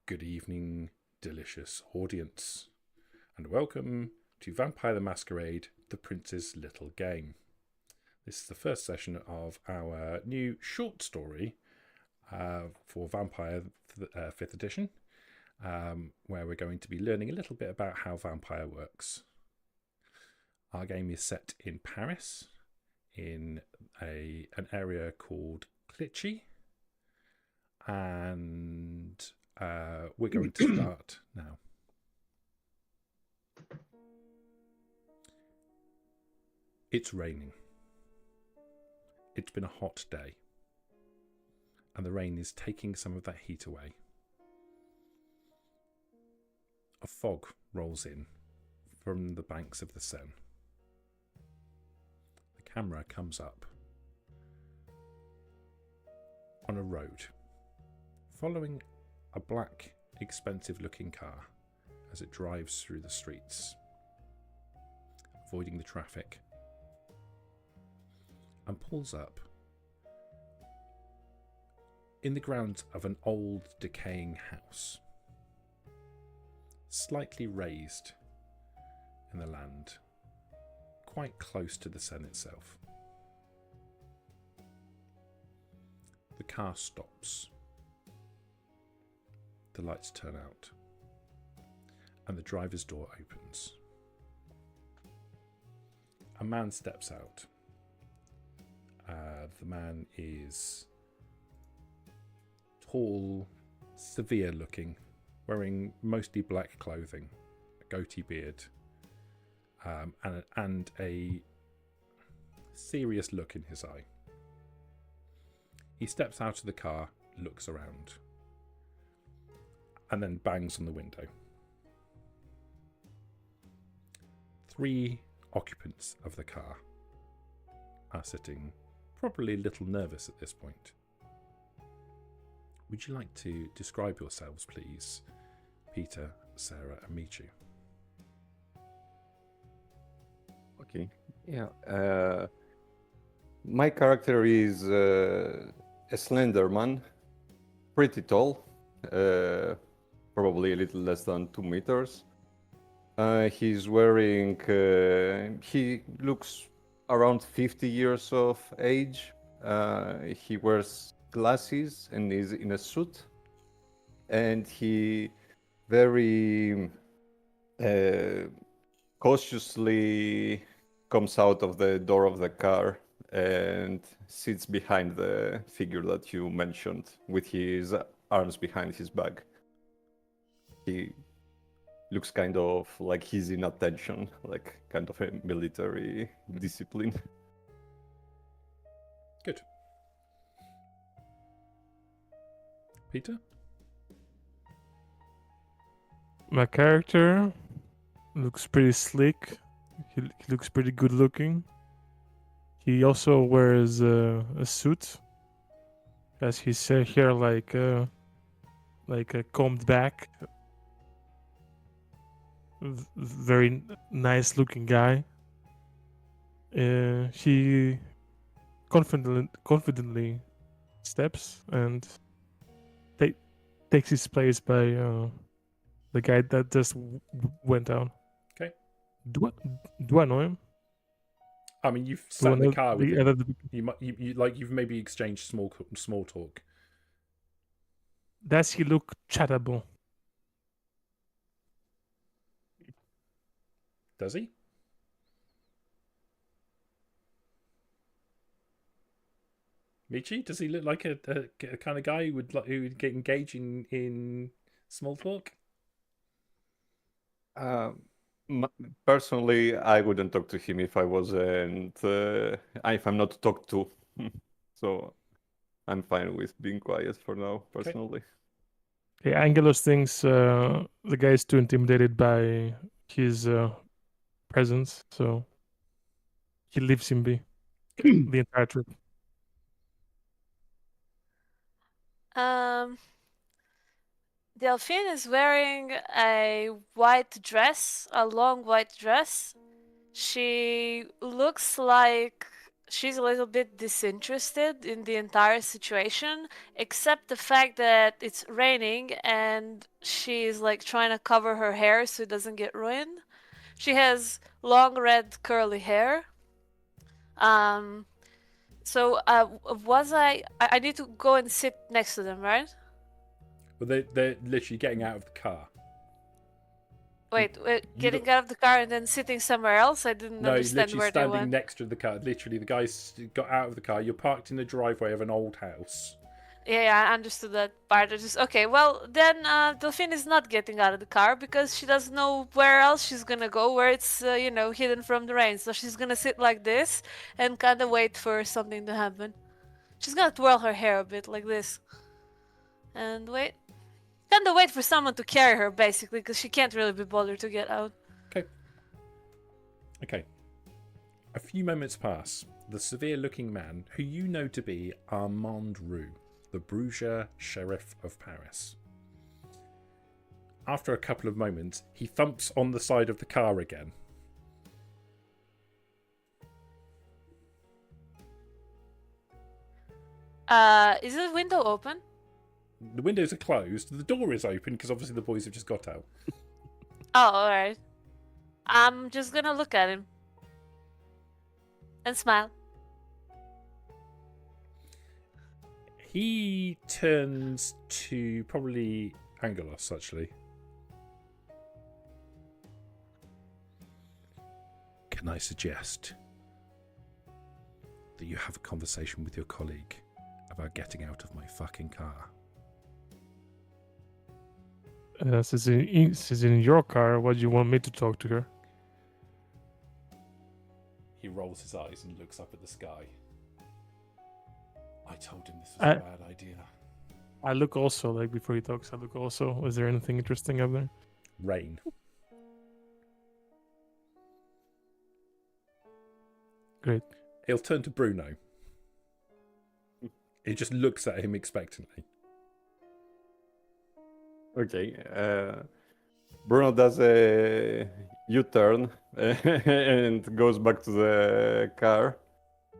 Good evening, delicious audience, and welcome to Vampire the Masquerade, the Prince's Little Game. This is the first session of our new short story for Vampire 5th edition, where we're going to be learning a little bit about how Vampire works. Our game is set in Paris, in an area called Clichy, and we're going to start now. It's raining. It's been a hot day, and the rain is taking some of that heat away. A fog rolls in from the banks of the Seine. The camera comes up on a road, following a black, expensive-looking car as it drives through the streets, avoiding the traffic, and pulls up in the grounds of an old, decaying house, slightly raised in the land, quite close to the Seine itself. The car stops. The lights turn out, and the driver's door opens. A man steps out. The man is tall, severe looking, wearing mostly black clothing, a goatee beard, and a serious look in his eye. He steps out of the car, looks around, and then bangs on the window. 3 occupants of the car are sitting, probably a little nervous at this point. Would you like to describe yourselves, please, Pieetrr, Sarah, and Mechew? Okay. Yeah. My character is a slender man, pretty tall. Probably a little less than 2 meters. He's wearing, he looks around 50 years of age. He wears glasses and is in a suit. And he very cautiously comes out of the door of the car and sits behind the figure that you mentioned with his arms behind his back. He looks kind of like he's in attention, like kind of a military discipline. Good. Pieetrr? My character looks pretty slick. He looks pretty good looking. He also wears a suit. Has his hair like a combed back. Very nice looking guy. He confidently steps and takes his place by the guy that just went down. Okay. Do I know him? I mean, you've sat in the car with him. You've maybe exchanged small talk. Does he look chattable? Does he? Mechew, does he look like a kind of guy who would get engaged in small talk? Personally, I wouldn't talk to him if I wasn't, if I'm not talked to. So I'm fine with being quiet for now, personally. Okay, Angelos thinks the guy is too intimidated by his presence, so he leaves him be the entire trip. Delphine is wearing a white dress, a long white dress. She looks like she's a little bit disinterested in the entire situation, except the fact that it's raining and she's like trying to cover her hair so it doesn't get ruined. She has long red curly hair. So I need to go and sit next to them, right? Well, they're literally getting out of the car. Wait, getting out of the car and then sitting somewhere else? I didn't No, you're understand literally where they standing went. next to the car. Literally, the guys got out of the car. You're parked in the driveway of an old house. Yeah, I understood that part. I just okay. Well, then Delphine is not getting out of the car because she doesn't know where else she's gonna go, where it's hidden from the rain. So she's gonna sit like this and kind of wait for something to happen. She's gonna twirl her hair a bit like this, and wait. Kind of wait for someone to carry her, basically, because she can't really be bothered to get out. Okay. A few moments pass. The severe-looking man, who you know to be Armand Roux, the Bruges sheriff of Paris. After a couple of moments, he thumps on the side of the car again. Is the window open? The windows are closed. The door is open because obviously the boys have just got out. Oh, alright. I'm just gonna look at him. And smile. He turns to probably Angelos, actually. Can I suggest that you have a conversation with your colleague about getting out of my fucking car? Since in your car, what do you want me to talk to her? He rolls his eyes and looks up at the sky. I told him this was a bad idea. I look also, like, before he talks, I look also. Is there anything interesting up there? Rain. Great. He'll turn to Bruno. He just looks at him expectantly. Okay. Bruno does a U-turn and goes back to the car.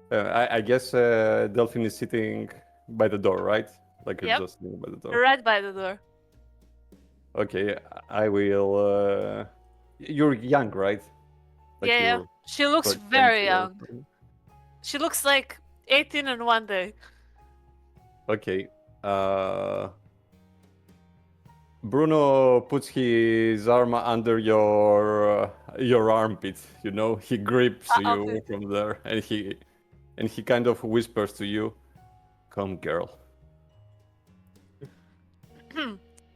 I guess Delphine is sitting by the door, right? Like you're Yep. just sitting by the door. Right by the door. Okay, I will. You're young, right? Like Yeah. you're She looks like very 20 or young. something. She looks like 18 in one day. Okay. Bruno puts his arm under your armpit. You know, he grips you Okay. from there, and he kind of whispers to you, "Come, girl."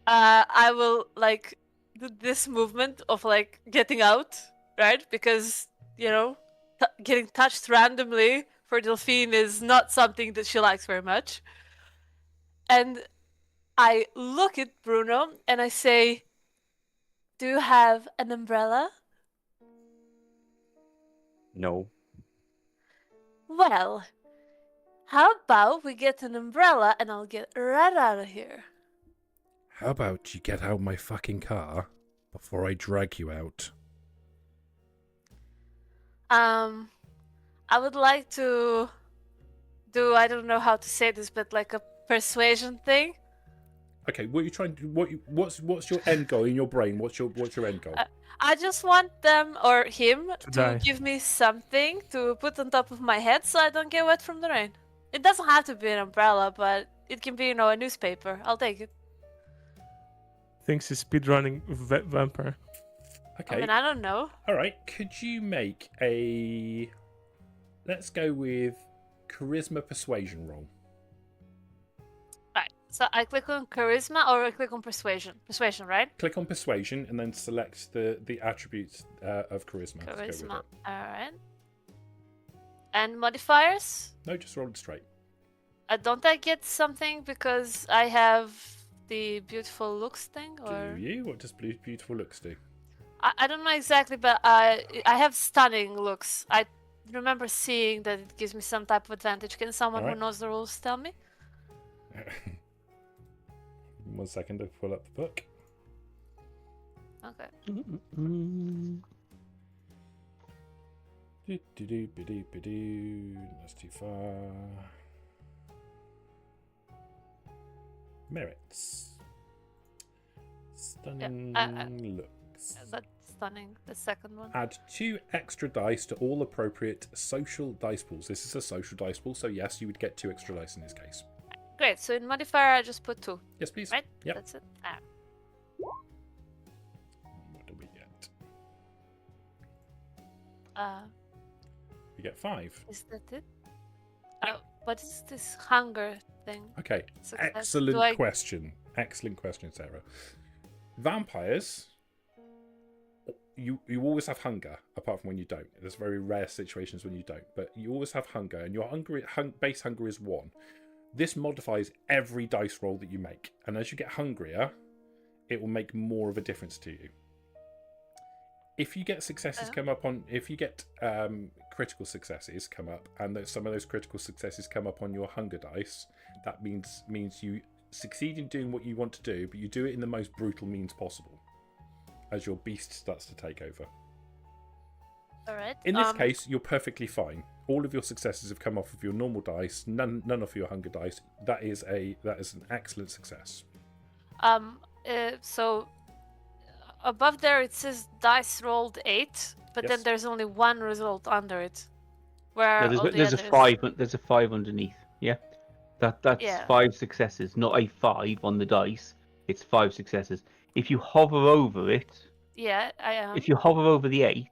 I will like do this movement of like getting out, right? Because getting touched randomly for Delphine is not something that she likes very much. And I look at Bruno and I say, "Do you have an umbrella?" No. Well, how about we get an umbrella and I'll get right out of here. How about you get out of my fucking car before I drag you out? I would like to do, I don't know how to say this, but like a persuasion thing. Okay, what are you trying to do? What's your end goal in your brain? What's your end goal? I just want them or him to die. give me something to put on top of my head so I don't get wet from the rain. It doesn't have to be an umbrella, but it can be, a newspaper. I'll take it. Thinks he's speedrunning vampire. Okay. I mean, I don't know. All right. Could you make a? Let's go with charisma persuasion roll. Right. So I click on charisma or I click on persuasion. Persuasion, right? Click on persuasion and then select the attributes of charisma. Let's go with Charisma. it. All right. And modifiers? No, just roll it straight. Don't I get something because I have the beautiful looks thing? Or Do you? What does beautiful looks do? I don't know exactly, but I have stunning looks. I remember seeing that it gives me some type of advantage. Can someone Alright. who knows the rules tell me? 1 second to pull up the book. Okay. That's too far. Merits. Stunning looks. That's stunning. The second one. Add 2 extra dice to all appropriate social dice pools. This is a social dice pool, so yes, you would get 2 extra dice in this case. Great. So in modifier, I just put 2. Yes, please. Right? Yep. That's it. What do we get? Uh, We get 5. is that it? What is this hunger thing? Okay. Success. Excellent Do I- question. Excellent question, Sarah. Vampires, you always have hunger, apart from when you don't. There's very rare situations when you don't, but you always have hunger, and your base hunger is 1. This modifies every dice roll that you make, and as you get hungrier, it will make more of a difference to you. If you get successes come up on, if you get critical successes come up, and some of those critical successes come up on your hunger dice, that means you succeed in doing what you want to do, but you do it in the most brutal means possible, as your beast starts to take over. All right. In this case, you're perfectly fine. All of your successes have come off of your normal dice, none of your hunger dice. That is an excellent success. So above there it says dice rolled 8, but then Yes. there's only 1 result under it. Where No, all the there's a others- 5. There's a 5 underneath. Yeah, that's Yeah. 5 successes, not a 5 on the dice. It's 5 successes. If you hover over it, Yeah, I am. if you hover over the 8,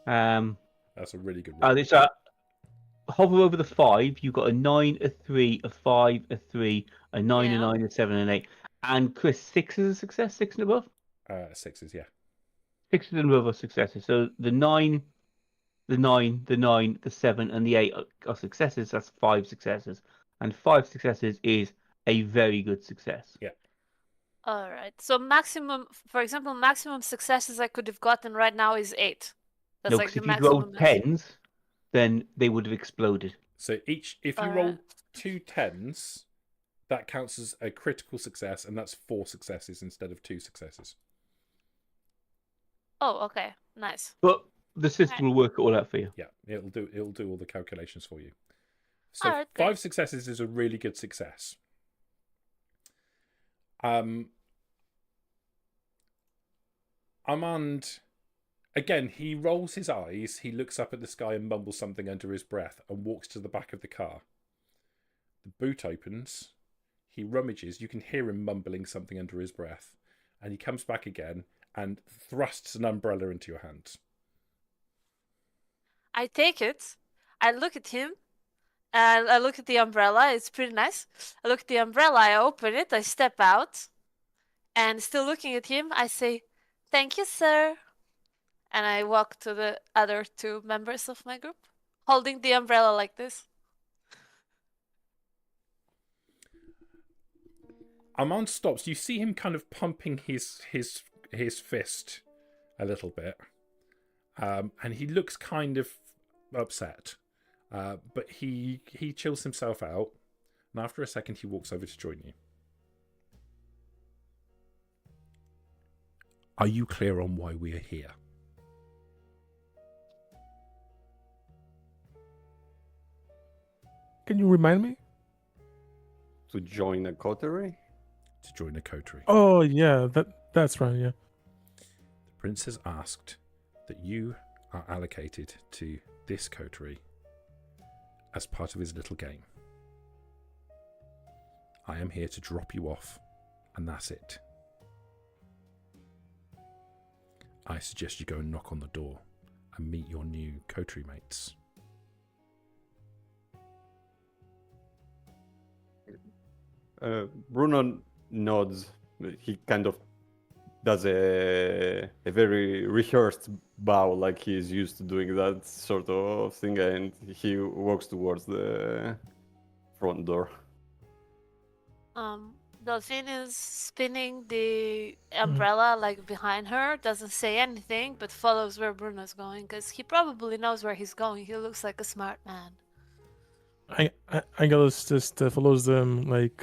That's a really good roll. it's hover over the 5. You got a 9, a 3, a 5, a 3, a 9, Yeah. a 9, a 7, and 8. And Chris, 6 is a success. 6 and above. 6s, yeah. 6 and above are successes. So the 9, the 9, the 9, the 7, and the 8 are successes. That's 5 successes. And 5 successes is a very good success. All right. So maximum, for example, maximum successes I could have gotten right now is 8. That's No, like because the if you rolled maximum. 10s, then they would have exploded. So if you roll 2 10s, that counts as a critical success, and that's 4 successes instead of 2 successes. Oh, okay. Nice. But the system will work it all out for you. Yeah, it'll do all the calculations for you. So Alright, 5 great. successes is a really good success. Armand, again, he rolls his eyes, he looks up at the sky and mumbles something under his breath and walks to the back of the car. The boot opens, he rummages, you can hear him mumbling something under his breath, and he comes back again and thrusts an umbrella into your hands. I take it. I look at him. And I look at the umbrella. It's pretty nice. I look at the umbrella. I open it. I step out. And still looking at him, I say, "Thank you, sir." And I walk to the other 2 members of my group, holding the umbrella like this. Armand stops. You see him kind of pumping his fist a little bit, and he looks kind of upset. But he chills himself out, and after a second, he walks over to join you. Are you clear on why we are here? Can you remind me? To join a coterie? To join a coterie. Oh yeah, that's right. Yeah. The prince has asked that you are allocated to this coterie as part of his little game. I am here to drop you off, and that's it. I suggest you go and knock on the door and meet your new coterie mates. Bruno nods. He kind of does a very rehearsed bow, like he's used to doing that sort of thing, and he walks towards the front door. Delphine is spinning the umbrella like behind her, doesn't say anything, but follows where Bruno's going, because he probably knows where he's going. He looks like a smart man. Angelus just follows them, like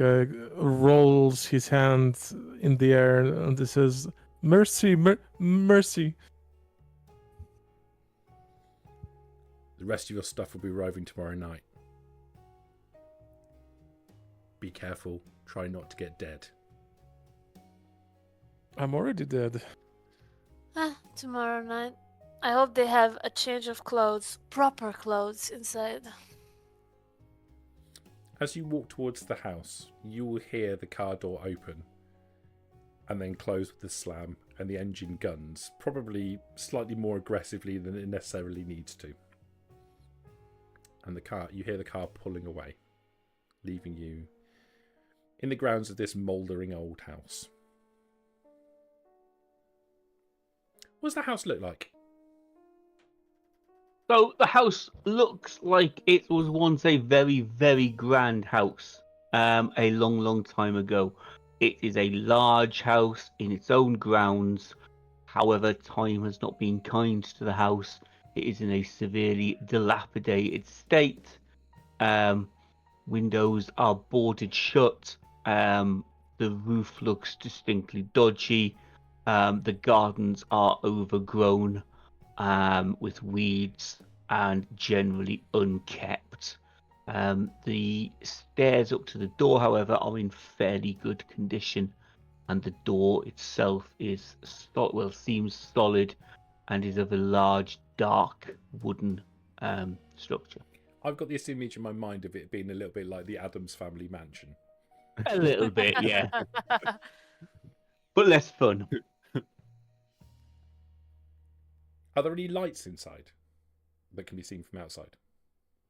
rolls his hand in the air and it says, "Mercy, mercy." The rest of your stuff will be arriving tomorrow night. Be careful. Try not to get dead. I'm already dead. Tomorrow night. I hope they have a change of clothes, proper clothes inside. As you walk towards the house, you will hear the car door open and then close with a slam, and the engine guns, probably slightly more aggressively than it necessarily needs to. And you hear the car pulling away, leaving you in the grounds of this mouldering old house. What does the house look like? So the house looks like it was once a very, very grand house. A long, long time ago. It is a large house in its own grounds. However, time has not been kind to the house. It is in a severely dilapidated state. Windows are boarded shut. The roof looks distinctly dodgy. The gardens are overgrown with weeds and generally unkept. The stairs up to the door, however, are in fairly good condition, and the door itself is seems solid and is of a large, dark wooden structure. I've got this image in my mind of it being a little bit like the Addams Family mansion. A little bit, yeah, but less fun. Are there any lights inside that can be seen from outside?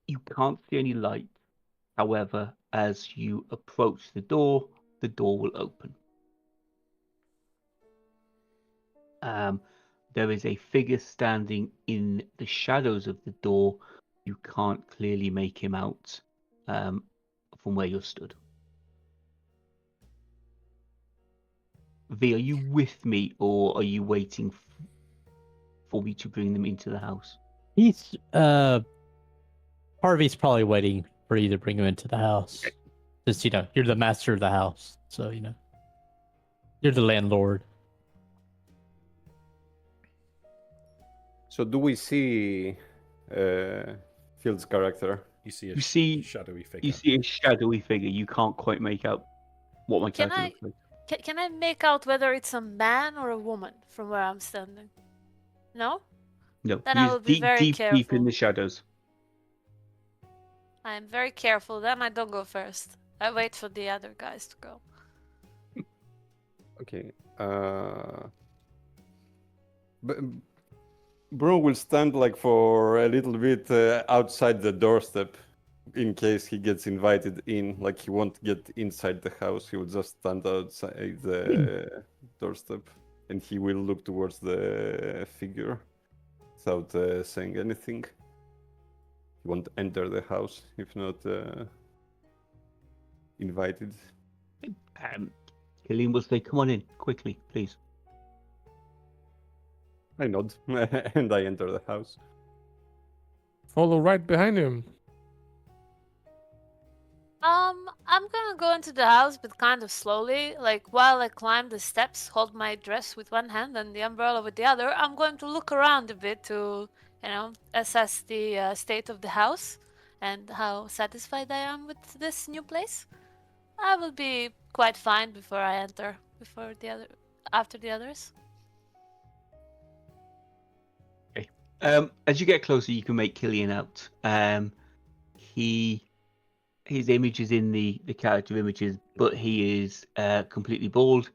You can't see any light. However, as you approach the door will open. There is a figure standing in the shadows of the door. You can't clearly make him out from where you're stood. V, are you with me, or are you waiting for me to bring them into the house? He's Harvey's probably waiting for you to bring him into the house. Just, you're the master of the house, so you're the landlord. So do we see Field's character? You see You shadowy figure. You see a shadowy figure. You can't quite make out what my character looks like. Can I make out whether it's a man or a woman from where I'm standing? No? No, Then I he's will be very deep in careful. the shadows. I am very careful. Then I don't go first. I wait for the other guys to go. Okay. Bruno will stand for a little bit outside the doorstep in case he gets invited in. Like, he won't get inside the house. He will just stand outside the doorstep, and he will look towards the figure without saying anything. He won't enter the house if not invited. Killian will say, "Come on in, quickly, please." I nod, and I enter the house. Follow right behind him. I'm gonna go into the house, but kind of slowly. Like, while I climb the steps, hold my dress with one hand and the umbrella with the other, I'm going to look around a bit to, assess the state of the house and how satisfied I am with this new place. I will be quite fine before I enter, after the others. Okay. As you get closer, you can make Killian out. His image is in the character images, but he is completely bald.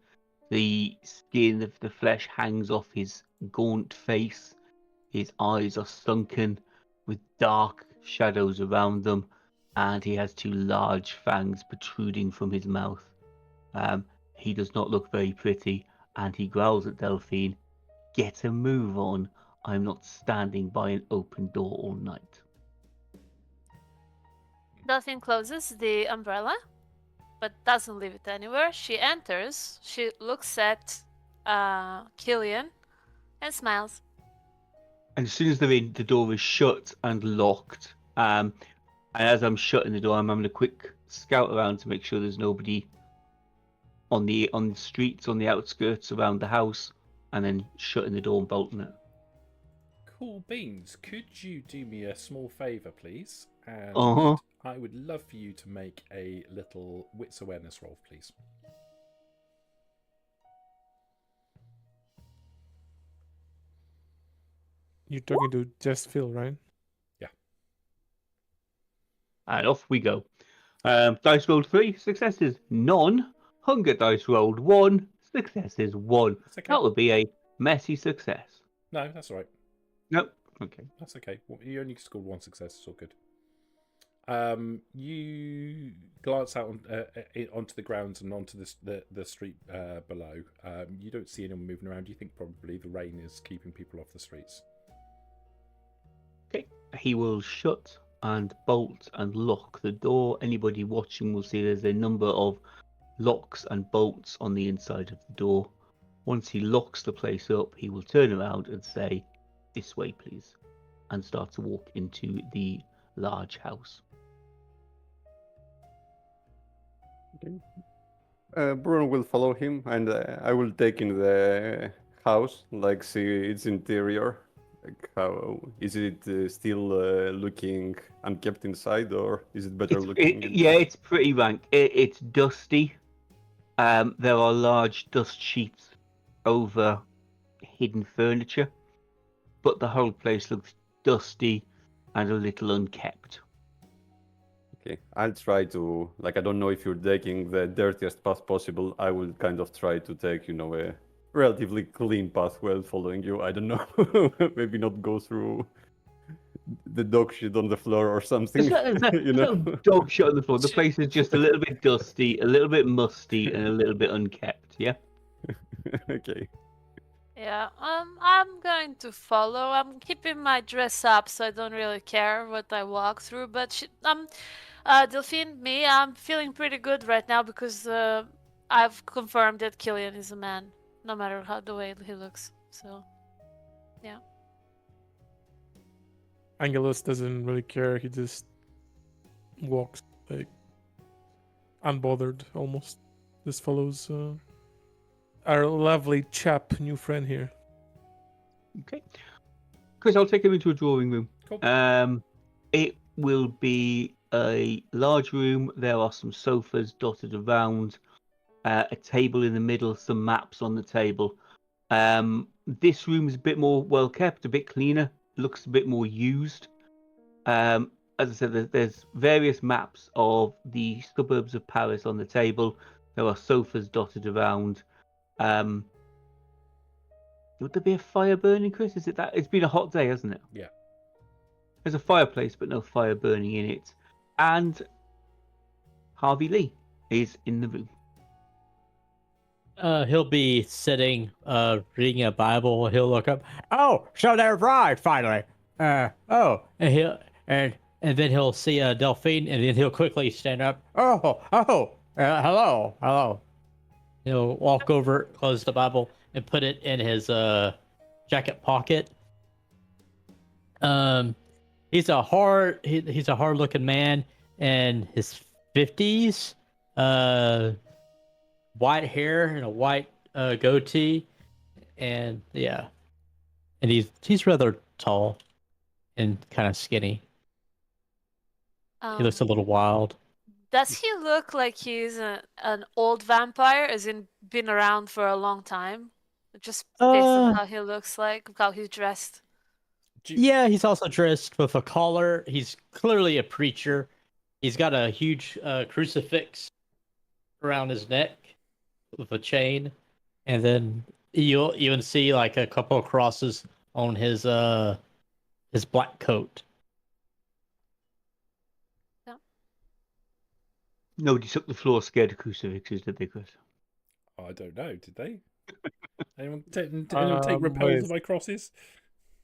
The skin of the flesh hangs off his gaunt face. His eyes are sunken with dark shadows around them, and he has two large fangs protruding from his mouth. He does not look very pretty, and he growls at Delphine, "Get a move on. I'm not standing by an open door all night." Delphine closes the umbrella, but doesn't leave it anywhere. She enters, she looks at Killian, and smiles. And as soon as they're in, the door is shut and locked. And as I'm shutting the door, I'm having a quick scout around to make sure there's nobody on the streets, on the outskirts around the house, and then shutting the door and bolting it. Cool beans. Could you do me a small favour, please? And Uh-huh. I would love for you to make a little wits awareness roll, please. You're talking to just Phil, right? And off we go. Dice rolled 3 successes, none. Hunger dice rolled 1 successes, 1. That's okay. That would be a messy success. No, that's all right. Nope. Okay. That's okay. Well, you only scored 1 success. It's all good. You glance out onto the grounds and onto the street below. You don't see anyone moving around. You think probably the rain is keeping people off the streets. Okay. He will shut and bolt and lock the door. Anybody watching will see there's a number of locks and bolts on the inside of the door. Once he locks the place up, he will turn around and say, "This way, please," and start to walk into the large house. Bruno will follow him, and I will take in the house, like see its interior. Like how is it still looking unkept inside, or is it better looking? Yeah, it's pretty rank. It's dusty. There are large dust sheets over hidden furniture, but the whole place looks dusty and a little unkept. Okay, I'll try to, like, I don't know if you're taking the dirtiest path possible. I will kind of try to take, a relatively clean path while following you. I don't know, maybe not go through the dog shit on the floor or something. It's not dog shit on the floor. The place is just a little bit dusty, a little bit musty, and a little bit unkept. Yeah. Okay. Yeah, I'm going to follow. I'm keeping my dress up, so I don't really care what I walk through. But Delphine, I'm feeling pretty good right now because I've confirmed that Killian is a man, no matter how the way he looks. So, yeah. Angelus doesn't really care. He just walks like unbothered, almost. Just follows our lovely chap, new friend here. Okay. Chris, I'll take him into a drawing room. Cool. It will be a large room. There are some sofas dotted around, a table in the middle, some maps on the table. This room is a bit more well kept, a bit cleaner, looks a bit more used. As I said, there's various maps of the suburbs of Paris on the table. There are sofas dotted around. Would there be a fire burning, Chris? Is it that? It's been a hot day, hasn't it? Yeah. There's a fireplace, but no fire burning in it. And Harvey Lee is in the room. He'll be sitting, reading a Bible. He'll look up. Oh, so they're right finally. And then he'll see Delphine, and then he'll quickly stand up. Hello. He'll walk over, close the Bible, and put it in his jacket pocket. He's a hard-looking man in his 50s. White hair and a white goatee, and yeah, and he's rather tall and kind of skinny. He looks a little wild. Does he look like he's an old vampire, as in been around for a long time? Just based on how he looks like, how he's dressed. Yeah, he's also dressed with a collar. He's clearly a preacher. He's got a huge crucifix around his neck with a chain, and then you'll even see like a couple of crosses on his black coat. Nobody took the floor scared of crucifixes, did they, Chris? I don't know. Did they? Anyone take repels of my crosses?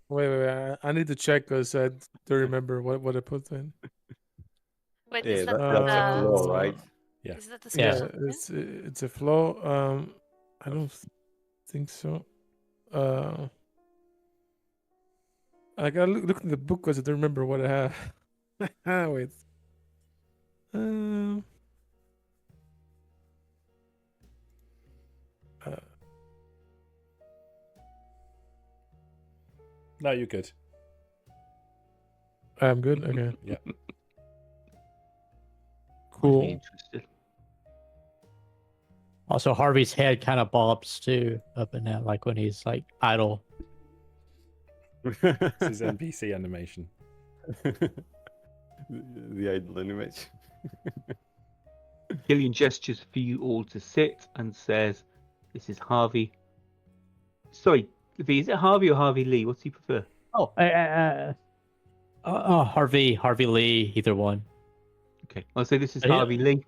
Wait. I need to check because I don't remember what I put in. Wait, Yeah, is that that's a flaw, right? Yeah. Is that the Yeah, special? it's a flaw. I don't think so. I gotta look in the book because I don't remember what I have. Wait. No, you're good. I'm good. Okay. Yeah. Might be Cool. interested. Also, Harvey's head kind of bobs too, up and down, like when he's like idle. This is NPC animation. The idle animation. Killian gestures for you all to sit and says, "This is Harvey." Sorry, V, is it Harvey or Harvey Lee? What's he prefer? Oh, Harvey Lee, either one. Okay, I'll say this is Yeah. Harvey Lee.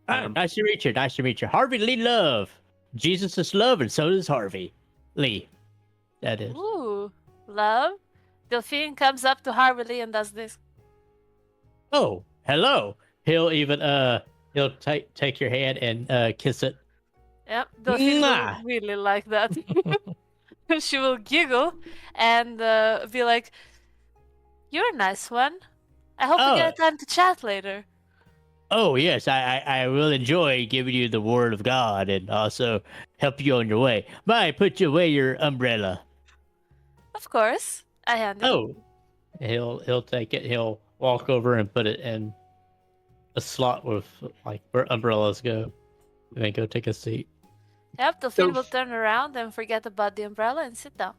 Nice to meet you. Nice to meet you. Harvey Lee Love. Jesus is love, and so does Harvey Lee. That is. Ooh, love. Delphine comes up to Harvey Lee and does this. Oh, hello. He'll even he'll take your hand and kiss it. Yep, Delphine Mwah. will really like that. She will giggle and be like, "You're a nice one. I hope we get time to chat later." Oh yes, I will enjoy giving you the word of God and also help you on your way. May I put you away your umbrella? Of course, I hand it. Oh, he'll take it. He'll walk over and put it in a slot with like where umbrellas go, and then go take a seat. Yep, Delphine So- will turn around and forget about the umbrella and sit down.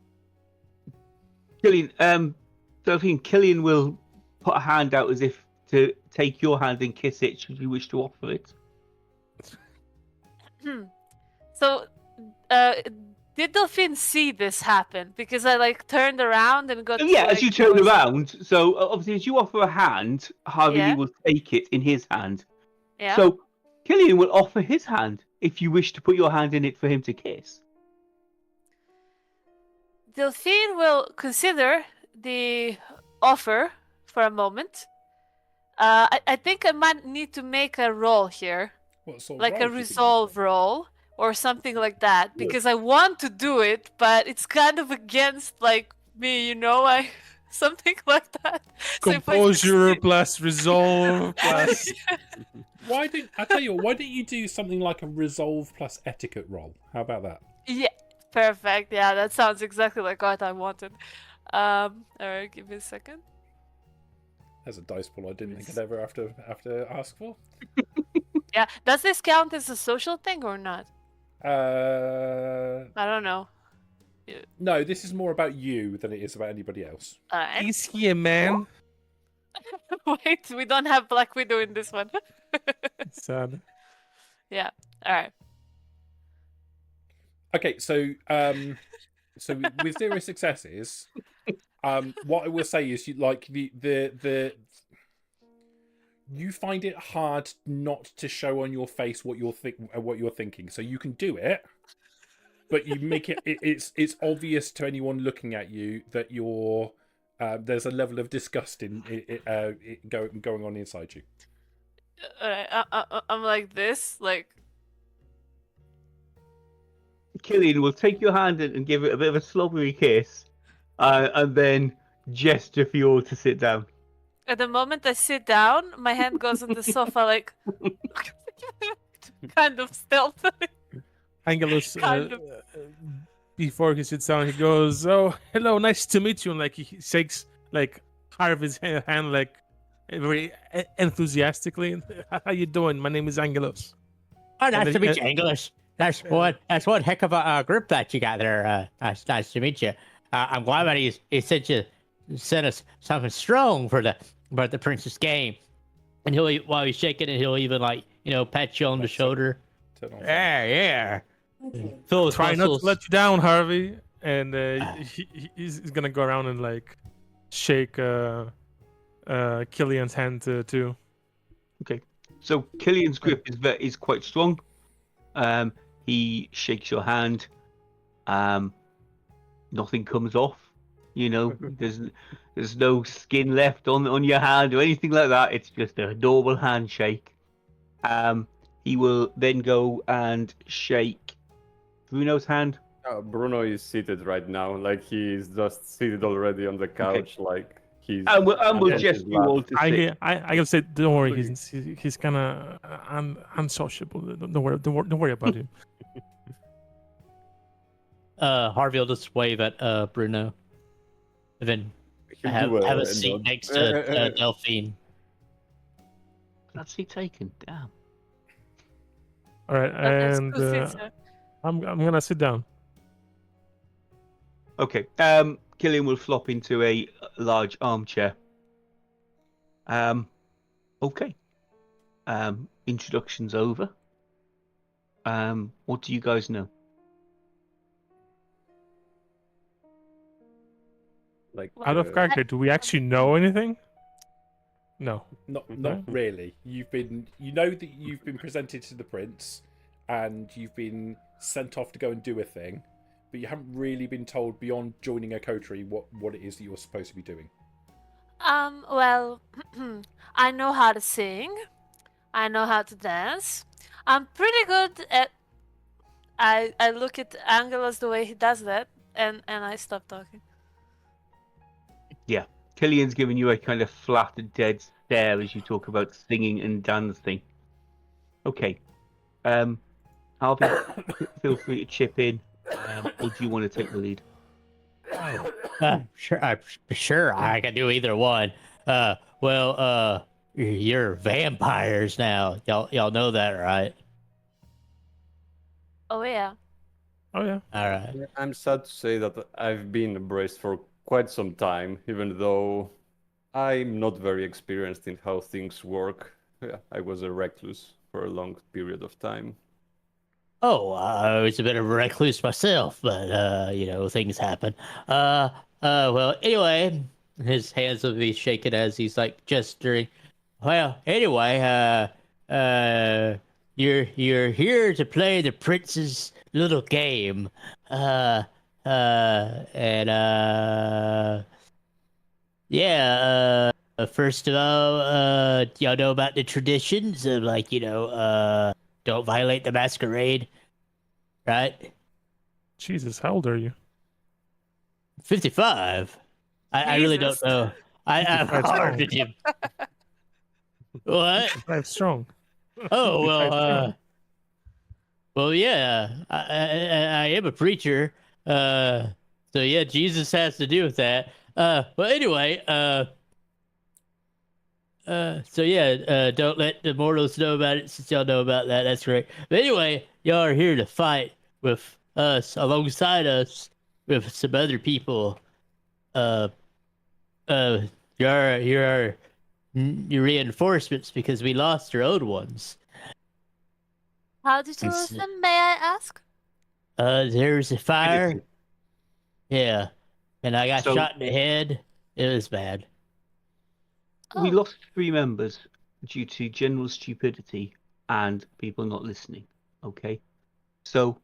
Killian, Delphine, Killian will put a hand out as if to take your hand and kiss it should you wish to offer it. So, did Delphine see this happen? Because I like turned around and got. Yeah, as like, you turn was- around, so obviously as you offer a hand, Harvey Yeah. Lee will take it in his hand. Yeah. So Killian will offer his hand if you wish to put your hand in it for him to kiss. Delphine will consider the offer for a moment. I think I might need to make a roll here, What sort of like a roll do you think resolve roll or something like that, because I want to do it, but it's kind of against like me, you know, I something like that. So if I Composure succeed- plus resolve plus. Why didn't I tell you what? Why don't you do something like a resolve plus etiquette roll? How about that? Yeah, perfect. Yeah, that sounds exactly like what I wanted. All right, give me a second. There's a dice pool I didn't think I'd ever have to ask for. Yeah, does this count as a social thing or not? I don't know. No, this is more about you than it is about anybody else. All right. Is he a man? Wait, we don't have Black Widow in this one. Sad. Yeah. All right. Okay, so with 0 successes, what I will say is you like the you find it hard not to show on your face what you're thinking. So you can do it, but you make it's obvious to anyone looking at you that you're there's a level of disgust going on inside you. All right. I'm like this, like. Killian will take your hand and give it a bit of a slobbery kiss, and then gesture for you all to sit down. At the moment I sit down, my hand goes on the sofa, like kind of stealth. Angelus, Kind of. before he sits down, he goes, "Oh, hello, nice to meet you." And like he shakes like Harvey's hand, like very enthusiastically. How you doing? My name is Angelus. Oh, nice then- to meet you, English. That's one heck of a group that you got there. Nice to meet you. I'm glad that he sent us something strong for the Princess game. And while he's shaking it, he'll even like pat you on the shoulder. Turn on. Yeah. Feel his Try not muscles. to let you down, Harvey. And he's gonna go around and like shake Killian's hand too. So Killian's grip is quite strong. He shakes your hand. Nothing comes off. There's no skin left on your hand or anything like that. It's just a normal handshake. He will then go and shake Bruno's hand. Bruno is seated right now, like he's just seated already on the couch, like he's. And we'll against just his you all lap. to sit. I can say, don't worry, he's kind of unsociable. Don't worry about him. Harvey will just wave at Bruno. And then have a seat next to Delphine. That seat taken. Damn. All right, That's and two seats, sir. I'm gonna sit down. Okay. Killian will flop into a large armchair. Okay. Introductions over. What do you guys know? Like Out of character, do we actually know anything? No. Not Okay. really. You know that you've been presented to the prince, and you've been sent off to go and do a thing, but you haven't really been told beyond joining a coterie what it is that you're supposed to be doing. Well, I know how to sing. I know how to dance. I'm pretty good at. I look at Angelus the way he does that, and I stop talking. Yeah. Killian's giving you a kind of flat, dead stare as you talk about singing and dancing. Okay. Harvey, feel free to chip in. Or do you want to take the lead? Sure, I can do either one. Well, you're vampires now. Y'all know that, right? Oh yeah. Oh yeah. All right. I'm sad to say that I've been braced for quite some time, even though I'm not very experienced in how things work. Yeah, I was a recluse for a long period of time. Oh, I was a bit of a recluse myself, but things happen. Well, anyway, his hands will be shaking as he's like gesturing. Well, anyway, you're here to play the prince's little game. Yeah. First of all, y'all know about the traditions of don't violate the masquerade, right? Jesus, how old are you? 55. I really don't Jesus. know. I'm 55 hard strong. to him. What? 55 strong. Oh 55 strong. well, yeah. I am a preacher. So yeah, Jesus has to do with that. Well, anyway. So yeah, don't let the mortals know about it since y'all know about that. That's great. But anyway, y'all are here to fight with us, alongside us, with some other people. You're our reinforcements because we lost our old ones. How did you lose them, may I ask? There's a fire. Yeah, and I got So- shot in the head. It was bad. We Oh. lost 3 members due to general stupidity and people not listening. Okay? So,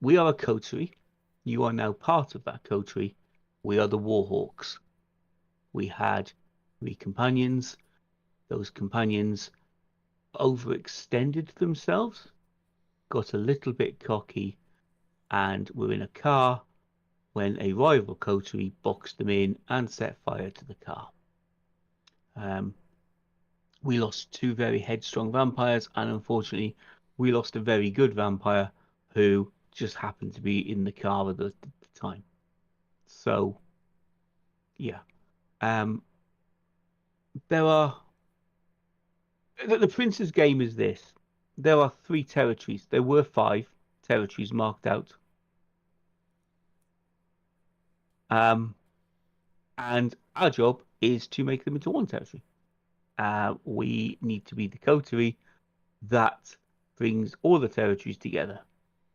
we are a coterie. You are now part of that coterie. We are the Warhawks. We had 3 companions. Those companions overextended themselves, got a little bit cocky, and were in a car when a rival coterie boxed them in and set fire to the car. We lost 2 very headstrong vampires, and unfortunately, we lost a very good vampire who just happened to be in the car at the time. So, yeah. There are... The Prince's game is this. There are 3 territories. There were 5 territories marked out. And our job is to make them into 1 territory. We need to be the coterie that brings all the territories together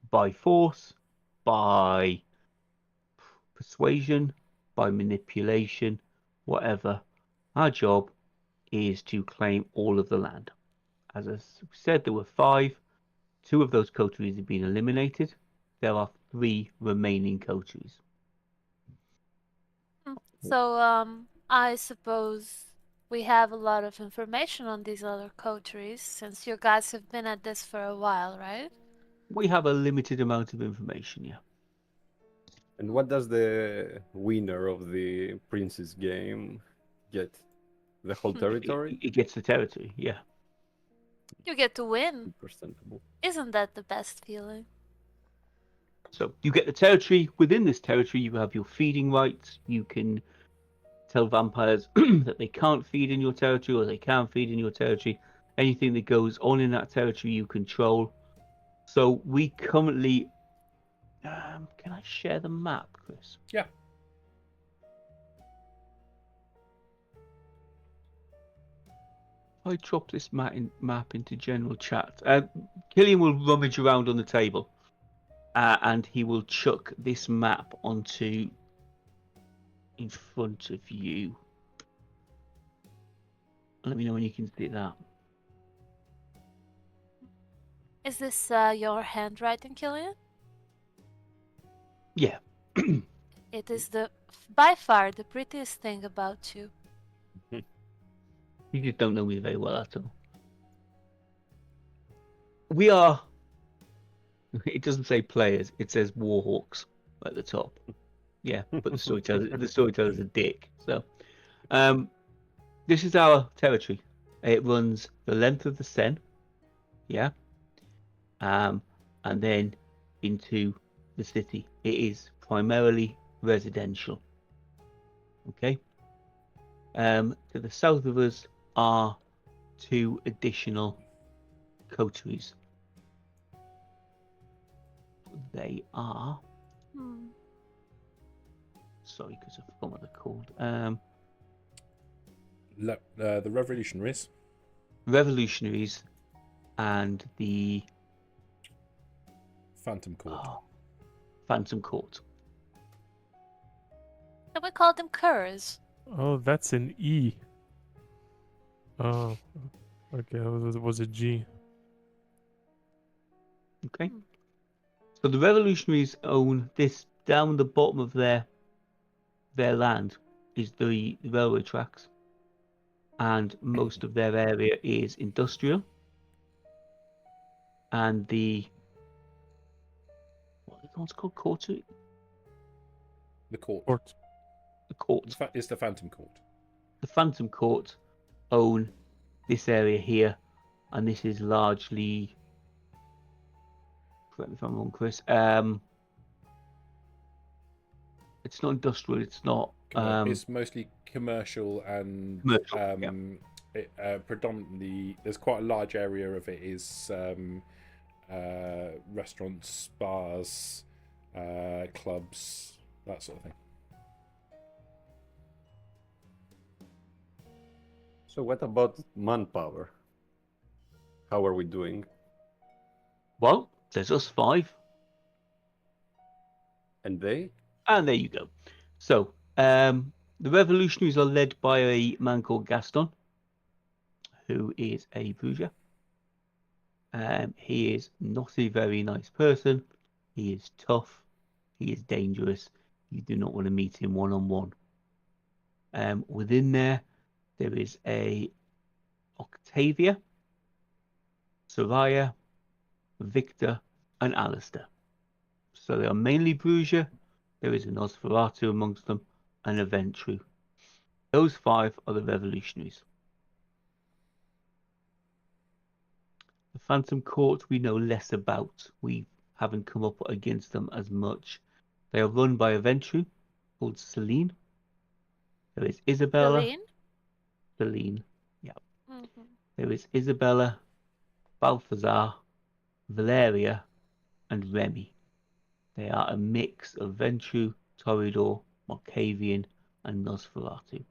by force, by persuasion, by manipulation, whatever. Our job is to claim all of the land. As I said, there were 5. 2 of those coteries have been eliminated. There are 3 remaining coteries. So, I suppose we have a lot of information on these other coteries since you guys have been at this for a while, right? We have a limited amount of information, yeah. And what does the winner of the Prince's game get? The whole territory? It gets the territory, yeah. You get to win. Understandable. Isn't that the best feeling? So you get the territory. Within this territory, you have your feeding rights. You can tell vampires that they can't feed in your territory or they can feed in your territory. Anything that goes on in that territory you control. So we currently... can I share the map, Chris? Yeah. I drop this map into general chat. Killian will rummage around on the table, and he will chuck this map onto in front of you. Let me know when you can see that. Is this your handwriting, Killian? Yeah. It is by far the prettiest thing about you. You just don't know me very well at all. We are... It doesn't say players, it says Warhawks at the top. Yeah, but the storyteller's a dick. So, this is our territory. It runs the length of the Seine, yeah, and then into the city. It is primarily residential. Okay. To the south of us are 2 additional coteries. They are... Sorry, because I forgot what they're called. The Revolutionaries. Revolutionaries and the Phantom Court. Phantom Court. Can we call them curs? Oh, that's an E. Oh, okay. It was a G. Okay. So the Revolutionaries own this. Down the bottom of their land is the railway tracks, and most of their area is industrial. And what are the ones called? Courtry? The Court. Court. The Court. It's the Phantom Court. The Phantom Court own this area here, and this is largely... Correct me if I'm wrong, Chris. It's not industrial. It's not. It's mostly commercial and predominantly. There's quite a large area of it is restaurants, bars, clubs, that sort of thing. So what about manpower? How are we doing? Well, there's us 5. And they? And there you go. So, the revolutionaries are led by a man called Gaston, who is a Bruger. He is not a very nice person. He is tough. He is dangerous. You do not want to meet him one-on-one. Within there is a Octavia, Soraya, Victor, and Alistair. So they are mainly Bruger. There is a Nosferatu amongst them, and a Ventru. Those 5 are the revolutionaries. The Phantom Court we know less about. We haven't come up against them as much. They are run by a Ventru called Celine. There is Isabella. Celine. Yeah. Mm-hmm. There is Isabella, Balthazar, Valeria, and Remy. They are a mix of Ventru, Toreador, Markavian, and Nosferatu.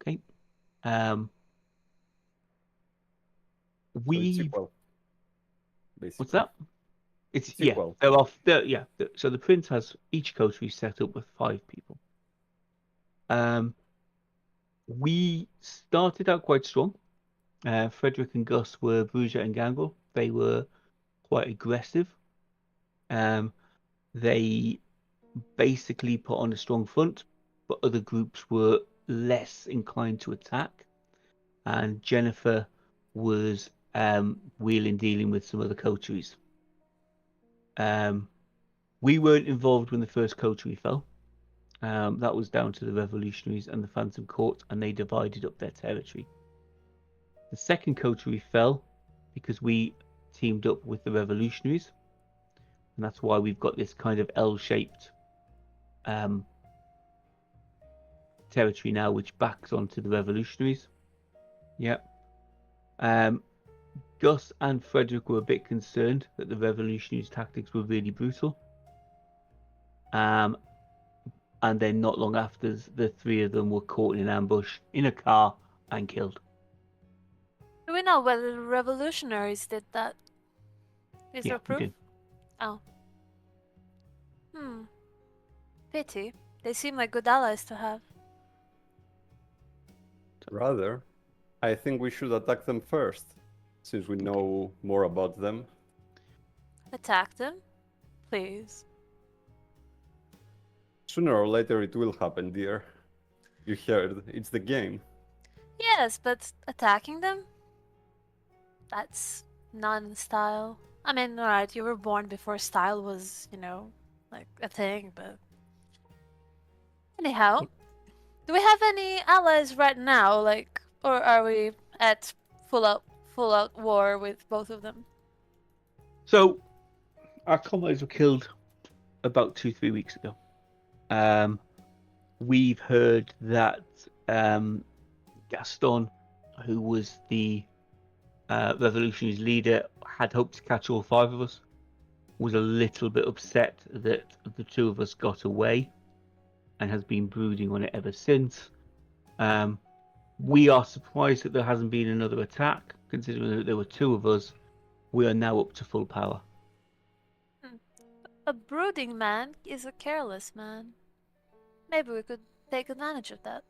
Okay. What's that? It's equal. So the prince has each coterie set up with 5 people. We started out quite strong. Frederick and Gus were Bruger and Gangrel. They were quite aggressive. They basically put on a strong front, but other groups were less inclined to attack. And Jennifer was wheeling dealing with some other coteries. We weren't involved when the first coterie fell. That was down to the revolutionaries and the Phantom Court, and they divided up their territory. The second coterie fell because we teamed up with the revolutionaries, and that's why we've got this kind of L-shaped territory now, which backs onto the revolutionaries. Yep. Gus and Frederick were a bit concerned that the revolutionaries' tactics were really brutal. And then not long after, the three of them were caught in an ambush in a car and killed. Do we know whether the revolutionaries did that? Is Yeah, there we proof? did. Oh. Pity. They seem like good allies to have. Rather, I think we should attack them first, since we know more about them. Attack them? Please. Sooner or later it will happen, dear. You heard, it's the game. Yes, but attacking them? That's not in style. I mean, alright, you were born before style was, like a thing, but... Anyhow, do we have any allies right now, like, or are we at full out war with both of them? So, our comrades were killed about 2-3 weeks ago. We've heard that Gaston, who was the revolutionaries' leader, had hoped to catch all 5 of us, was a little bit upset that the 2 of us got away, and has been brooding on it ever since. We are surprised that there hasn't been another attack, considering that there were 2 of us. We are now up to full power. A brooding man is a careless man. Maybe we could take advantage of that.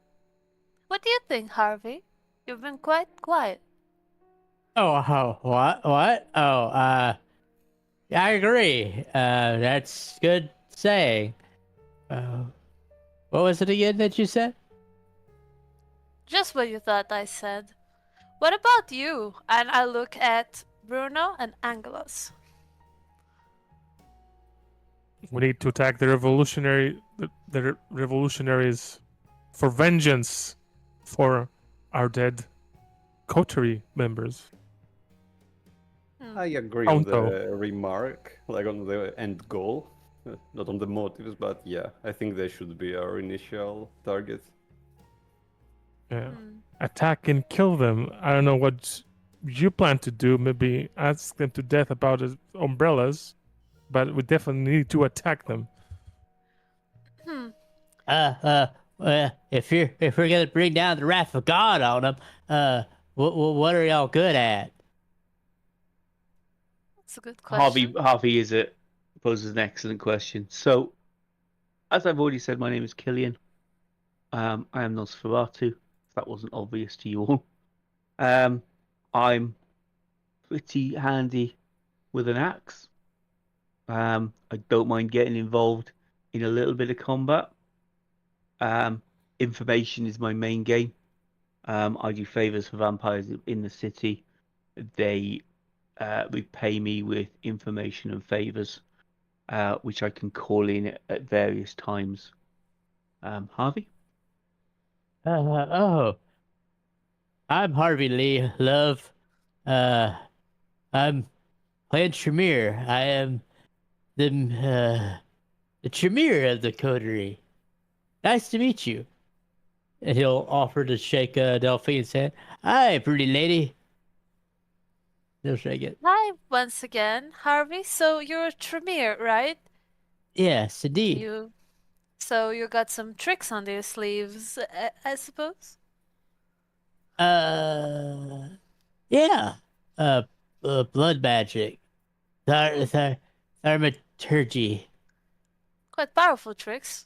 What do you think, Harvey? You've been quite quiet. What? Yeah, I agree. That's good saying. What was it again that you said? Just what you thought I said. What about you? And I look at Bruno and Angelos. We need to attack the revolutionaries for vengeance for our dead coterie members. I agree on Pronto. the remark, like on the end goal. Not on the motives, but yeah, I think they should be our initial target. Yeah. Attack and kill them. I don't know what you plan to do. Maybe ask them to death about his umbrellas, but we definitely need to attack them. If we're gonna bring down the wrath of God on them, what are y'all good at? That's a good question. Harvey poses an excellent question. So, as I've already said, my name is Killian. I am Nosferatu, if that wasn't obvious to you all. I'm pretty handy with an axe. I don't mind getting involved in a little bit of combat. Information is my main game. I do favors for vampires in the city. They repay me with information and favors, which I can call in at various times. Harvey? I'm Harvey Lee Love. I'm playing Tremere. I am the Tremere of the coterie. Nice to meet you. And he'll offer to shake Delphine's hand. Hi, pretty lady. He'll shake it. Hi, once again, Harvey. So you're a Tremere, right? Yes, indeed. So you got some tricks on your sleeves, I suppose? Yeah. Blood magic. Ttrpg. Quite powerful tricks.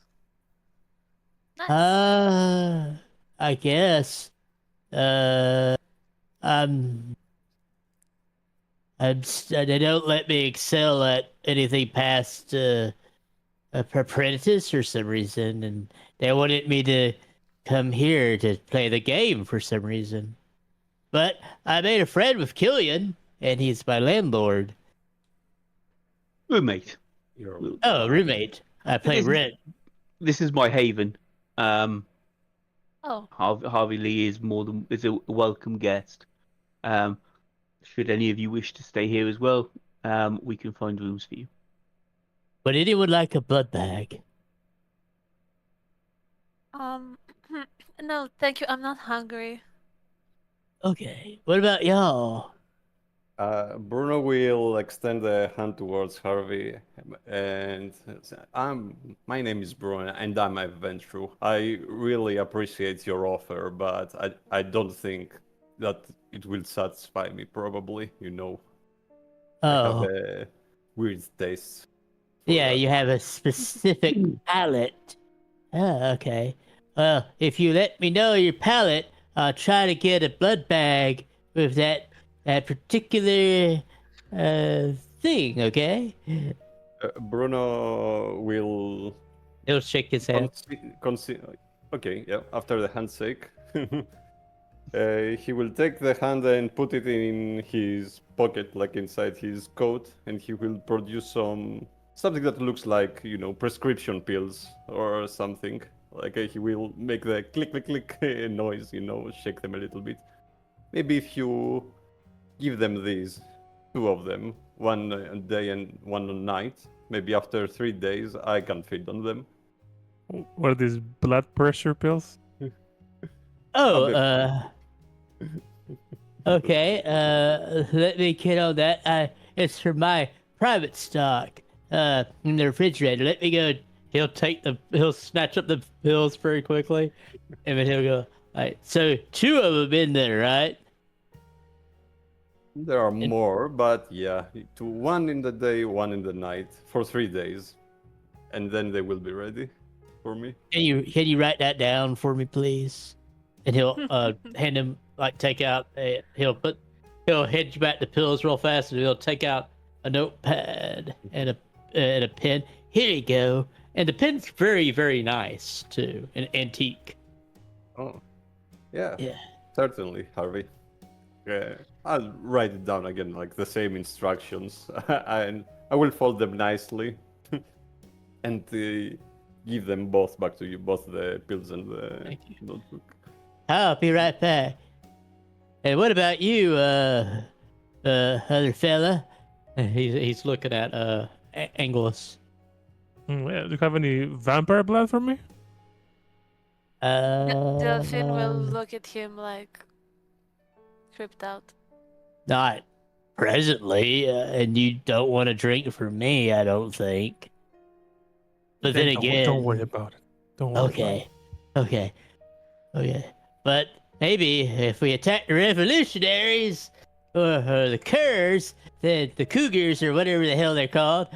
Nice. I guess. They don't let me excel at anything past apprentice for some reason, and they wanted me to come here to play the game for some reason. But I made a friend with Killian, and he's my landlord. Roommate. Roommate. I play rent. This is my haven. Oh. Harvey Lee is a welcome guest. Should any of you wish to stay here as well, we can find rooms for you. Would anyone like a blood bag? No, thank you. I'm not hungry. Okay. What about y'all? Bruno will extend a hand towards Harvey and say, my name is Bruno and I'm a adventurer. I really appreciate your offer, but I don't think that it will satisfy me, probably. I have Oh, a weird taste for yeah, that. you have a specific palate. Oh, okay. Well, if you let me know your palate, I'll try to get a blood bag with that particular thing. Okay? Bruno will He'll shake his head. okay, yeah, after the handshake. He will take the hand and put it in his pocket, like inside his coat, and he will produce something that looks like, prescription pills or something. Like he will make the click click click noise, shake them a little bit. Maybe if you give them these, two of them, one a day and one a night, maybe after 3 days I can feed on them. What are these blood pressure pills? Oh, bit. okay. Let me get on that. It's for my private stock. In the refrigerator. Let me go. He'll snatch up the pills very quickly, and then he'll go. All right. So 2 of them in there, right? There are more, but yeah, one in the day, one in the night for 3 days, and then they will be ready for me. Can you write that down for me, please? And he'll hand him he'll hand you back the pills real fast, and he'll take out a notepad and a pen. Here you go. And the pen's very, very nice too, an antique. Oh, yeah, Yeah. certainly, Harvey. I'll write it down again, like the same instructions, and I will fold them nicely, and give them both back to you, both the pills and the Thank you. notebook. I'll be right back. And what about you, other fella? He's looking at Angelus. Yeah, do you have any vampire blood for me? Delphine will look at him like tripped out. Not presently, and you don't want to drink for me, I don't think. But then again, don't worry about it. Don't worry. okay. But maybe if we attack the revolutionaries or the curs, then the cougars or whatever the hell they're called,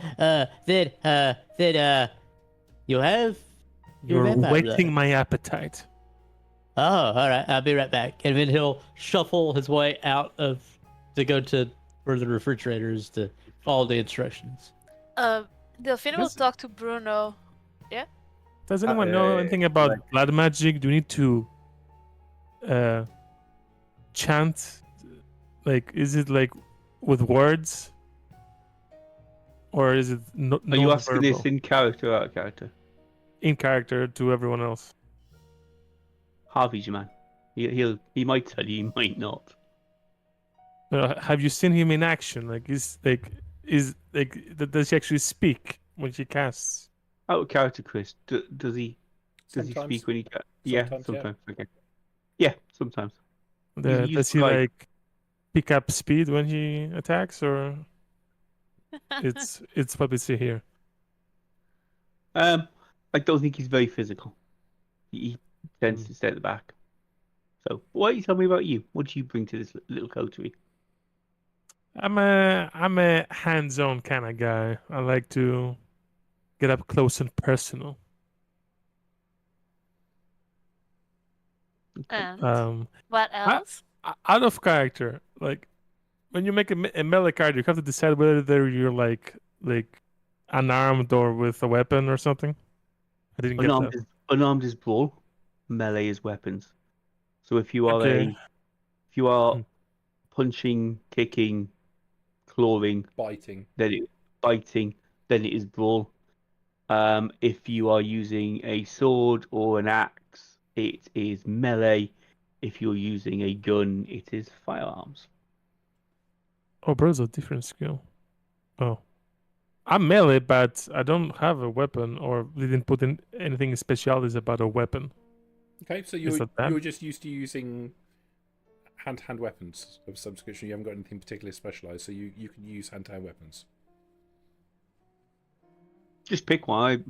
then you'll have your You're vampire whetting blood. my appetite. Oh, all right. I'll be right back. And then he'll shuffle his way out to go to where the refrigerator is to follow the instructions. Delphine will Yes. talk to Bruno. Does anyone know anything about blood magic? Do we need to chant? Like, is it like with words? Or is it Are you asking non-verbal? this in character or out of character? In character to everyone else? Harvey's your man. He might tell you, he might not. Have you seen him in action? Does she actually speak when she casts? Out of character, Chris. Does he Sometimes. speak when he? Yeah, Sometimes, sometimes. Okay. Yeah, sometimes. Does he describe- like pick up speed when he attacks, or it's what we see here? I don't think he's very physical. He tends to stay at the back. So, why don't you tell me about you? What do you bring to this little coterie? I'm a hands-on kind of guy. I like to get up close and personal. And what else? Out of character, like when you make a melee card, you have to decide whether you're like unarmed or with a weapon or something. I didn't get that. Unarmed is brawl, melee is weapons. So if you are Okay. punching, kicking, clawing, Biting. biting, then it is brawl. If you are using a sword or an axe, it is melee. If you're using a gun, it is firearms. Oh, bro's a different skill. Oh, I'm melee, but I don't have a weapon, or they didn't put in anything specialities about a weapon. Okay, so Is that bad? you're just used to using hand-to-hand weapons of some description. You haven't got anything particularly specialized, so you can use hand-to-hand weapons. Just pick one.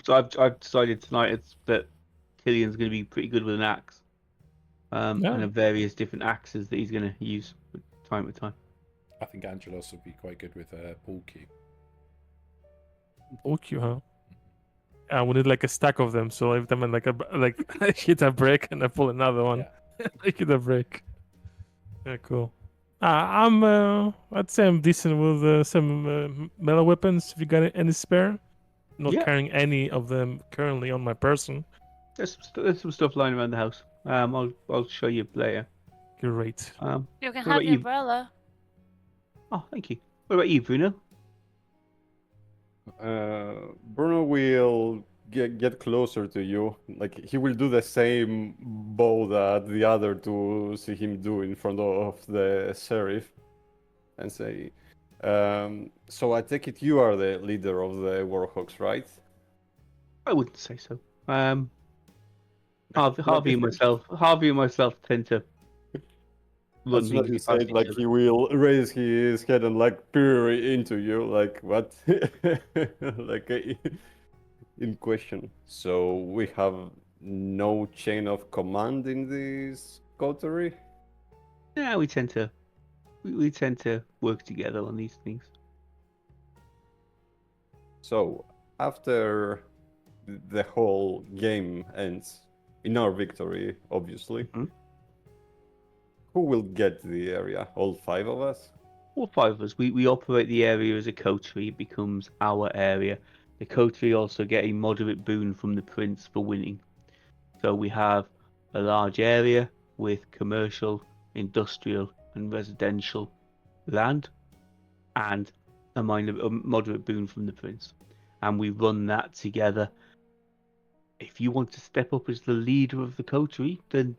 So I've decided tonight that Killian's going to be pretty good with an axe. And Yeah. have various different axes that he's going to use time to time. I think Angelos would be quite good with a ball cue. Okay, huh? We need like a stack of them. So every time I hit a break and I pull another one, Yeah. I hit a break. Yeah, cool. I'd say I'm decent with some melee weapons. If you got any spare, not Yeah. carrying any of them currently on my person. There's some stuff lying around the house. I'll show you later. Great. You can What have about the you? umbrella. Oh, thank you. What about you, Bruno? Bruno will get closer to you. Like he will do the same bow that the other two see him do in front of the sheriff, and say, "So I take it you are the leader of the Warhawks, right?" I wouldn't say so. Harvey and myself tend to run As soon as things you past said, each like other. he will raise his head and like peer into you, like what, like in question. So we have no chain of command in this coterie. Yeah, we tend to work together on these things. So after the whole game ends in our victory, obviously, Mhm. who will get the area? All 5 of us? All 5 of us, we operate the area as a coterie. It becomes our area. The coterie also get a moderate boon from the prince for winning. So we have a large area with commercial, industrial, and residential land, and a moderate boon from the prince. And we run that together. If you want to step up as the leader of the coterie, then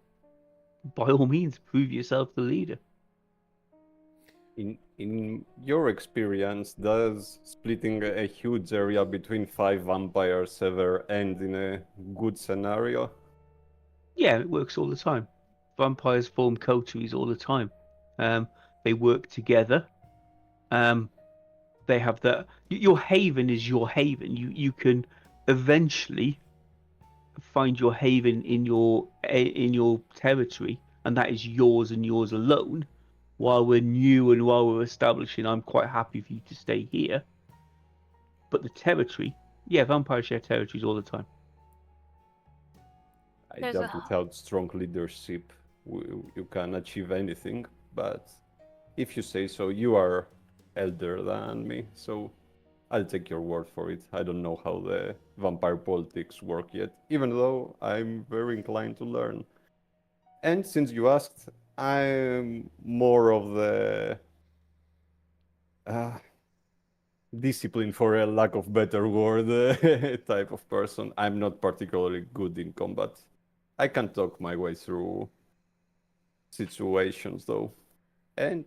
by all means, prove yourself the leader. In your experience, does splitting a huge area between 5 vampires ever end in a good scenario? Yeah, it works all the time. Vampires form coteries all the time. They work together. They have that. Your haven is your haven. You can eventually find your haven in your territory, and that is yours and yours alone. While we're new and while we're establishing, I'm quite happy for you to stay here. But the territory, yeah, vampires share territories all the time. I There's doubt a- without strong leadership you can achieve anything, but if you say so, you are elder than me, so I'll take your word for it. I don't know how the vampire politics work yet, even though I'm very inclined to learn. And since you asked, I'm more of the discipline, for a lack of better word, type of person. I'm not particularly good in combat. I can talk my way through situations, though, and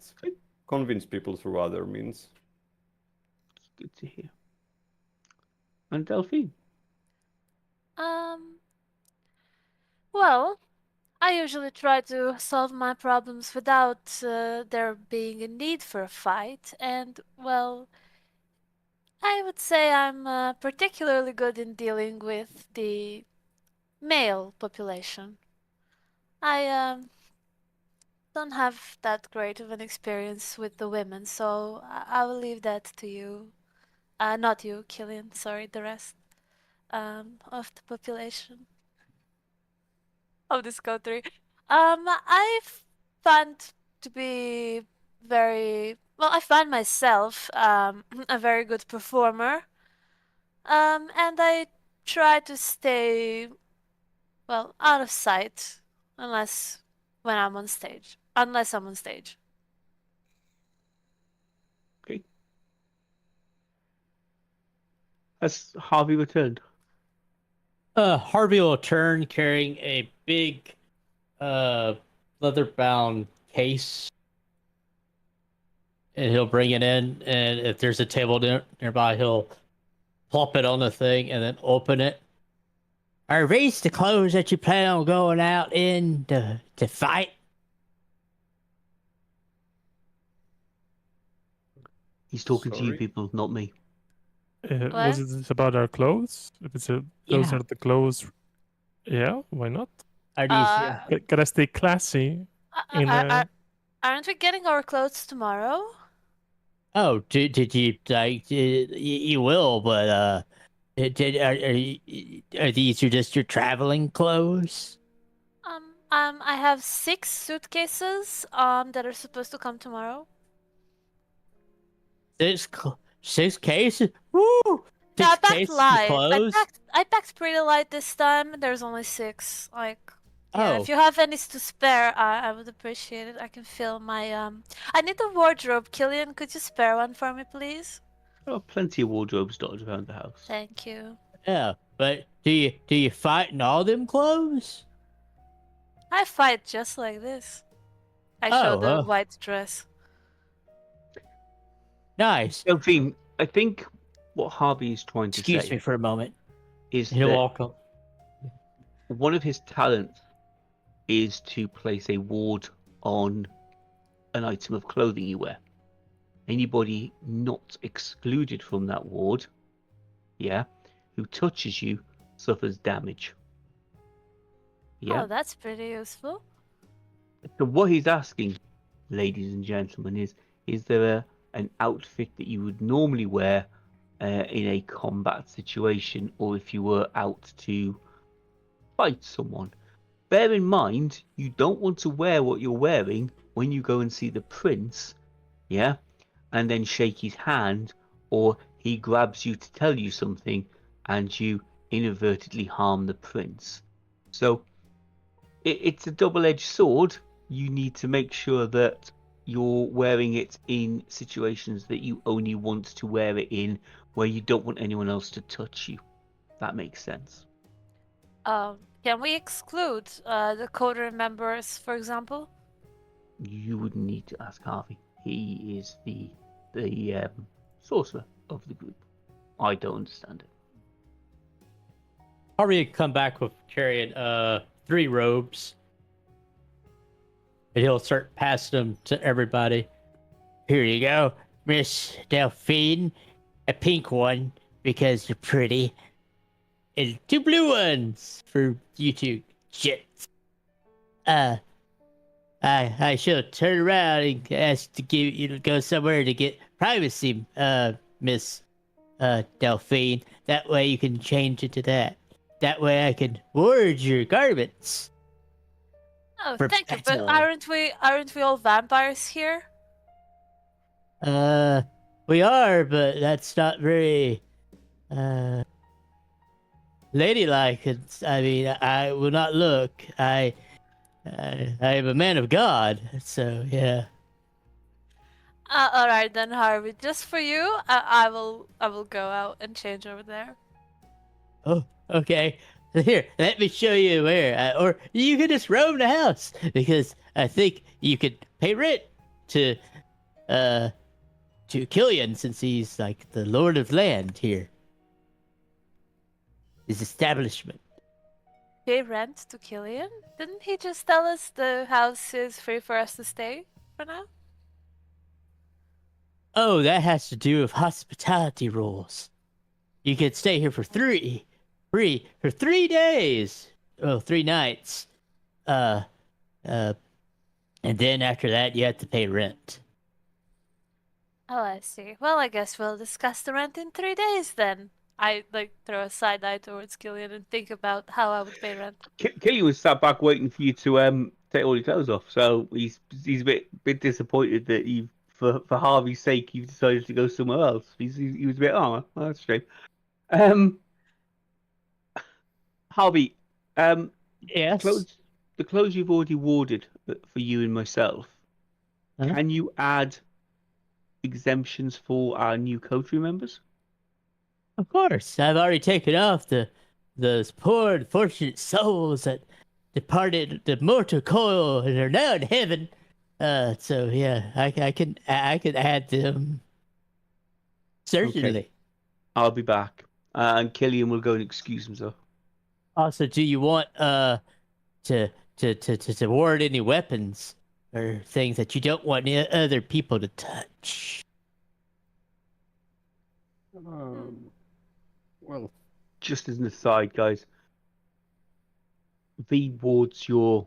convince people through other means. It's good to hear. And Delphine? Well, I usually try to solve my problems without there being a need for a fight, and well, I would say I'm particularly good in dealing with the male population. I don't have that great of an experience with the women, so I will leave that to you. Not you, Killian, sorry, the rest of the population of this country. I found to be very well. I find myself a very good performer. And I try to stay well out of sight unless when I'm on stage. Unless I'm on stage. Okay. Has Harvey returned? Harvey will turn carrying a big leather-bound case, and he'll bring it in, and if there's a table nearby, he'll plop it on the thing and then open it. Are these the clothes that you plan on going out in to fight? He's talking to you Sorry? people, not me. Was it about our clothes? If it's those Yeah. are the clothes, yeah, why not? Are these? Gotta stay classy. Aren't we getting our clothes tomorrow? Oh, did you like? You will, but are these just your traveling clothes? I have 6 suitcases that are supposed to come tomorrow. 6 cases? Woo! Yeah, I 6 packed cases of light. clothes? I packed pretty light this time. There's only 6. Like, yeah, Oh. if you have any to spare, I would appreciate it. I can fill my I need a wardrobe. Killian, could you spare one for me, please? There are plenty of wardrobes dotted around the house. Thank you. Yeah, but do you fight in all them clothes? I fight just like this. I show the white dress. Nice. Delphine, I think what Harvey is trying to Excuse say me for a moment. is He'll that walk up. one of his talents is to place a ward on an item of clothing you wear. Anybody not excluded from that ward, who touches you suffers damage. Yeah. Oh, that's pretty useful. So what he's asking, ladies and gentlemen, is there an outfit that you would normally wear in a combat situation, or if you were out to fight someone? Bear in mind, you don't want to wear what you're wearing when you go and see the prince, and then shake his hand, or he grabs you to tell you something, and you inadvertently harm the prince. So it's a double-edged sword. You need to make sure that you're wearing it in situations that you only want to wear it in, where you don't want anyone else to touch you. That makes sense. Can we exclude the coterie members, for example? You would need to ask Harvey. He is the sorcerer of the group. I don't understand it. Harvey come back with carrying 3 robes. And he'll start passing them to everybody. Here you go, Miss Delphine. A pink one because you're pretty. And 2 blue ones for you 2 shits. I should turn around and ask to give you to go somewhere to get privacy, Miss Delphine. That way you can change it to that. That way I can ward your garments. Oh, For thank you. But battle. aren't we all vampires here? We are, but that's not very ladylike. I mean, I will not look. I am a man of God, so yeah. All right then, Harvey. Just for you, I will go out and change over there. Oh, okay. Here, let me show you where. Or you could just roam the house, because I think you could pay rent to Killian, since he's like the lord of land here. His establishment. Pay rent to Killian? Didn't he just tell us the house is free for us to stay for now? Oh, that has to do with hospitality rules. You could stay here for 3 days. Oh, 3 nights. And then after that, you have to pay rent. Oh, I see. Well, I guess we'll discuss the rent in 3 days then. I throw a side eye towards Killian and think about how I would pay rent. Killian was sat back waiting for you to take all your clothes off, so he's a bit disappointed that you, for Harvey's sake, you've decided to go somewhere else. He was a bit, oh, well, that's a shame. Harvey, Yes. the clothes you've already warded for you and myself. Huh? Can you add exemptions for our new coterie members? Of course. I've already taken off those poor unfortunate souls that departed the mortal coil and are now in heaven. So yeah, I can add them. Certainly. Okay. I'll be back. And Killian will go and excuse himself. Also, do you want to ward any weapons or things that you don't want other people to touch? Well, Just as an aside, guys, V wards your,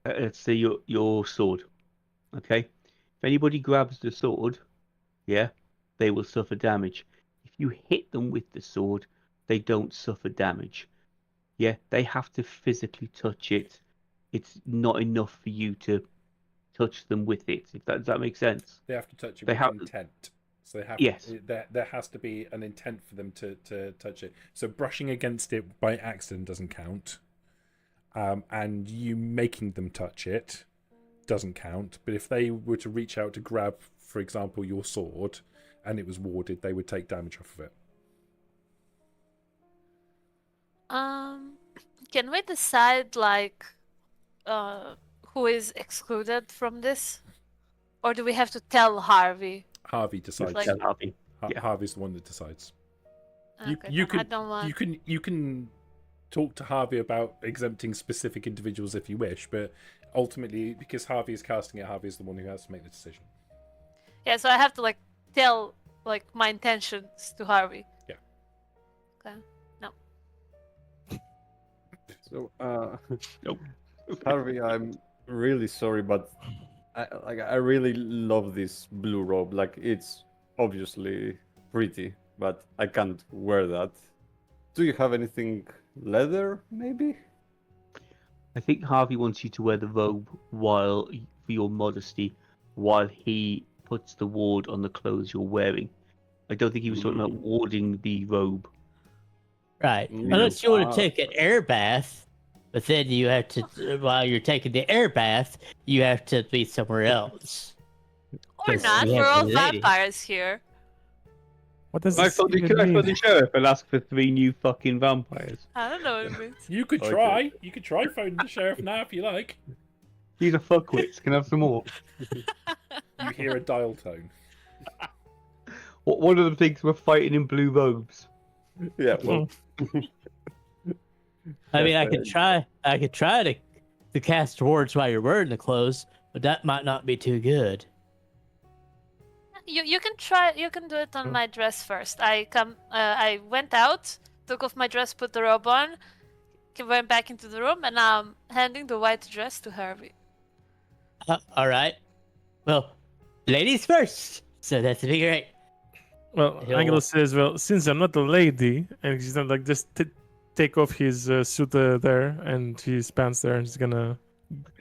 let's say your sword. Okay, if anybody grabs the sword, yeah, they will suffer damage. If you hit them with the sword, they don't suffer damage. Yeah, they have to physically touch it. It's not enough for you to touch them with it. If does that make sense? They have to touch it They with have- intent. So they have Yes. there has to be an intent for them to touch it. So brushing against it by accident doesn't count. And you making them touch it doesn't count. But if they were to reach out to grab, for example, your sword and it was warded, they would take damage off of it. Can we decide like who is excluded from this? Or do we have to tell Harvey? Harvey decides. Like- Tell Harvey. Yeah. Harvey's the one that decides. Okay, you then I can don't want... you can talk to Harvey about exempting specific individuals if you wish, but ultimately, because Harvey is casting it, Harvey is the one who has to make the decision. Yeah, so I have to like tell like my intentions to Harvey. Yeah. Okay. No. so Nope. Harvey, I'm really sorry, but I really love this blue robe. Like, it's obviously pretty, but I can't wear that. Do you have anything leather, maybe? I think Harvey wants you to wear the robe for your modesty, while he puts the ward on the clothes you're wearing. I don't think he was talking about warding the robe. Right. Mm, Unless you want ah. to take an air bath, but then you have to, while you're taking the air bath, you have to be somewhere else. Or Yes, not, we we're have all the lady. vampires here. What does I this thought even I mean? thought the sheriff will ask for 3 new fucking vampires. I don't know what it means. You could Okay. try. You could try phoning the sheriff now if you like. These are fuckwits. Can I have some more? You hear a dial tone. One of them thinks we're fighting in blue robes. Yeah, well, I mean, Yes, I could try to cast wards while you're wearing the clothes, but that might not be too good. You can try. You can do it on my dress first. I went out, took off my dress, put the robe on, went back into the room, and now I'm handing the white dress to Harvey. All right. Well, ladies first. So that's be great. Well, He'll- Angelo says, well, since I'm not a lady, and he's not like just take off his suit there and his pants there, and he's gonna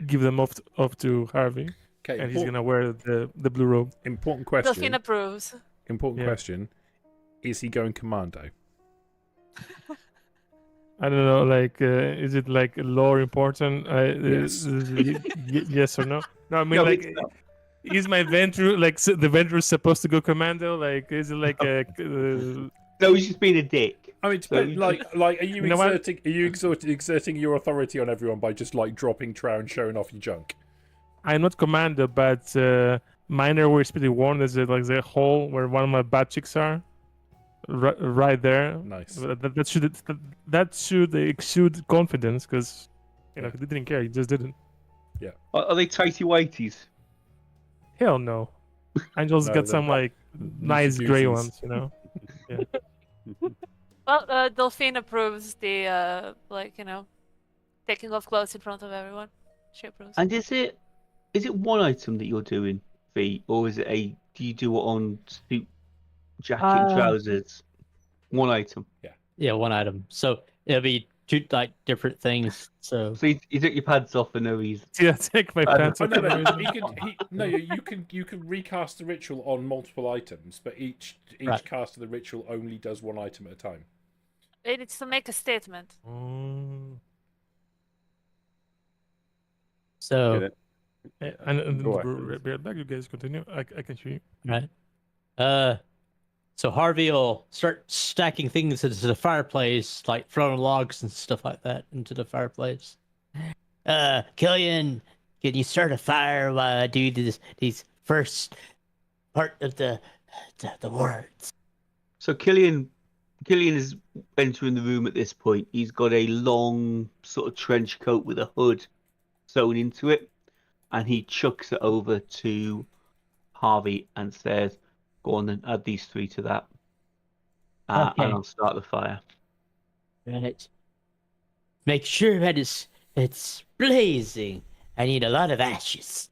give them off to Harvey, Okay, and he's gonna wear the blue robe. important Delphine question. approves. Important Yeah. question. Is he going commando? I don't know, like, is it like lore important? Yes. Yes or no? No, I mean, No, like, it's not. is my Ventru like the Ventru supposed to go commando? Like, is it like a? No, he's just being a dick. I mean, it So depends, you- like, are you, You know what? exerting your authority on everyone by just like dropping trow and showing off your junk? I'm not commando, but minor were pretty warm. There's like the hole where one of my butt cheeks are, right there. Nice. That should exude confidence, because you know he didn't care. He just didn't. Are they tighty whities? Hell no. Angel's No, got they're some not. like nice gray Goosies. ones, you know. Well, Delphine approves the taking off clothes in front of everyone. She approves. And is it one item that you're doing, V, or is it do you do it on suit, jacket, and trousers? One item. Yeah, one item. So it'll be two like different things. So So you took your pants off for no reason. Yeah, take my pants Oh, off. no, for no no, reason. you can recast the ritual on multiple items, but each Right. cast of the ritual only does one item at a time. It needs to make a statement. Mm. so Get it? And Go ahead. be right back. You guys continue. I can hear you. right. So Harvey will start stacking things into the fireplace, like throwing logs and stuff like that into the fireplace. Killian, can you start a fire while I do these first part of the words? So Killian Killian is entering the room at this point. He's got a long sort of trench coat with a hood sewn into it, and he chucks it over to Harvey and says, "Go on then, add these 3 to that, Okay. and I'll start the fire." Right. Make sure that it's blazing. I need a lot of ashes.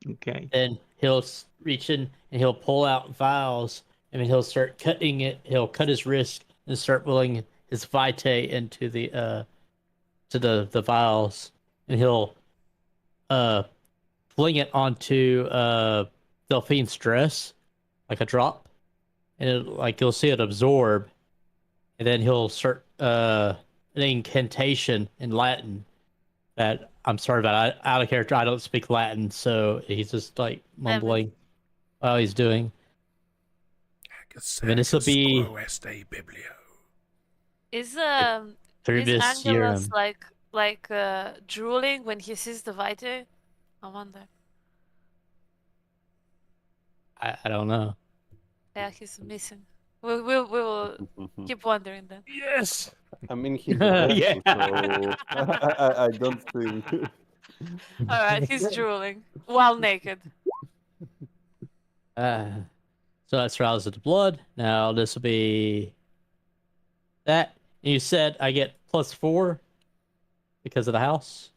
Okay. Then he'll reach in and he'll pull out vials. And then he'll start cutting it. He'll cut his wrist and start rolling his vitae into the to the vials, and he'll fling it onto Delphine's dress like a drop, and you'll see it absorb, and then he'll start an incantation in Latin. That I'm sorry about out of character. I don't speak Latin, so he's just like mumbling while he's doing. And this will be Is Turbis Angelus Urim. like drooling when he sees the Vitae? I wonder. I don't know. Yeah, he's missing. We will keep wondering then. Yes. I mean, he's Yeah. so I don't think. All right, he's drooling while naked. So that's roused the blood. Now this will be that. And you said I get +4 because of the house.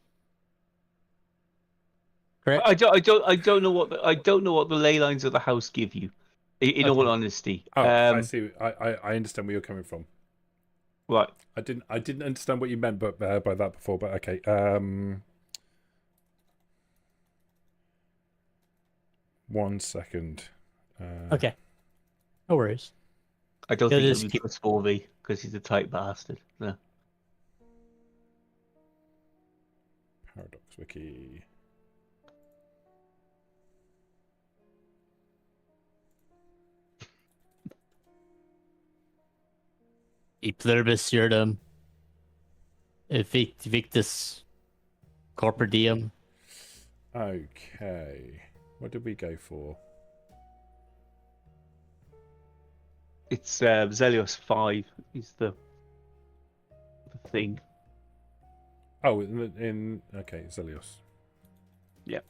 Correct. I don't know what the ley lines of the house give you. In all honesty. Oh, I see. I understand where you're coming from. Right. I didn't understand what you meant, but by that before. But okay. One second. Okay. No worries. I don't It think is he'll give us 4v because he's a tight bastard. No. Paradox Wiki. E pluribus iurdum. Victus corpor diem. Okay. What did we go for? It's Zelios 5 is the thing. Oh, in okay, Zelios. Yeah.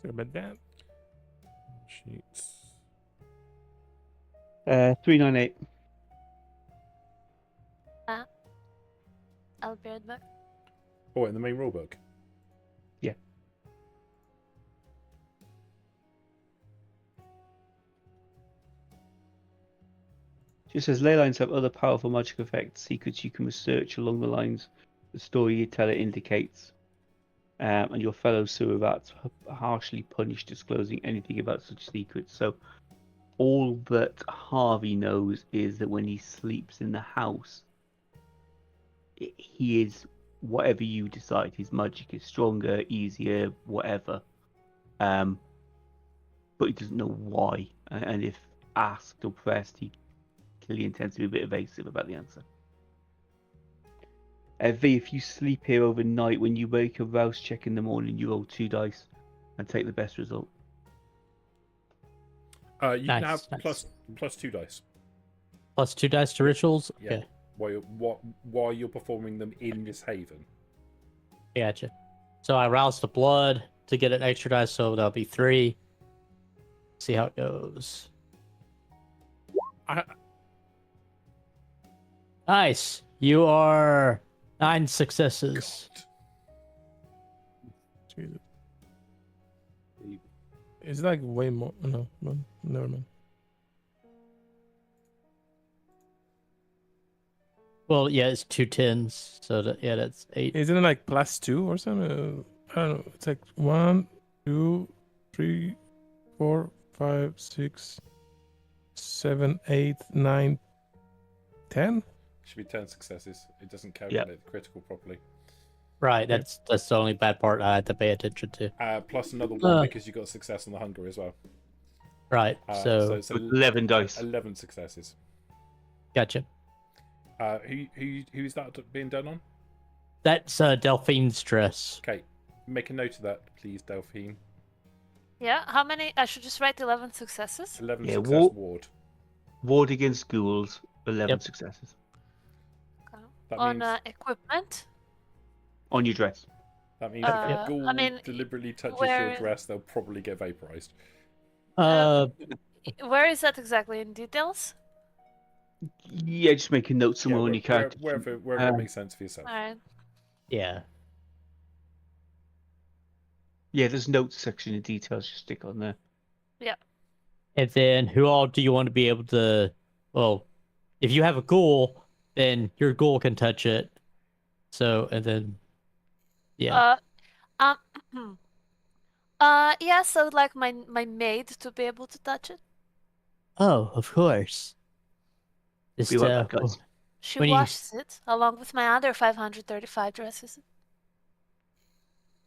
Sorry about that. Sheets. 398. I'll be right back. Oh, in the main rulebook. Yeah. Just says ley lines have other powerful magic effects, secrets you can research along the lines the storyteller indicates. And your fellow sewer rats are harshly punished disclosing anything about such secrets. So all that Harvey knows is that when he sleeps in the house, he is whatever you decide. His magic is stronger, easier, whatever. But he doesn't know why. And if asked or pressed, Killian tends to be a bit evasive about the answer. V, if you sleep here overnight, when you make a rouse check in the morning, you roll 2 dice and take the best result. You can Nice, have nice. plus 2 dice. +2 dice to rituals. Yeah. Okay. While you're performing them in this haven. Gotcha. So I rouse the blood to get an extra dice, so that'll be 3. See how it goes. Nice. You are 9 successes. Jesus. It's like way more. No, never mind. Well, yeah, it's 2 10s, so that's 8. Isn't it like +2 or something? I don't know. It's like 1, 2, 3, 4, 5, 6, 7, 8, 9, 10. Should be 10 successes. It doesn't calculate the critical properly. Right, that's the only bad part I had to pay attention to. Plus another 1 because you got success on the hunger as well. Right, so 11 dice. 11 successes. gotcha. Who's that being done on? That's Delphine's dress. Okay, make a note of that, please, Delphine. Yeah, how many? I should just write 11 successes. 11 Yeah, success ward. Ward against ghouls, 11 Yep. successes. Okay. That On means equipment. On your dress. that means if a Yep. ghoul I mean, deliberately touches your where- dress, they'll probably get vaporized. Where is that exactly in details? Yeah, just make a note somewhere on your character. Wherever it makes sense for yourself. Alright. yeah. Yeah, there's notes section of details. Just stick on there. And then who all do you want to be able to? Well, if you have a ghoul, then your ghoul can touch it. So and then, yeah. Yes, I would like my maid to be able to touch it. Oh, of course. Just Be right back, guys. She When you- washes it along with my other 535 dresses.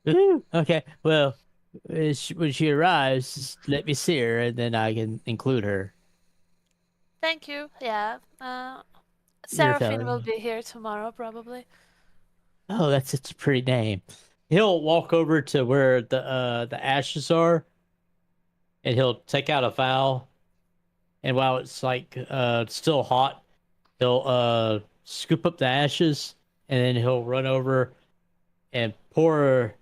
Ooh, okay. Well, when she arrives, just let me see her, and then I can include her. Thank you. Yeah. Seraphine will welcome. be here tomorrow, probably. Oh, that's such a pretty name. He'll walk over to where the ashes are, and he'll take out a vial. And while it's like still hot, he'll scoop up the ashes, and then he'll run over and pour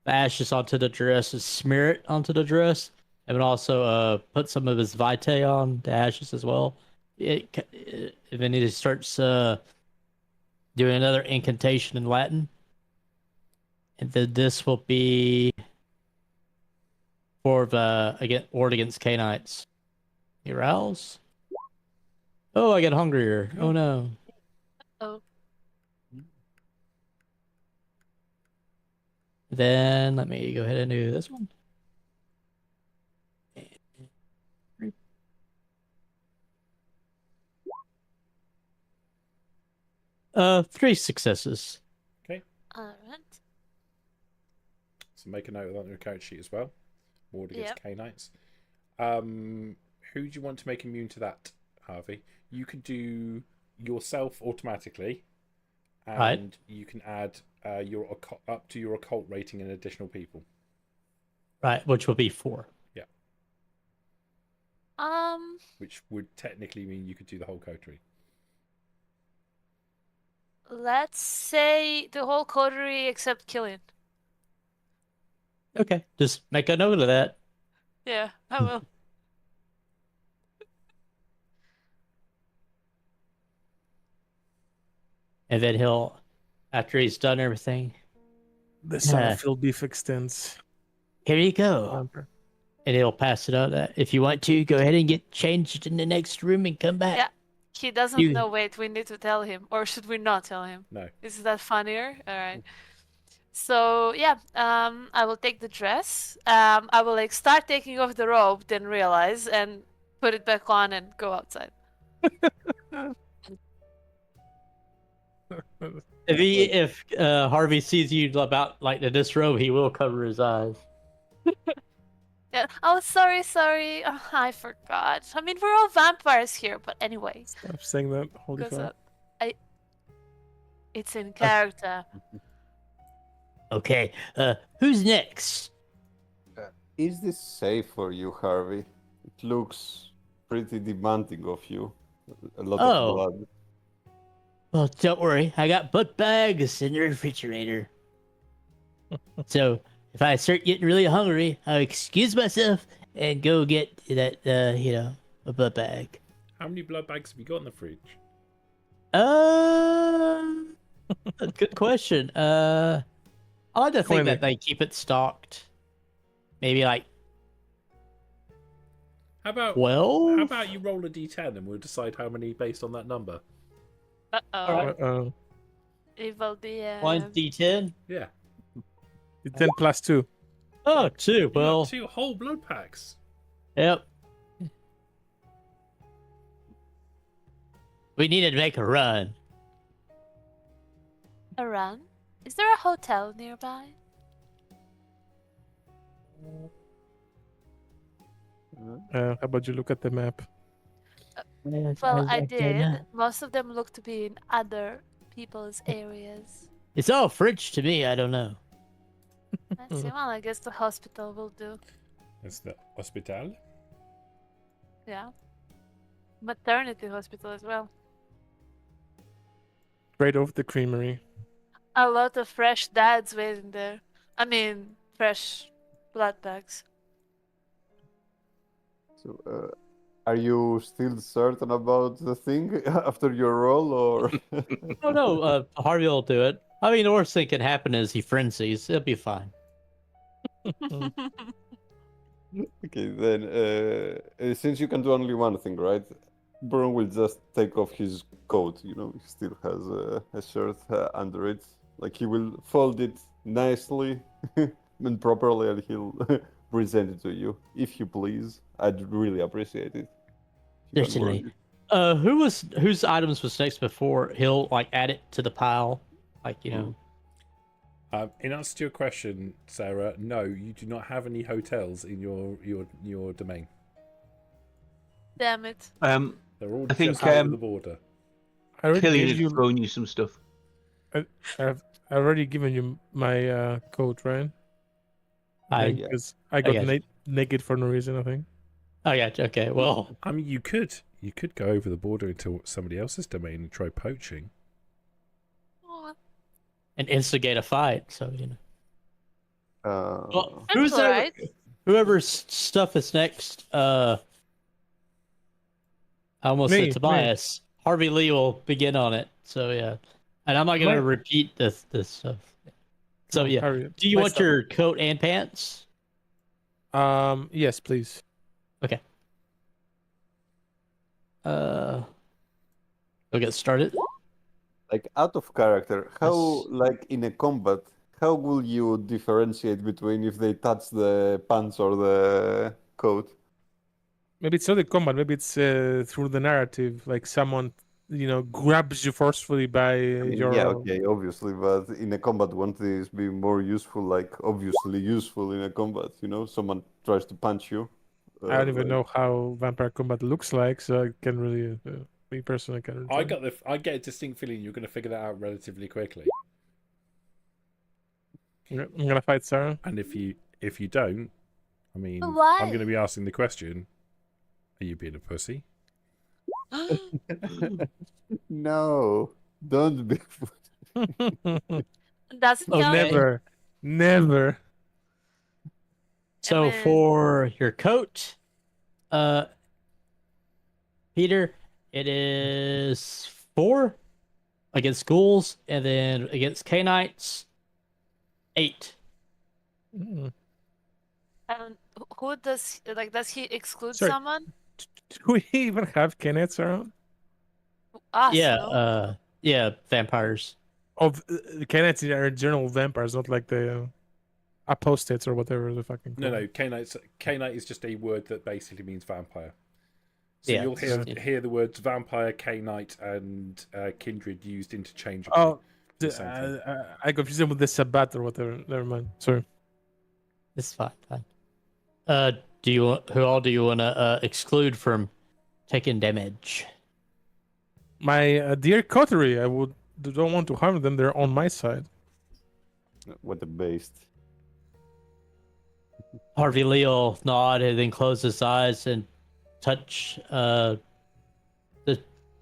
the ashes onto the dress and smear it onto the dress, and then also put some of his vitae on the ashes as well. And then he starts doing another incantation in Latin. And then this will be for the ward against Canaanites. You rouse? Oh, I get hungrier. Oh no. Oh. Then let me go ahead and do this one. Three successes. Alright. So make a note of that on your character sheet as well. Ward against Yep. K-Knights. Who do you want to make immune to that, Harvey? You can do yourself automatically, and Right. you can add up to your occult rating and additional people. Right, which will be 4. Which would technically mean you could do the whole coterie. Let's say the whole coterie except Killian. Okay, just make a note of that. Yeah, I will. And then he'll, after he's done everything, The son Yeah. of Phil Beef extends. here you go. Vampire. And he'll pass it out. If you want to, go ahead and get changed in the next room and come back. Yeah. He doesn't You- know. Wait, we need to tell him. Or should we not tell him? No. Is that funnier? Alright. So, yeah, I will take the dress. I will, like, start taking off the robe, then realize, and put it back on and go outside. If Harvey sees you about like in this robe, he will cover his eyes. Yeah. Oh, sorry. Oh, I forgot. I mean, we're all vampires here, but anyway. Stop saying that. Holy Goes fuck. up. It's in character. Okay, who's next? Is this safe for you, Harvey? It looks pretty demanding of you. A lot Oh. of blood. Well, don't worry, I got butt bags in the refrigerator. So if I start getting really hungry, I'll excuse myself and go get that, a butt bag. How many blood bags have you got in the fridge? Good question. I like to think 20. that they keep it stocked. Maybe like How about 12? how about you roll a d10 and we'll decide how many based on that number? Uh-oh. Alright. Uh-oh. Evil DM. 1d10? Yeah. The 10 plus 2. Oh, 2. You got Well, 2 whole blood packs. yep. We needed to make a run. A run? Is there a hotel nearby? How about you look at the map? Well, I did. Most of them look to be in other people's areas. It's all French to me. I don't know. I see. Well, I guess the hospital will do. It's the hospital. Yeah. Maternity hospital as well. Right off the creamery. A lot of fresh dads waiting there. I mean, fresh blood bags. So, are you still certain about the thing after your roll, or? Oh no, Harvey will do it. I mean, the worst thing can happen is he frenzies. It'll be fine. Okay, then, since you can do only one thing, right? Bruno will just take off his coat. You know, he still has a shirt under it. Like, he will fold it nicely and properly, and he'll present it to you, if you please. I'd really appreciate it. If you can Certainly. burn it. Whose items was next before he'll like add it to the pile, like you know. In answer to your question, Sarah, no, you do not have any hotels in your domain. Damn it. They're all I think, just over the border. I already Killian gave has you. thrown you some stuff. I've already given you my coat, right? Yeah. Because I got got you. naked for no reason. I think. Oh yeah, okay. Well, I mean, you could go over the border into somebody else's domain and try poaching. Aw, and instigate a fight. So you know. Well, That's alright. whoever's stuff is next? I almost Me, said me. Tobias. Harvey Lee will begin on it. So yeah, and I'm not gonna Right. repeat this stuff. So yeah, Harry, do you my want stuff. your coat and pants? Yes, please. Okay. We'll get started. Like, out of character, how, Yes. like, in a combat, how will you differentiate between if they touch the pants or the coat? Maybe it's not the combat. Maybe it's through the narrative. Like someone, grabs you forcefully by I mean, your. yeah, okay, obviously, but in a combat, won't this be more useful? Like, obviously useful in a combat, someone tries to punch you. I don't even like- know how vampire combat looks like, so I can really, me personally, can't. I get a distinct feeling you're going to figure that out relatively quickly. I'm gonna fight Sarah. And if you don't, I mean, Why? I'm going to be asking the question: are you being a pussy? No, don't be. Doesn't Oh, count. Never. So mean- for your coat, Pieetrr, it is 4 against ghouls, and then against K-Knights, 8. Mm. And who does he exclude Sorry. someone? Do we even have Kenneths around? Us, Yeah, no? vampires. Of Kenneths are general vampires, not like the apostates or whatever the fucking. No. K-Knight is just a word that basically means vampire. So Yeah, you'll yeah. hear the words vampire, K-Knight, and Kindred used interchangeably. Oh, The same thing. I confused them with the Sabbat or whatever. Never mind. Sorry. It's fine. Who all do you want to exclude from taking damage? My dear coterie, don't want to harm them. They're on my side. What a beast. Harvey Lee will nod and then close his eyes and touch the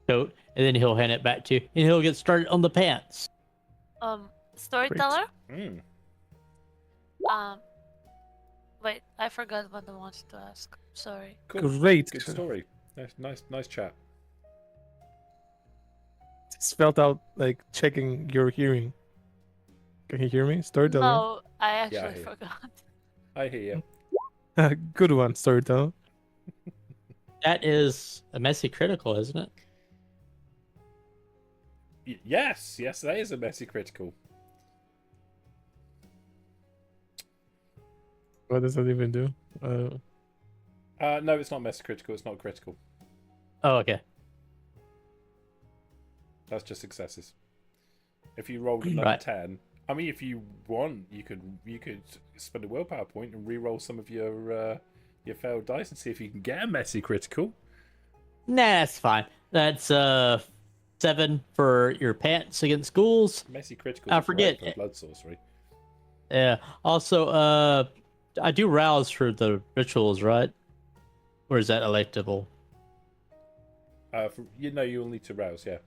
coat, and then he'll hand it back to you, and he'll get started on the pants. Storyteller? Mm. Wait, I forgot what I wanted to ask. Sorry. Cool. Great. Good story. Nice chat. It's felt out like checking your hearing. Can you hear me? Storyteller. No, I I actually hear. forgot. I hear you. Good one, Storyteller. That is a messy critical, isn't it? Yes, that is a messy critical. What does that even do? No, it's not messy critical. It's not critical. Oh, okay. That's just successes. If you rolled another Right. 10, I mean, if you want, you could spend a willpower point and re-roll some of your failed dice and see if you can get a messy critical. Nah, that's fine. That's 7 for your pants against ghouls. Messy critical. I is great forget. for blood sorcery. Yeah. Also, I do rouse for the rituals, right? Or is that electable? You'll need to rouse, yeah.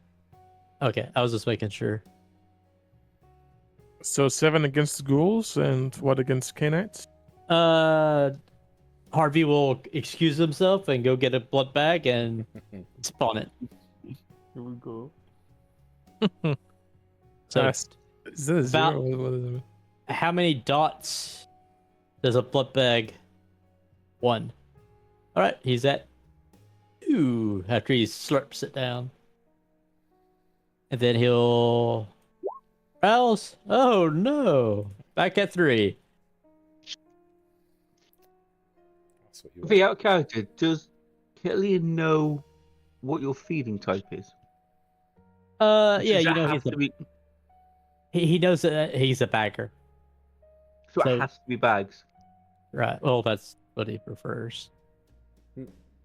Okay, I was just making sure. So 7 against ghouls and what against Canaanites? Harvey will excuse himself and go get a blood bag and spawn it. Here we go. So, Is that a about- 0? What is it? how many dots does a blood bag? 1. All right, he's at 2 after he slurps it down. And then he'll rouse. Oh no! Back at 3. That's what you want. V, out of character, does Killian know what your feeding type is? Yeah, Does you it know have to be, he knows that he's a bagger, so so- it has to be bags. right? Well, that's what he prefers.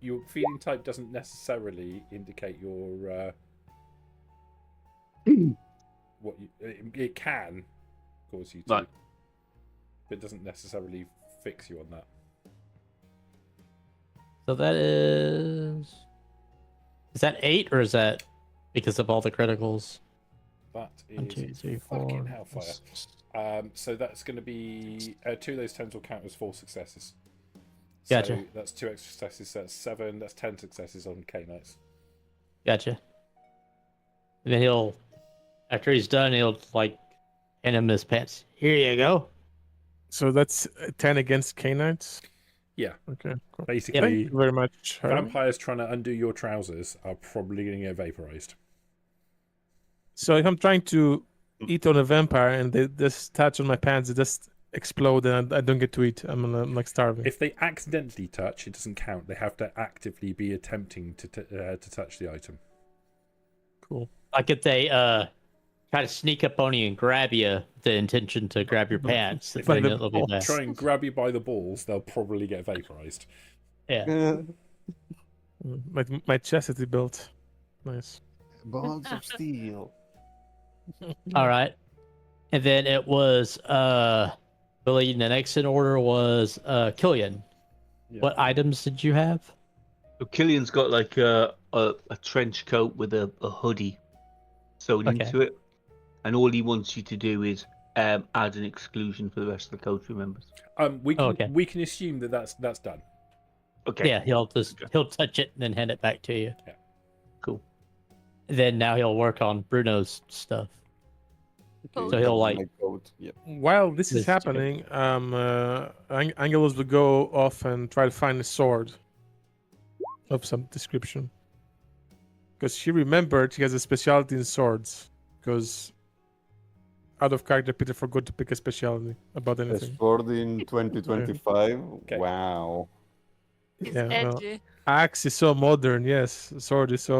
Your feeding type doesn't necessarily indicate your what you. It can cause you to, Right. but it doesn't necessarily fix you on that. So that is that 8 or is that because of all the criticals? That 1, 2, is 3, fucking 4. hellfire. So that's going to be 2 of those 10s will count as 4 successes. Gotcha. So that's 2 extra successes. So that's 7. That's 10 successes on K-Knights. Gotcha. And then he'll, after he's done, he'll like hand him his pants. Here you go. So that's 10 against Canaanites? Yeah. Okay, cool. Basically, Thank you very much, Harvey. vampires trying to undo your trousers are probably going to get vaporized. So if I'm trying to eat on a vampire and they just touch on my pants, they just explode and I don't get to eat. I'm like starving. If they accidentally touch, it doesn't count. They have to actively be attempting to touch the item. Cool. Like if they try to sneak up on you and grab you, with the intention to grab your pants, If then they it'll be bad. Try and grab you by the balls, they'll probably get vaporized. Yeah. My chastity built. Nice. Bonds of steel. All right. And then it was Billy. The next in order was Killian. Yeah. What items did you have? So Killian's got like a trench coat with a hoodie sewn Okay. into it, and all he wants you to do is add an exclusion for the rest of the coach members. We can Okay. we can assume that that's done. Okay. Yeah, he'll touch it and then hand it back to you. Yeah. Cool. Then now he'll work on Bruno's stuff. Cool. So he'll like My coat. Yeah. While this is This is happening, Angelus will go off and try to find a sword of some description. Because she remembered she has a specialty in swords. Because out of character, Peter forgot to pick a specialty about A anything. sword in 2025. Okay. Wow. Yeah, well, Edgy. axe is so modern, yes. Sword is so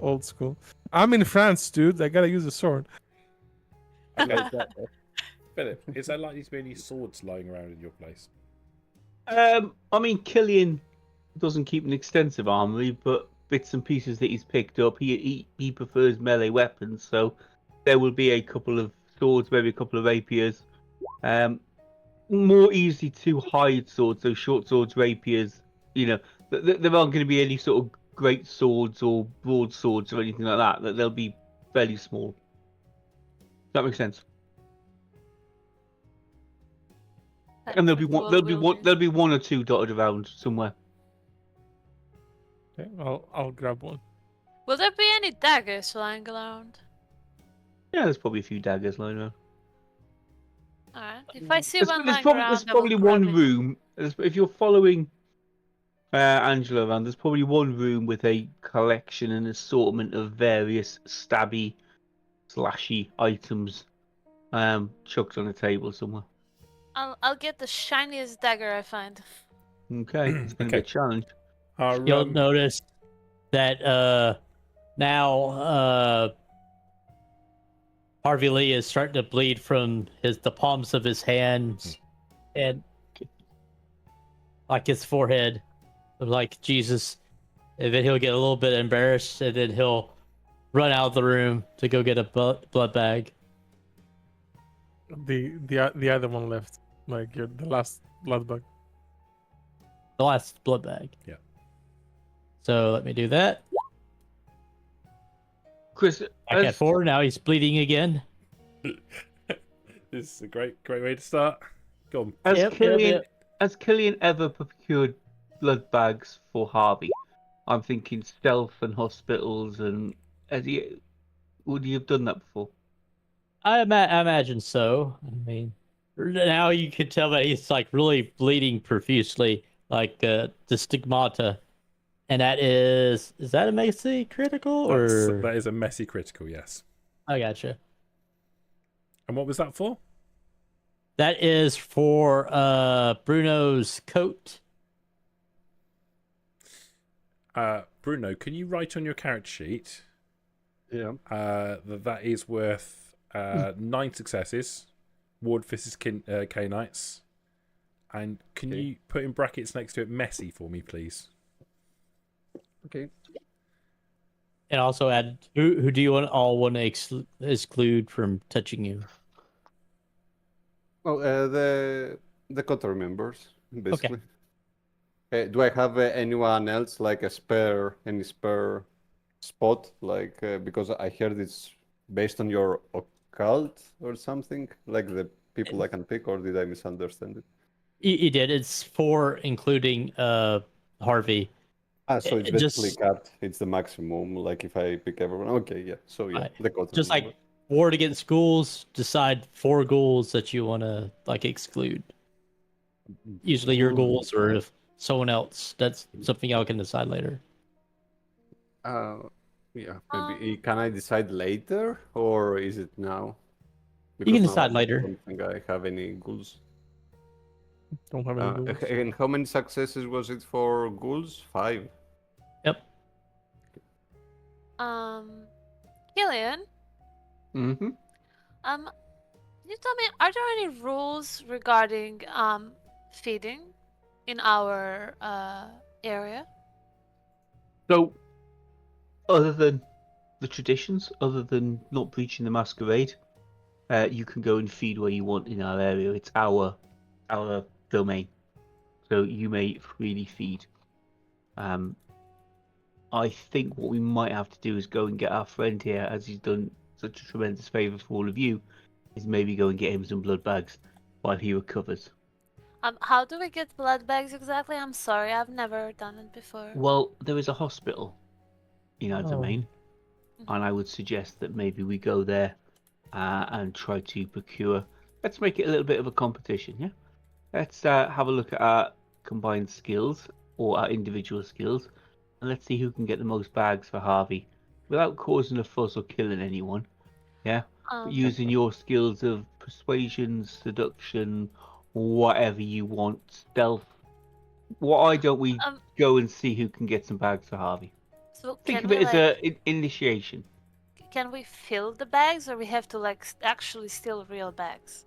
old school. I'm in France, dude. I gotta use a sword. Philip, is there likely to be any swords lying around in your place? I mean, Killian doesn't keep an extensive armory, but bits and pieces that he's picked up, he prefers melee weapons, so there will be a couple of swords, maybe a couple of rapiers. More easy to hide swords, so short swords, rapiers. You know, there aren't going to be any sort of great swords or broadswords or anything like that. That they'll be fairly small. Does that make sense? And there'll be one or two dotted around somewhere. Okay, I'll grab one. Will there be any daggers lying around? Yeah, there's probably a few daggers lying around. Alright. If I see There's, one there's lying probably, around, there's I will probably grab one it. room. If you're following Angela around, there's probably one room with a collection and assortment of various stabby, slashy items chucked on a table somewhere. I'll get the shiniest dagger I find. Okay, it's going to be a Okay. challenge. you'll notice that now Harvey Lee is starting to bleed from the palms of his hands and like his forehead, like Jesus. And then he'll get a little bit embarrassed, and then he'll run out of the room to go get a blood bag. The other one left, like the last blood bag. the last blood bag. Yeah. So let me do that. Chris, Back at 4. Now he's bleeding again. This is a great way to start. Go on. has Yep, Killian yep. has Killian ever procured blood bags for Harvey? I'm thinking stealth and hospitals, and would you have done that before? I imagine so. I mean, now you can tell that he's like really bleeding profusely, like the stigmata, and that is that a messy critical or That is a messy critical, yes. I gotcha. And what was that for? That is for Bruno's coat. Bruno, can you write on your character sheet Yeah. that is worth 9 successes, Ward versus K-Knights, and can you put in brackets next to it messy for me, please? Okay. And also add who do you want to exclude from touching you? Well, the Cotter members, basically. Do I have anyone else like any spare spot? Like because I heard it's based on your occult or something, like the people I can pick, or did I misunderstand it? You did. It's 4, including Harvey. So it's basically Just capped. It's the maximum. Like if I pick everyone, okay, yeah. So yeah, Right. the Cotter just member. like ward against ghouls. Decide 4 ghouls that you want to like exclude. Usually your ghouls or if someone else. That's something I can decide later. Yeah, maybe. Can I decide later, or is it now? You can Because now decide I later. don't think I have any ghouls. Don't have any rules. And how many successes was it for ghouls? 5. Yep. Killian, Mm-hmm. can you tell me, are there any rules regarding feeding in our area? So, other than the traditions, other than not breaching the masquerade, you can go and feed where you want in our area. It's our domain, so you may freely feed. I think what we might have to do is go and get our friend here, as he's done such a tremendous favour for all of you, is maybe go and get him some blood bags while he recovers. How do we get blood bags exactly? I'm sorry, I've never done it before. Well, there is a hospital in our Oh. domain, and I would suggest that maybe we go there and try to procure. Let's make it a little bit of a competition, yeah? Let's have a look at our combined skills or our individual skills, and let's see who can get the most bags for Harvey without causing a fuss or killing anyone. Yeah, but using your skills of persuasion, seduction, whatever you want, stealth. Why don't we go and see who can get some bags for Harvey? So Think can of we, it as an initiation. Can we fill the bags, or we have to like actually steal real bags?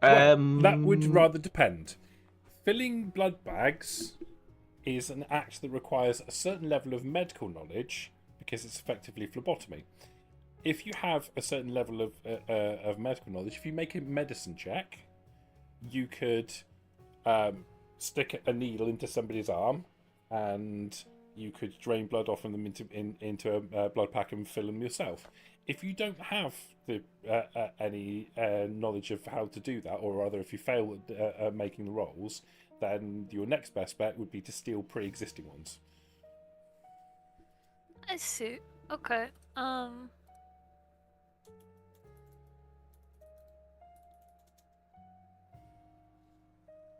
Well, that would rather depend. Filling blood bags is an act that requires a certain level of medical knowledge because it's effectively phlebotomy. If you have a certain level of medical knowledge, if you make a medicine check, you could stick a needle into somebody's arm, and you could drain blood off from them into a blood pack and fill them yourself. If you don't have any knowledge of how to do that, or rather, if you fail at making the rolls, then your next best bet would be to steal pre-existing ones. I see. Okay.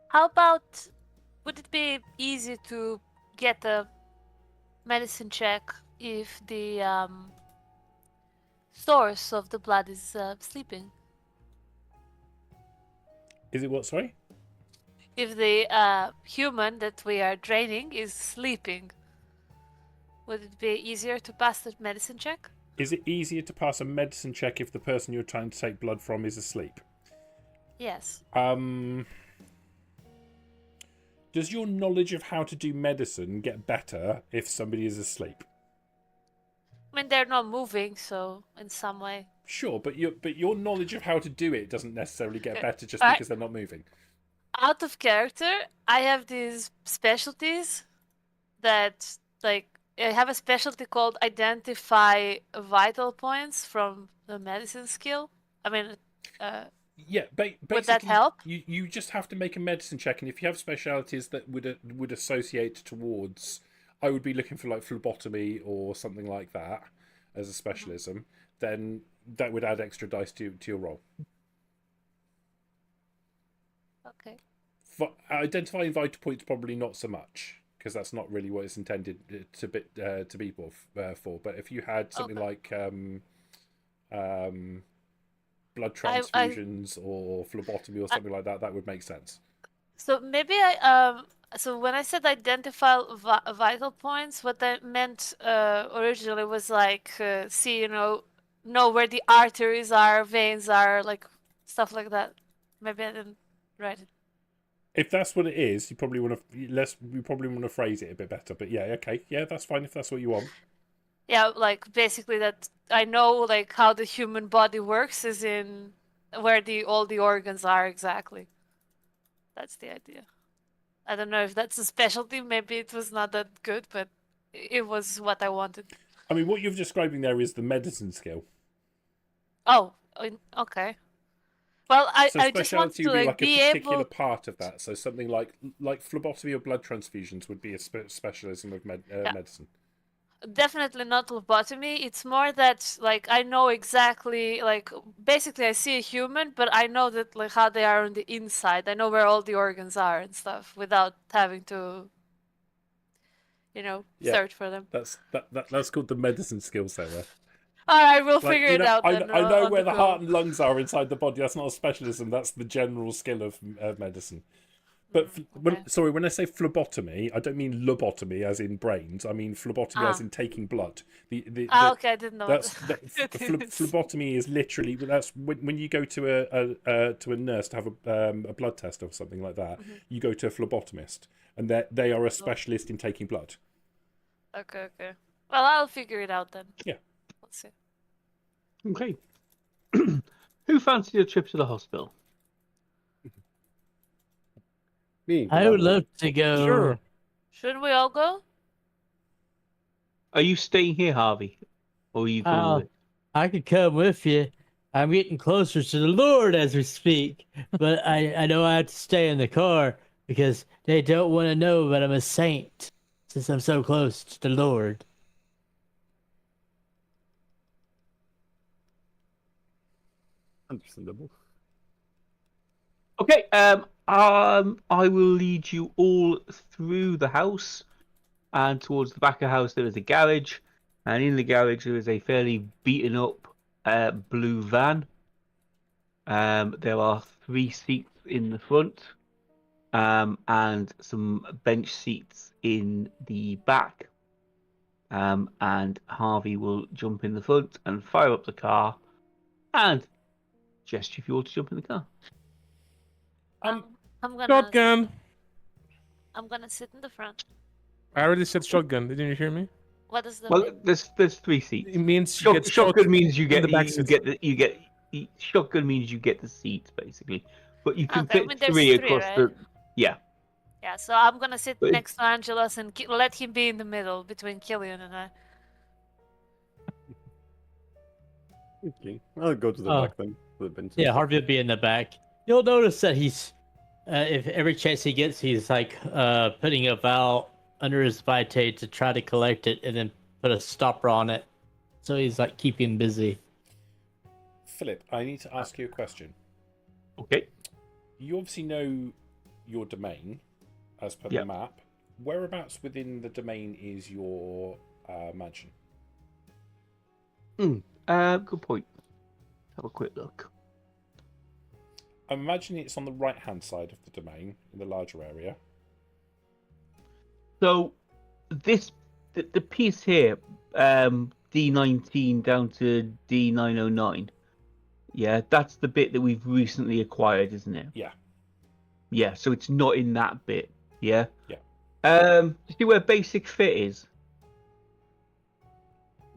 How about, would it be easy to get a medicine check if the source of the blood is sleeping? Is it what, sorry? If the human that we are draining is sleeping, would it be easier to pass the medicine check? Is it easier to pass a medicine check if the person you're trying to take blood from is asleep? Yes. Does your knowledge of how to do medicine get better if somebody is asleep? I mean, they're not moving, so in some way. Sure, but your knowledge of how to do it doesn't necessarily get better just because they're not moving. out of character, I have these specialties that, like, I have a specialty called Identify Vital Points from the medicine skill. I mean, Yeah, basically, would that help? You just have to make a medicine check, and if you have specialities that would associate towards, I would be looking for like phlebotomy or something like that as a specialism. Then that would add extra dice to your roll. Okay. For identifying vital points, probably not so much, because that's not really what it's intended to be for. But if you had something like blood transfusions or phlebotomy or something like that, that would make sense. So maybe so when I said identify vital points, what I meant originally was like see, know where the arteries are, veins are, like stuff like that. Maybe I didn't write it. If that's what it is, you probably want to phrase it a bit better. But yeah, okay, yeah, that's fine if that's what you want. Yeah, like basically that I know like how the human body works, is in where all the organs are exactly. That's the idea. I don't know if that's a specialty. Maybe it was not that good, but it was what I wanted. I mean, what you're describing there is the medicine skill. Oh, okay. Well, So I just want speciality to would be like a be particular able. part of that. So something like phlebotomy or blood transfusions would be a specialism of medicine. Definitely not lobotomy. It's more that like I know exactly, like basically I see a human, but I know that like how they are on the inside. I know where all the organs are and stuff without having to, Yeah. search for them. That's called the medicine skill, Sarah. All right, we'll Like, figure it out I then. know on where the go. heart and lungs are inside the body. That's not a specialism. That's the general skill of medicine. But Okay. when I say phlebotomy, I don't mean lobotomy as in brains. I mean phlebotomy as in taking blood. Okay, I didn't know that's that. phlebotomy is literally that's when you go to a nurse to have a blood test or something like that. You go to a phlebotomist, and they are a specialist in taking blood. Okay. Well, I'll figure it out then. Yeah. Let's see. Okay. Who fancied a trip to the hospital? Me. I would love to go. Sure. Shouldn't we all go? Are you staying here, Harvey? Or are you coming with? I could come with you. I'm getting closer to the Lord as we speak, but I know I have to stay in the car because they don't want to know that I'm a saint since I'm so close to the Lord. Understandable. Okay, I will lead you all through the house, and towards the back of the house there is a garage, and in the garage there is a fairly beaten up blue van. There are 3 seats in the front, and some bench seats in the back. And Harvey will jump in the front and fire up the car, and gesture for you all to jump in the car. I'm gonna. Shotgun. I'm gonna sit in the front. I already said shotgun. Didn't you hear me? What does that Well, mean? there's 3 seats. It means you get Shotgun shot means you in get the back you seat. get shotgun means you get the seats basically, but you can Okay, I fit mean, there's 3 3, across right? the yeah. Yeah, so I'm gonna sit But- next to Angelos and let him be in the middle between Killian and I. Okay. I'll go to the Oh. back then. To the bench. Yeah, Harvey will be in the back. You'll notice that he's, if every chance he gets, he's like putting a vial under his vitae to try to collect it and then put a stopper on it. So he's like keeping busy. Philip, I need to ask you a question. Okay. You obviously know your domain as per the Yep. map. Whereabouts within the domain is your mansion? Good point. Have a quick look. I'm imagining it's on the right-hand side of the domain in the larger area. So the piece here, D19 down to D909. Yeah, that's the bit that we've recently acquired, isn't it? Yeah. Yeah, so it's not in that bit. Yeah. Yeah. You see where basic fit is?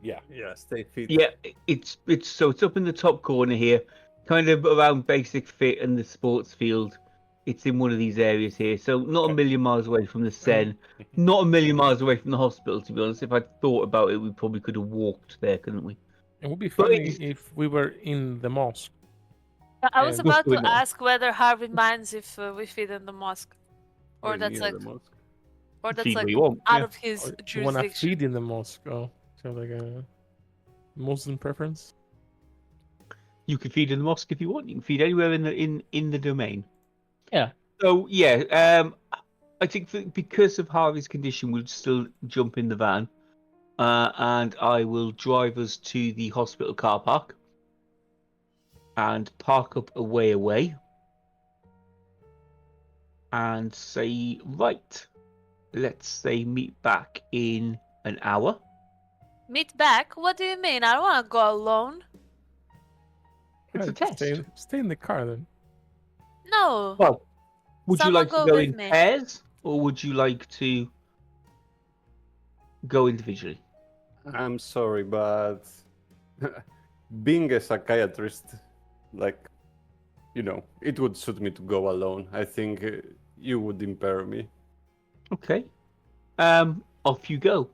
Yeah. Yeah, stay fit. Yeah, it's up in the top corner here, kind of around basic fit and the sports field. It's in one of these areas here, so not Okay. a million miles away from the Seine, not a million miles away from the hospital. To be honest, if I'd thought about it, we probably could have walked there, couldn't we? It would be But funny it's- if we were in the mosque. I was And- What's about to going on? ask whether Harvey minds if we feed in the mosque, or We're that's near like, the mosque. or that's Feed like where you want. out Yeah. of his Or you want to jurisdiction. feed in the mosque? Oh, so like a Muslim preference. You can feed in the mosque if you want. You can feed anywhere in the domain. Yeah. So yeah, I think because of Harvey's condition, we'll still jump in the van, and I will drive us to the hospital car park and park up away, and say, right, let's say meet back in an hour. Meet back? What do you mean? I don't want to go alone. It's a Right, test. Stay in the car then. No. Well, would you Someone like to go go with in me. pairs, or would you like to go individually? I'm sorry, but being a psychiatrist, like, it would suit me to go alone. I think you would impair me. Okay. Off you go.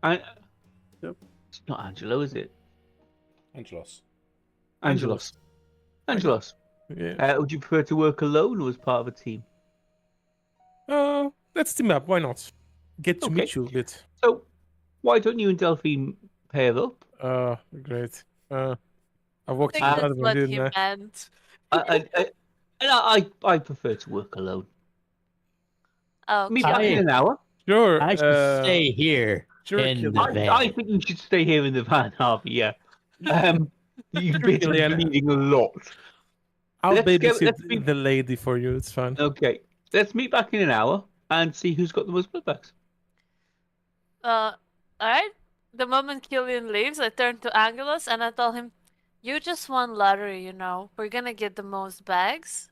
And Yep. it's not Angelo, is it? Angelos. Angelos. Angelos. Yeah. Would you prefer to work alone or as part of a team? Let's team up. Why not? Get to Okay. meet you a bit. So, why don't you and Delphine pair up? Great. I walked I in think front that's of him, what he didn't I? meant. I prefer to work alone. Meet back Okay. in an hour. Sure. I should stay here sure, in Killian. the I van. think you should stay here in the van, Harvey. Yeah. You've been Killian. bleeding a lot. I'll let's babysit meet- the lady for you. It's fine. Okay. Let's meet back in an hour and see who's got the most blood bags. Alright. The moment Killian leaves, I turn to Angelus and I tell him, "You just won lottery, you know. We're gonna get the most bags."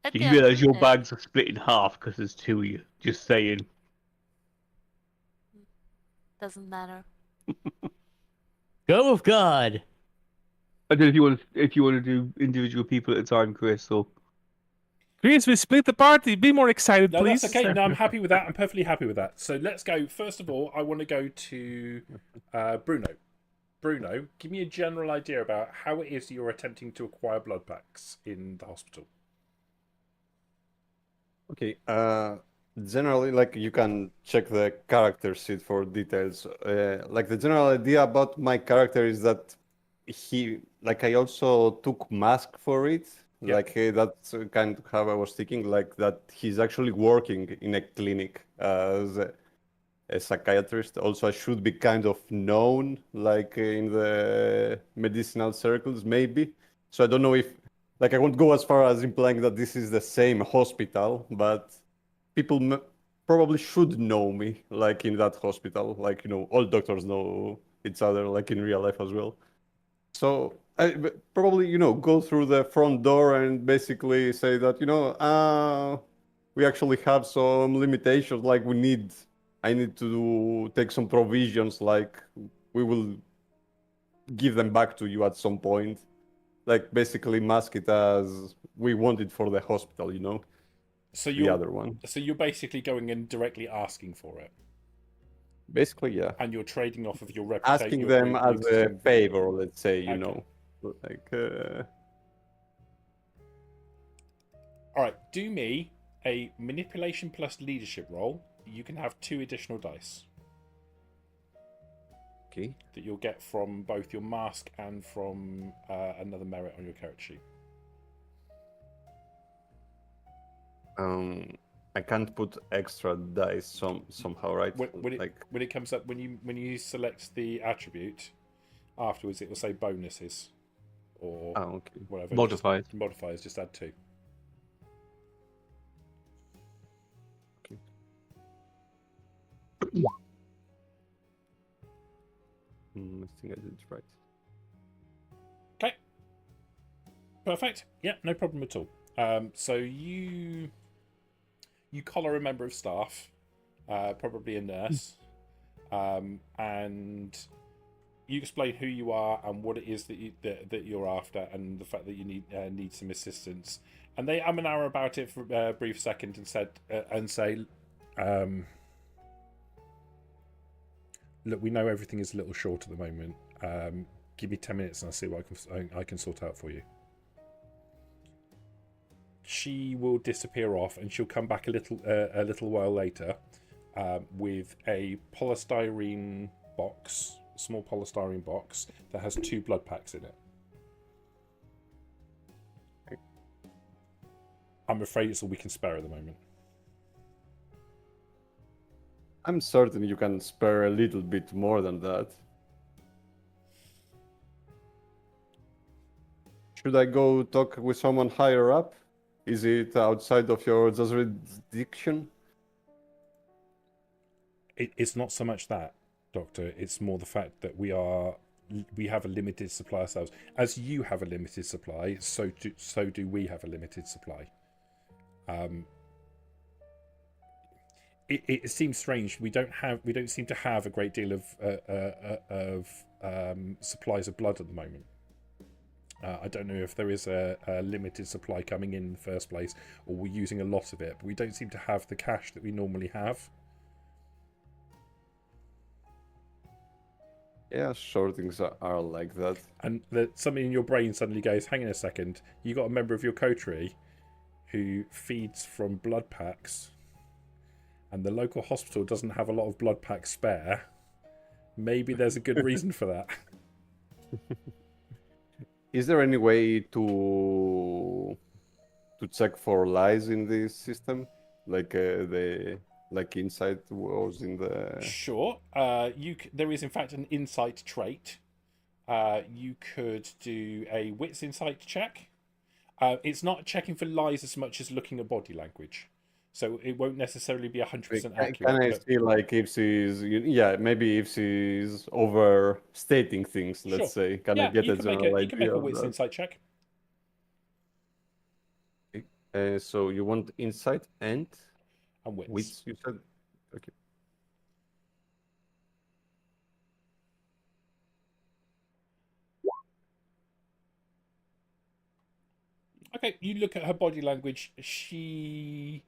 At the You end of realise the your day. bags are split in half because there's two of you. Just saying. Doesn't matter. Go with God. I don't know if you want to do individual people at a time, Chris, or Chris, we split the party. Be more excited, No, please. that's okay. No, I'm happy with that. I'm perfectly happy with that. So let's go. First of all, I want to go to Bruno. Bruno, give me a general idea about how it is you're attempting to acquire blood packs in the hospital. Okay. Generally, like, you can check the character sheet for details. Like, the general idea about my character is that I also took mask for it. Yeah. Like, that's kind of how I was thinking, like, that he's actually working in a clinic as a psychiatrist. Also, I should be kind of known, like, in the medicinal circles, maybe. So I don't know if, like, I won't go as far as implying that this is the same hospital, but people probably should know me, like, in that hospital. Like, all doctors know each other, like, in real life as well. So I probably, go through the front door and basically say that, we actually have some limitations. Like, I need to take some provisions. Like, we will give them back to you at some point. Like, basically mask it as we want it for the hospital, So the you're other one. So you're basically going and directly asking for it, Basically, yeah. and you're trading off of your reputation. Asking them as a favor, let's say, Okay. Like, All right, do me a manipulation plus leadership roll. You can have 2 additional dice okay. that you'll get from both your mask and from another merit on your character sheet. I can't put extra dice somehow, right? When it comes up, when you select the attribute, afterwards it will say bonuses or okay. whatever. modifiers. Just modifiers, just add 2. Okay. I think I did it right. Okay. Perfect. Yeah, no problem at all. So you collar a member of staff, probably a nurse, and you explain who you are and what it is that you're after, and the fact that you need some assistance. And they an hour about it for a brief second and say, look, we know everything is a little short at the moment. Give me 10 minutes and I'll see what I can sort out for you. She will disappear off, and she'll come back a little while later with a polystyrene box, a small polystyrene box that has 2 blood packs in it. I'm afraid it's all we can spare at the moment. I'm certain you can spare a little bit more than that. Should I go talk with someone higher up? Is it outside of your jurisdiction? It's not so much that, Doctor. It's more the fact that we have a limited supply ourselves. As you have a limited supply, so do we have a limited supply. It seems strange. We don't seem to have a great deal of supplies of blood at the moment. I don't know if there is a limited supply coming in the first place, or we're using a lot of it, but we don't seem to have the cash that we normally have. Yeah, sure, things are like that. And something in your brain suddenly goes, hang on a second, you got a member of your coterie who feeds from blood packs, and the local hospital doesn't have a lot of blood packs spare. Maybe there's a good reason for that. Is there any way to check for lies in this system, like insight was in the? Sure. There is in fact an insight trait. You could do a wits insight check. It's not checking for lies as much as looking at body language, so it won't necessarily be 100% accurate. Can I see like if she's maybe if she's overstating things? Let's say, can I get a general idea? You can make a of wits that? insight check. So you want insight and And wits? You said okay. Okay, you look at her body language. She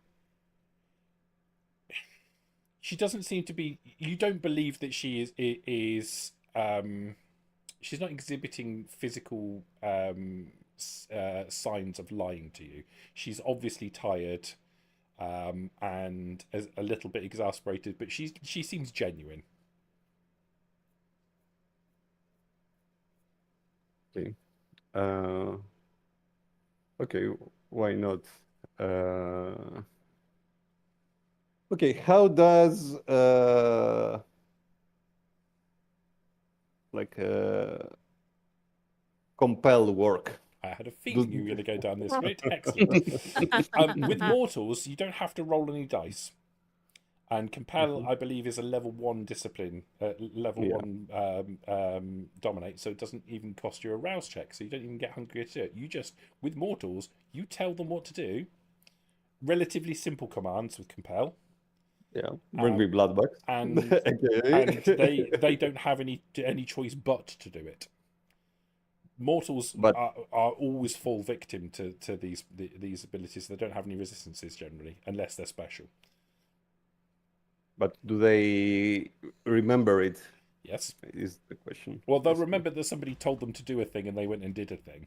doesn't seem to be. You don't believe that she is. She's not exhibiting physical signs of lying to you. She's obviously tired, and a little bit exasperated, but she seems genuine. Okay. Okay, why not? Okay, how does compel work? I had a feeling you were going to go down this route. Excellent. With mortals, you don't have to roll any dice. And compel, I believe, is a level 1 discipline, level 1 dominate, so it doesn't even cost you a rouse check, so you don't even get hungry to it. You just, with mortals, you tell them what to do. Relatively simple commands with compel. Yeah, bring me blood bucks. And, okay. and they don't have any choice but to do it. Mortals are always fall victim to these abilities. They don't have any resistances generally, unless they're special. But do they remember it? Yes. Is the question. Well, they'll remember that somebody told them to do a thing and they went and did a thing.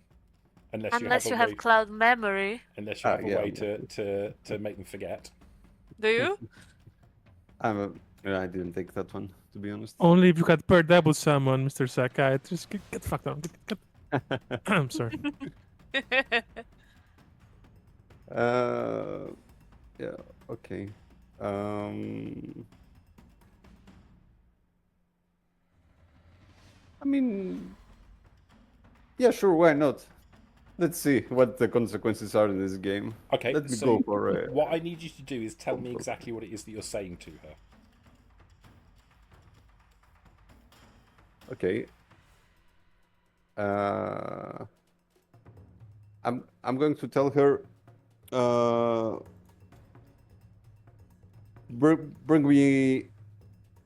Unless you have cloud memory. Unless you have a way to make them forget. Do you? I didn't take that one, to be honest. Only if you had per devil summon, Mr. Psychiatrist. Get fucked up. I'm sorry. Yeah, okay. I mean, yeah, sure, why not? Let's see what the consequences are in this game. Okay, let me so go for it. What I need you to do is tell me exactly what it is that you're saying to her. Okay. I'm going to tell her. Bring me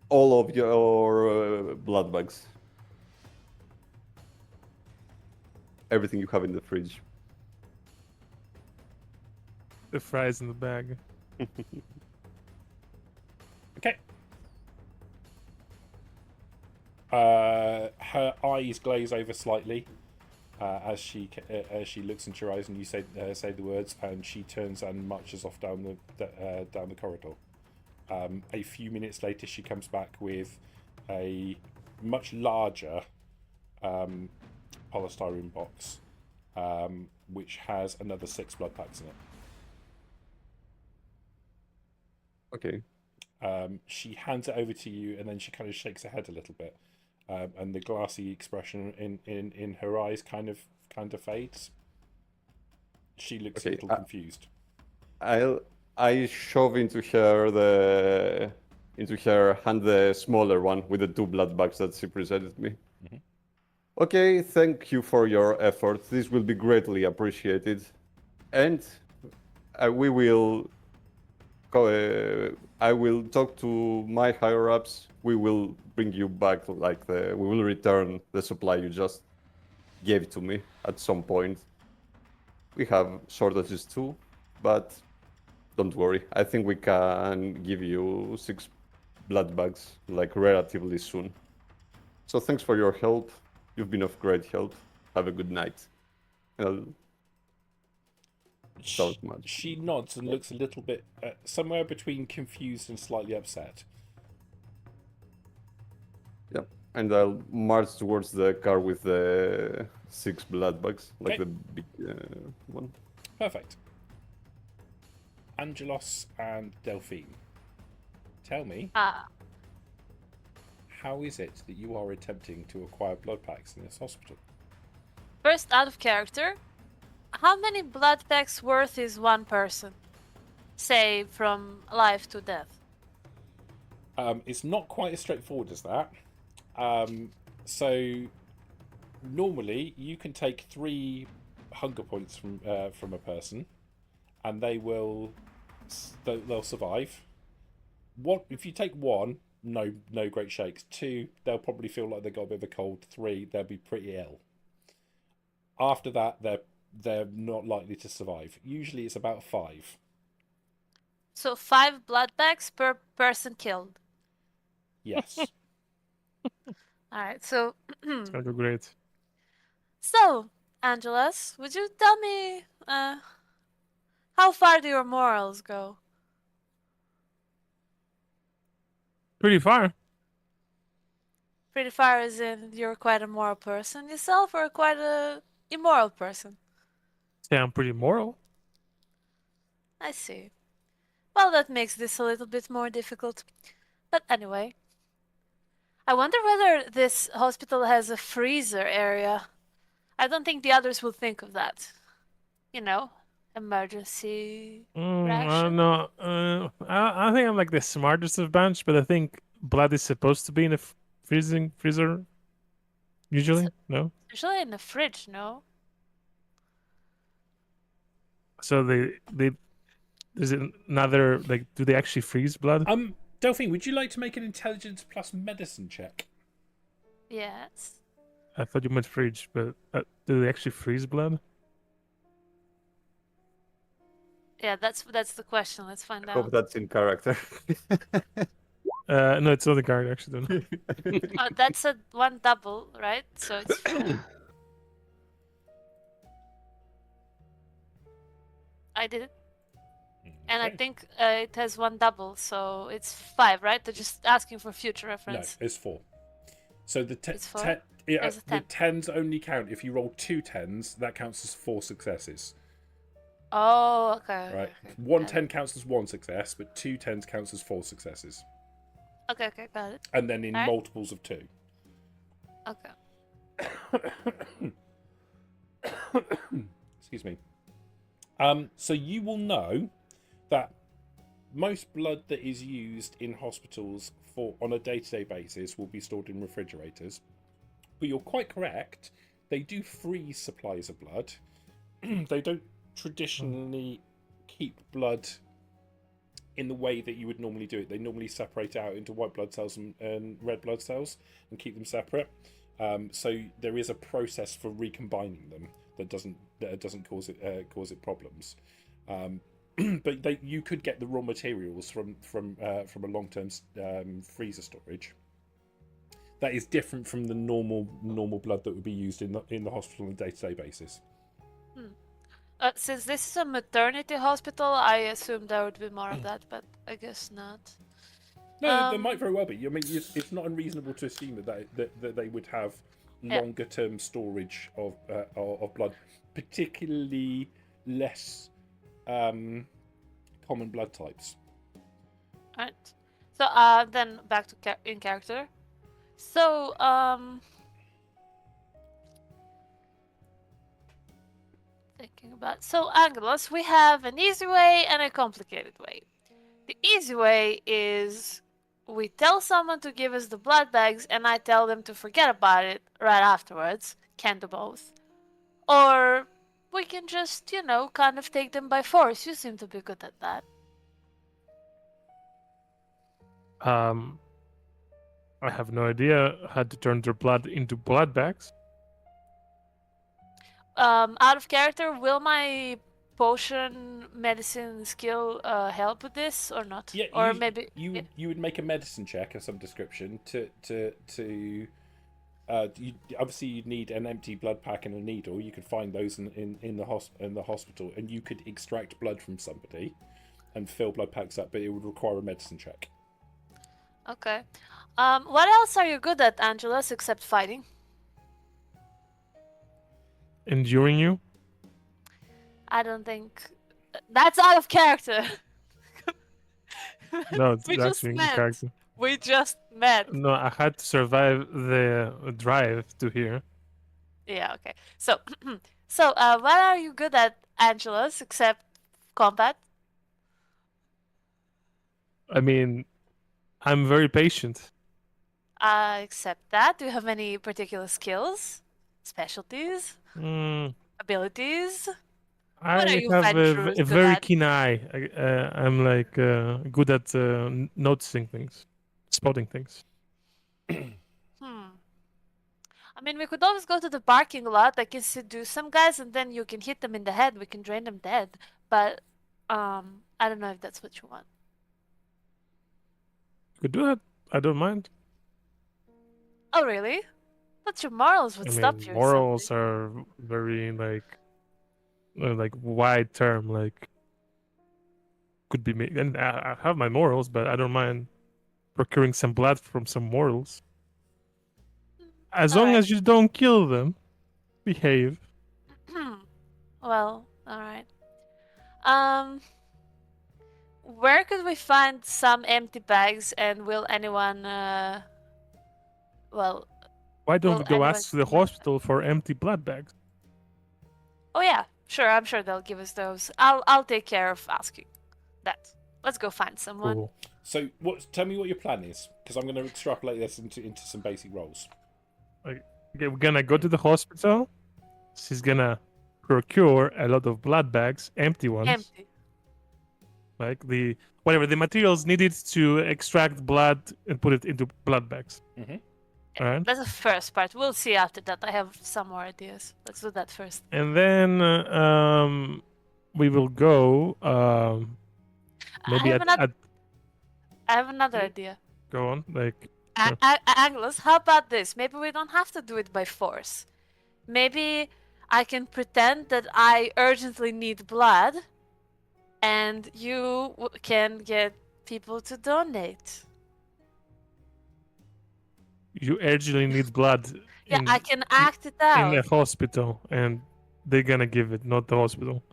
all of your blood bags. everything you have in the fridge. The fries in the bag. Okay. Her eyes glaze over slightly as she looks into your eyes, and you say the words, and she turns and marches off down the corridor. A few minutes later, she comes back with a much larger polystyrene box, which has another 6 blood packs in it. Okay. She hands it over to you, and then she kind of shakes her head a little bit, and the glassy expression in her eyes kind of fades. She looks a little confused. I shove into her hand the smaller one with the 2 blood bags that she presented me. Mhm. Okay, thank you for your effort. This will be greatly appreciated, and we will. I will talk to my higher ups. We will bring you back, we will return the supply you just gave to me at some point. We have shortages too, but don't worry. I think we can give you 6 blood bags relatively soon. So thanks for your help. You've been of great help. Have a good night. She nods and looks a little bit somewhere between confused and slightly upset. Yep. And I'll march towards the car with the 6 blood bags, Okay. the big one. Perfect. Angelos and Delphine, tell me, how is it that you are attempting to acquire blood packs in this hospital? First, out of character, how many blood packs worth is one person? Say, from life to death. It's not quite as straightforward as that. So normally you can take 3 hunger points from a person, and they'll survive. If you take 1, no great shakes. 2, they'll probably feel like they got a bit of a cold. 3, they'll be pretty ill. After that, they're not likely to survive. Usually it's about 5. So 5 blood packs per person killed. Yes. Alright, so It's gonna go great. So, Angelos, would you tell me how far do your morals go? Pretty far. Pretty far as in you're quite a moral person yourself, or quite a immoral person? Say I'm pretty moral. I see. Well, that makes this a little bit more difficult. But anyway, I wonder whether this hospital has a freezer area. I don't think the others will think of that. You know, emergency I don't ration. know. I think I'm like the smartest of bunch, but I think blood is supposed to be in a freezer. Usually, no. Usually in the fridge, no? So there's another do they actually freeze blood? Delphine, would you like to make an intelligence plus medicine check? Yes. I thought you meant fridge, but do they actually freeze blood? Yeah, that's the question. Let's find Hope out. that's in character. No, it's not the card actually. Then. Oh, that's a 1 double, right? So it's 4. I did it. And I Okay. think it has 1 double, so it's 5, right? They're just asking for future No, reference. it's 4. So the It's 4? the There's a 10. 10s only count if you roll 2 10s. That counts as 4 successes. Oh, okay. Right. Okay, 1 got 10 counts as 1 success, but 2 10s counts as 4 successes. Okay, got it. And then in Alright. multiples of 2. Okay. Excuse me. So you will know that most blood that is used in hospitals on a day-to-day basis will be stored in refrigerators. But you're quite correct. They do freeze supplies of blood. They don't traditionally keep blood in the way that you would normally do it. They normally separate out into white blood cells and red blood cells and keep them separate. So there is a process for recombining them that doesn't cause it problems. But you could get the raw materials from a long-term freezer storage. That is different from the normal blood that would be used in the hospital on a day-to-day basis. Since this is a maternity hospital, I assume there would be more of that, but I guess not. No, there might very well be. I mean, it's not unreasonable to assume that they would have longer-term storage of blood, particularly less common blood types. Alright. So then back to in character. So thinking about Angelos, we have an easy way and a complicated way. The easy way is we tell someone to give us the blood bags and I tell them to forget about it right afterwards. Can't do both. Or we can just, kind of take them by force. You seem to be good at that. I have no idea how to turn their blood into blood bags. Out of character, will my potion medicine skill help with this or not? Yeah, or maybe you would make a medicine check of some description obviously you'd need an empty blood pack and a needle. You could find those in the hospital, and you could extract blood from somebody and fill blood packs up, but it would require a medicine check. Okay. What else are you good at, Angelus, except fighting? Enduring you? I don't think that's out of character. No, it's We just actually in met. character. We just met. No, I had to survive the drive to here. Yeah, okay. So, what are you good at, Angelus, except combat? I mean, I'm very patient. Except that. Do you have any particular skills? Specialties? Abilities? I What are you have adventurous a good very at? keen eye. I'm like good at noticing things, spotting things. I mean, we could always go to the parking lot. I can seduce some guys, and then you can hit them in the head. We can drain them dead. But I don't know if that's what you want. Could do that. I don't mind. Oh, really? But your morals would I stop mean, you. or morals something. are very like wide term. Like could be me, and I have my morals, but I don't mind procuring some blood from some mortals. As long Alright. as you don't kill them, behave. Well, alright. Where could we find some empty bags, and will anyone, well... Why don't Will we go anyone ask the give us- hospital for empty blood bags? Oh yeah, sure, I'm sure they'll give us those. I'll take care of asking that. Let's go find someone. Cool. So, tell me what your plan is, because I'm going to extrapolate this into some basic roles. Okay, we're gonna go to the hospital. She's gonna procure a lot of blood bags, empty ones. Empty. Like the materials needed to extract blood and put it into blood bags. Mhm. Alright. That's the first part. We'll see after that. I have some more ideas. Let's do that first. And then we will go maybe I at have another idea. go on like Angelus, how about this? Maybe we don't have to do it by force. Maybe I can pretend that I urgently need blood, and you can get people to donate. you urgently need blood. Yeah, in, I can act it out. in a hospital, and they're gonna give it, not the hospital.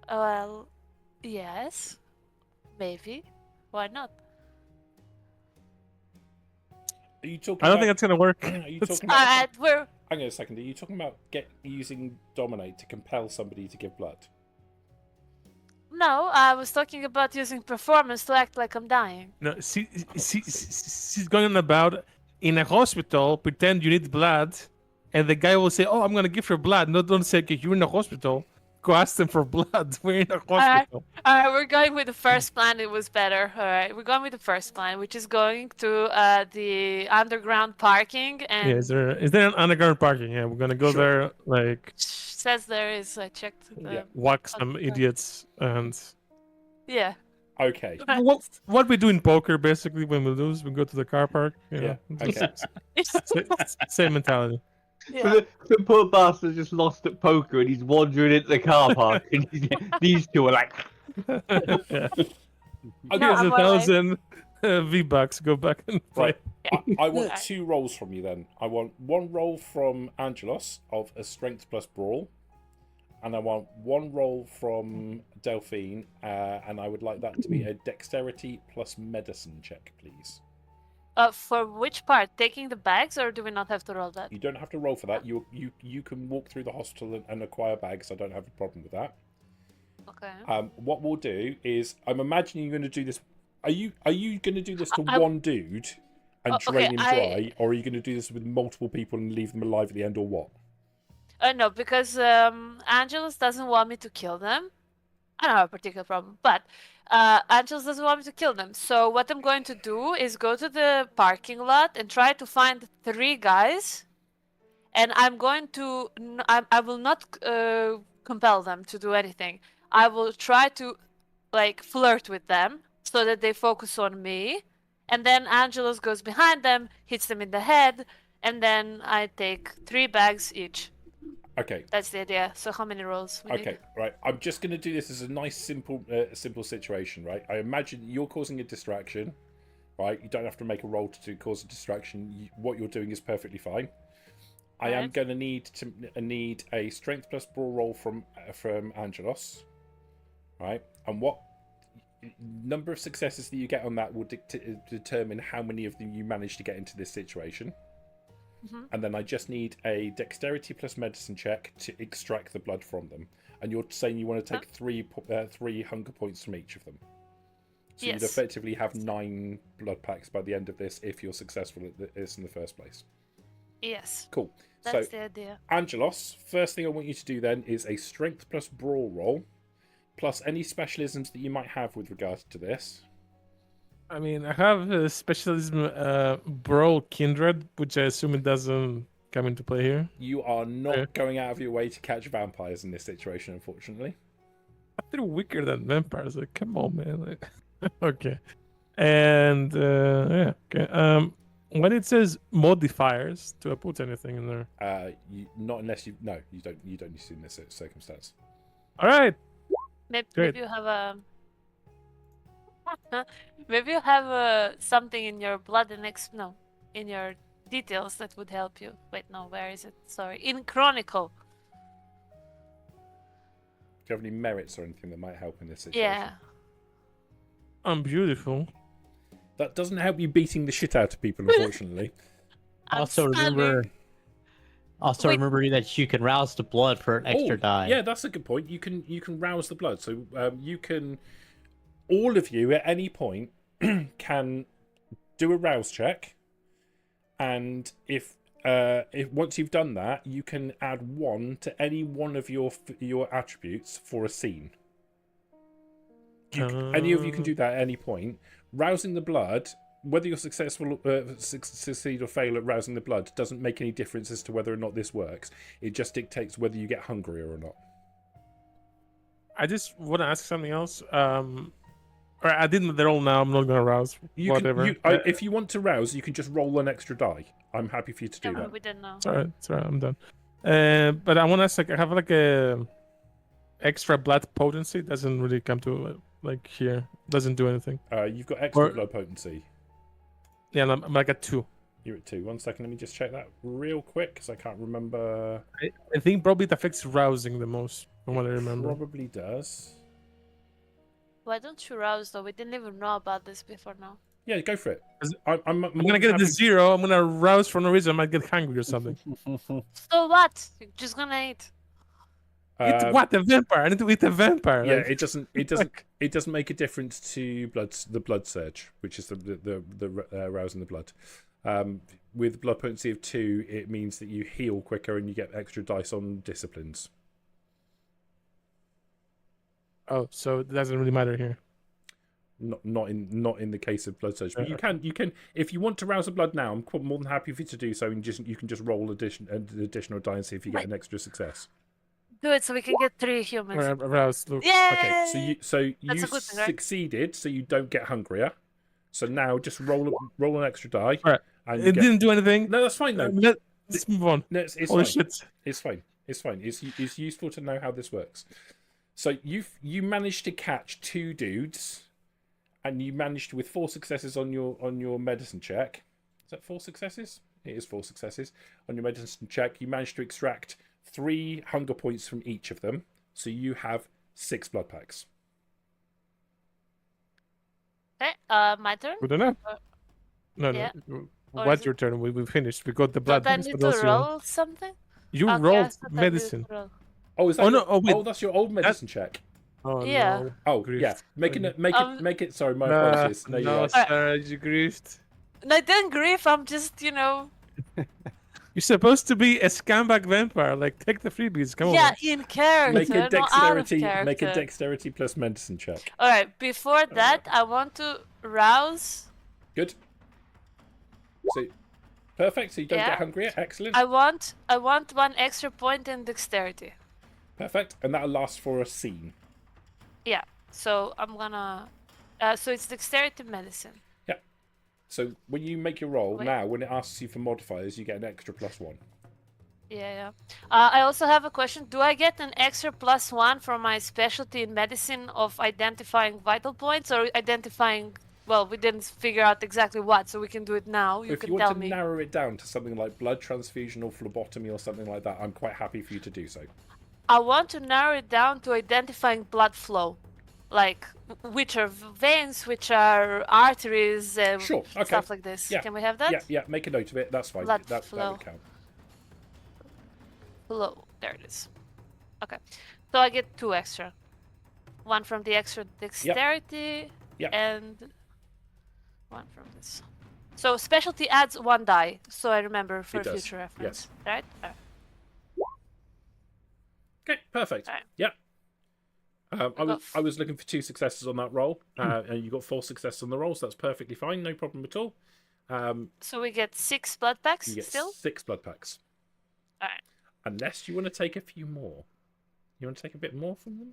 Well, yes, maybe. Why not? Are you talking? I don't about, think that's gonna work. Are you That's- talking about? We're Hang on a second. Are you talking about using dominate to compel somebody to give blood? no. I was talking about using performance to act like I'm dying. No, she's going on about in a hospital. Pretend you need blood, and the guy will say, "Oh, I'm gonna give her blood." No, don't say, "Okay, you're in a hospital. go ask them for blood. We're in a Alright, hospital. we're going with the first plan. It was better. Alright, we're going with the first plan, which is going to the underground parking. And Yeah, is there an underground parking? Yeah, we're gonna go Sure. there, like says there is. I checked. Yeah. whack some idiots and Yeah. Okay. what we do in poker basically when we lose, we go to the car park. You know, Okay. same mentality. Yeah. The poor bastard just lost at poker and he's wandering into the car park and these two are like, Yeah. Okay. No, Here's I'm 1,000 V-bucks. Go back and play. Right. I want 2 rolls from you then. I want 1 roll from Angelos of a strength plus brawl. And I want 1 roll from Delphine, and I would like that to be a dexterity plus medicine check, please. For which part? Taking the bags, or do we not have to roll that? You don't have to roll for that. You can walk through the hospital and acquire bags. I don't have a problem with that. Okay. What we'll do is, I'm imagining you're going to do this. Are you going to do this to I- one dude and okay, drain him dry, or are you going to do this with multiple people and leave them alive at the end, or what? No, because Angelus doesn't want me to kill them. I don't have a particular problem, but Angelus doesn't want me to kill them. So what I'm going to do is go to the parking lot and try to find 3 guys, and I'm going to. I will not compel them to do anything. I will try to, like, flirt with them so that they focus on me, and then Angelus goes behind them, hits them in the head, and then I take 3 bags each. Okay. That's the idea. So how many rolls? We Okay, need? right. I'm just going to do this as a nice, simple situation, right? I imagine you're causing a distraction, right? You don't have to make a roll to cause a distraction. What you're doing is perfectly fine. I am Right. going to need a strength plus brawl roll from Angelos, right? And what number of successes that you get on that will determine how many of them you manage to get into this situation. And then I just need a dexterity plus medicine check to extract the blood from them. And you're saying you want to take 3 hunger points from each of them. So Yes. you'd effectively have 9 blood packs by the end of this if you're successful at this in the first place. Yes. Cool. That's So, the idea. Angelos, first thing I want you to do then is a strength plus brawl roll, plus any specialisms that you might have with regards to this. I mean, I have a specialism, Brawl Kindred, which I assume it doesn't come into play here. You are not Okay. going out of your way to catch vampires in this situation, unfortunately. They're weaker than vampires. Like, come on, man. Like, okay. And yeah, okay. When it says modifiers, do I put anything in there? Not unless you don't need to in this circumstance. All right. Maybe, Great. maybe you have a. Maybe you have something in your blood and in your details that would help you. Wait, no, where is it? Sorry, in Chronicle. Do you have any merits or anything that might help in this situation? Yeah. I'm beautiful. That doesn't help you beating the shit out of people, unfortunately. Also Outstanding. remember Wait. that you can rouse the blood for an extra die. Yeah, that's a good point. You can rouse the blood, so you can. All of you at any point can do a rouse check, and if once you've done that, you can add 1 to any one of your attributes for a scene. Any of you can do that at any point. Rousing the blood, whether you're successful, succeed or fail at rousing the blood, doesn't make any difference as to whether or not this works. It just dictates whether you get hungrier or not. I just want to ask something else. Or I didn't roll now. I'm not gonna rouse. Whatever. If you want to rouse, you can just roll an extra die. I'm happy for you to do No, that. we didn't know. It's alright. It's alright. I'm done. But I want to ask, like, I have like a extra blood potency. Doesn't really come to like here. Doesn't do anything. You've got extra Or- blood potency. Yeah, and I'm like at 2. You're at 2. 1 second, let me just check that real quick because I can't remember. I think probably it affects rousing the most, from what I remember. Probably does. Why don't you rouse though? We didn't even know about this before now. Yeah, go for it. Is- I'm I'm gonna get it to 0. I'm gonna rouse for no reason. I might get hungry or something. So what? You're just gonna eat. Eat what? A vampire? I need to eat a vampire. Yeah, like- it doesn't make a difference to the blood surge, which is the rousing the blood. With blood potency of 2, it means that you heal quicker and you get extra dice on disciplines. Oh, so it doesn't really matter here. Not in the case of blood surge. But you can if you want to rouse the blood now. I'm more than happy for you to do so. And you can just roll an additional die and see if you get an extra success. Do it so we can get 3 humans. Arouse, look. Yay! Okay, so you That's a good thing, right? succeeded, so you don't get hungrier. So now just roll an extra die. All right. And It didn't do anything. No, that's fine though. Let's move on. No, it's Holy fine. shit. It's fine. It's fine. It's useful to know how this works. So you managed to catch 2 dudes, and you managed with 4 successes on your medicine check. Is that 4 successes? It is 4 successes on your medicine check. You managed to extract 3 hunger points from each of them, so you have 6 blood packs. Okay, my turn. Good enough. Yeah. No. Or What's is your turn? We finished. We got the blood. Don't I packs, need what to else you want? roll something? You Okay, I rolled thought I needed medicine. to roll. Oh, is that? Oh, no, oh, wait. That's your old medicine check. Oh, Yeah. no. Oh, Grief. yeah. Make it. Sorry, my Nah, apologies. No, you're no, right. Sarah, you griefed. No, I didn't grief. I'm just, You're supposed to be a scumbag vampire. Like, take the freebies. Come yeah, on. in character, Make a not out of dexterity. character. Make a dexterity plus medicine check. All right. Before that, I want to rouse. Good. So, perfect. So you don't Yeah. get hungrier. Excellent. I want 1 extra point in dexterity. Perfect. And that'll last for a scene. Yeah. So I'm gonna. So it's dexterity medicine. So when you make your roll Wait. now, when it asks you for modifiers, you get an extra +1. Yeah. I also have a question. Do I get an extra +1 for my specialty in medicine of identifying vital points or identifying? Well, we didn't figure out exactly what, so we can do it now. You If can you tell want to me. narrow it down to something like blood transfusion or phlebotomy or something like that, I'm quite happy for you to do so. I want to narrow it down to identifying blood flow, like which are veins, which are arteries, Sure. Okay. stuff like this. Yeah. Can we have that? Yeah. Make a note of it. That's fine. Blood That flow. would count. Flow. There it is. Okay. So I get 2 extra. 1 from the extra dexterity Yep. and 1 from this. So specialty adds 1 die, so I remember for It does, future reference. Right? Alright. Okay. Perfect. Alright. Yeah. got I was looking for 2 successes on that roll, and you got 4 successes on the roll, so that's perfectly fine. No problem at all. So we get 6 blood packs You get still? 6 blood packs. Alright. Unless you want to take a few more. You want to take a bit more from them?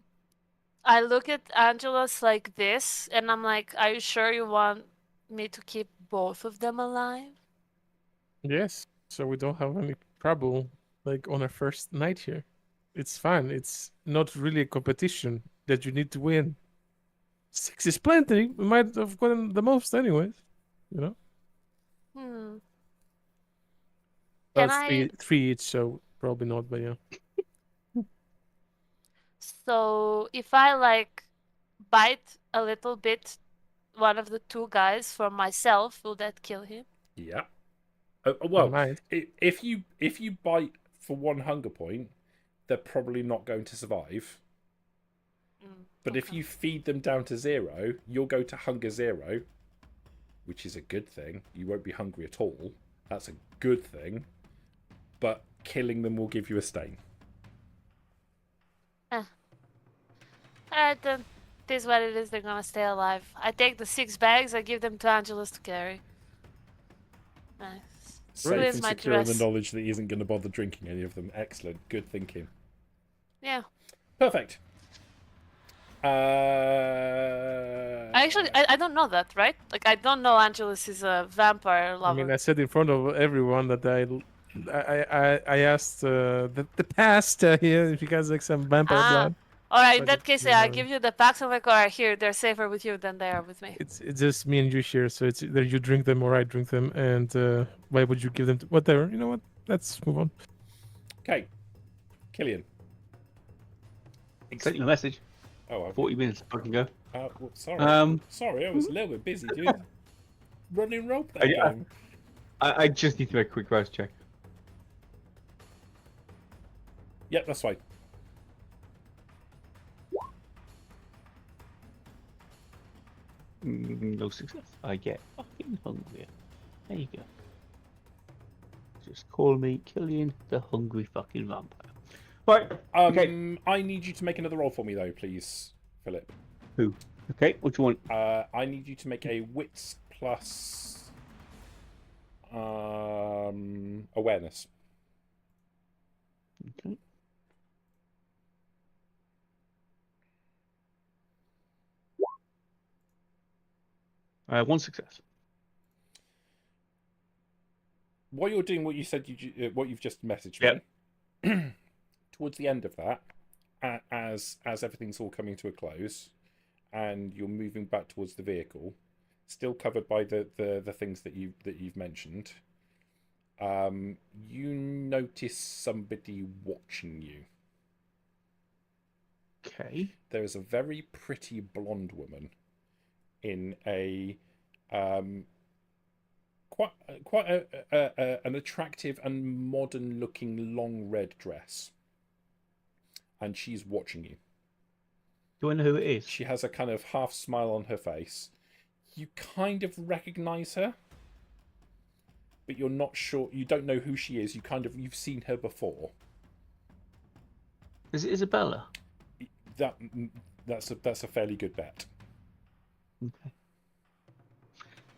I look at Angela's like this, and I'm like, are you sure you want me to keep both of them alive? Yes. So we don't have any trouble, like, on our first night here. It's fine. It's not really a competition that you need to win. 6 is plenty. We might have gotten the most anyways. You know? Hmm. Well, Can it's three each, so probably not, but yeah. So if I like bite a little bit one of the 2 guys for myself, will that kill him? Yeah. I Well, might. if you bite for 1 hunger point, they're probably not going to survive. But if Okay. you feed them down to 0, you'll go to hunger 0, which is a good thing. You won't be hungry at all. That's a good thing. But killing them will give you a stain. Alright then, it is what it is, they're gonna stay alive. I take the 6 bags, I give them to Angelus to carry. Nice. Safe Where's and my secure in the dress? knowledge that he isn't going to bother drinking any of them. Excellent. Good thinking. Yeah. Perfect. I don't know that, right? Like, I don't know Angelus is a vampire I lover. mean, I said in front of everyone that I asked the past here if you guys like some vampire blood. Alright, in but that it's case, not yeah, I really- give you the packs. I'm like, alright, here, they're safer with you than they are with me. It's just me and you here, so it's either you drink them or I drink them. And why would you give them to whatever? You know what? Let's move on. Okay. Killian. Sent you a message. Oh, 40 minutes I can go. well, sorry. Um, Sorry, I was a little bit busy doing running roleplay Yeah. game. I just need to make a quick rouse check. Yep, that's fine. No success. I get fucking hungrier. There you go. Just call me Killian, the hungry fucking vampire. Right. Okay. I need you to make another roll for me, though, please. Philip. Who? Okay, what do you want? I need you to make a wits plus awareness. Okay. One success. While you're doing what you said, what you've just messaged Yep. me, towards the end of that, as everything's all coming to a close, and you're moving back towards the vehicle, still covered by the things that you've mentioned, you notice somebody watching you. Okay. There is a very pretty blonde woman in a quite an attractive and modern looking long red dress, and she's watching you. Do I know who it is? She has a kind of half smile on her face. You kind of recognize her, but you're not sure. You don't know who she is. You've seen her before. Is it Isabella? That's a fairly good bet. Okay.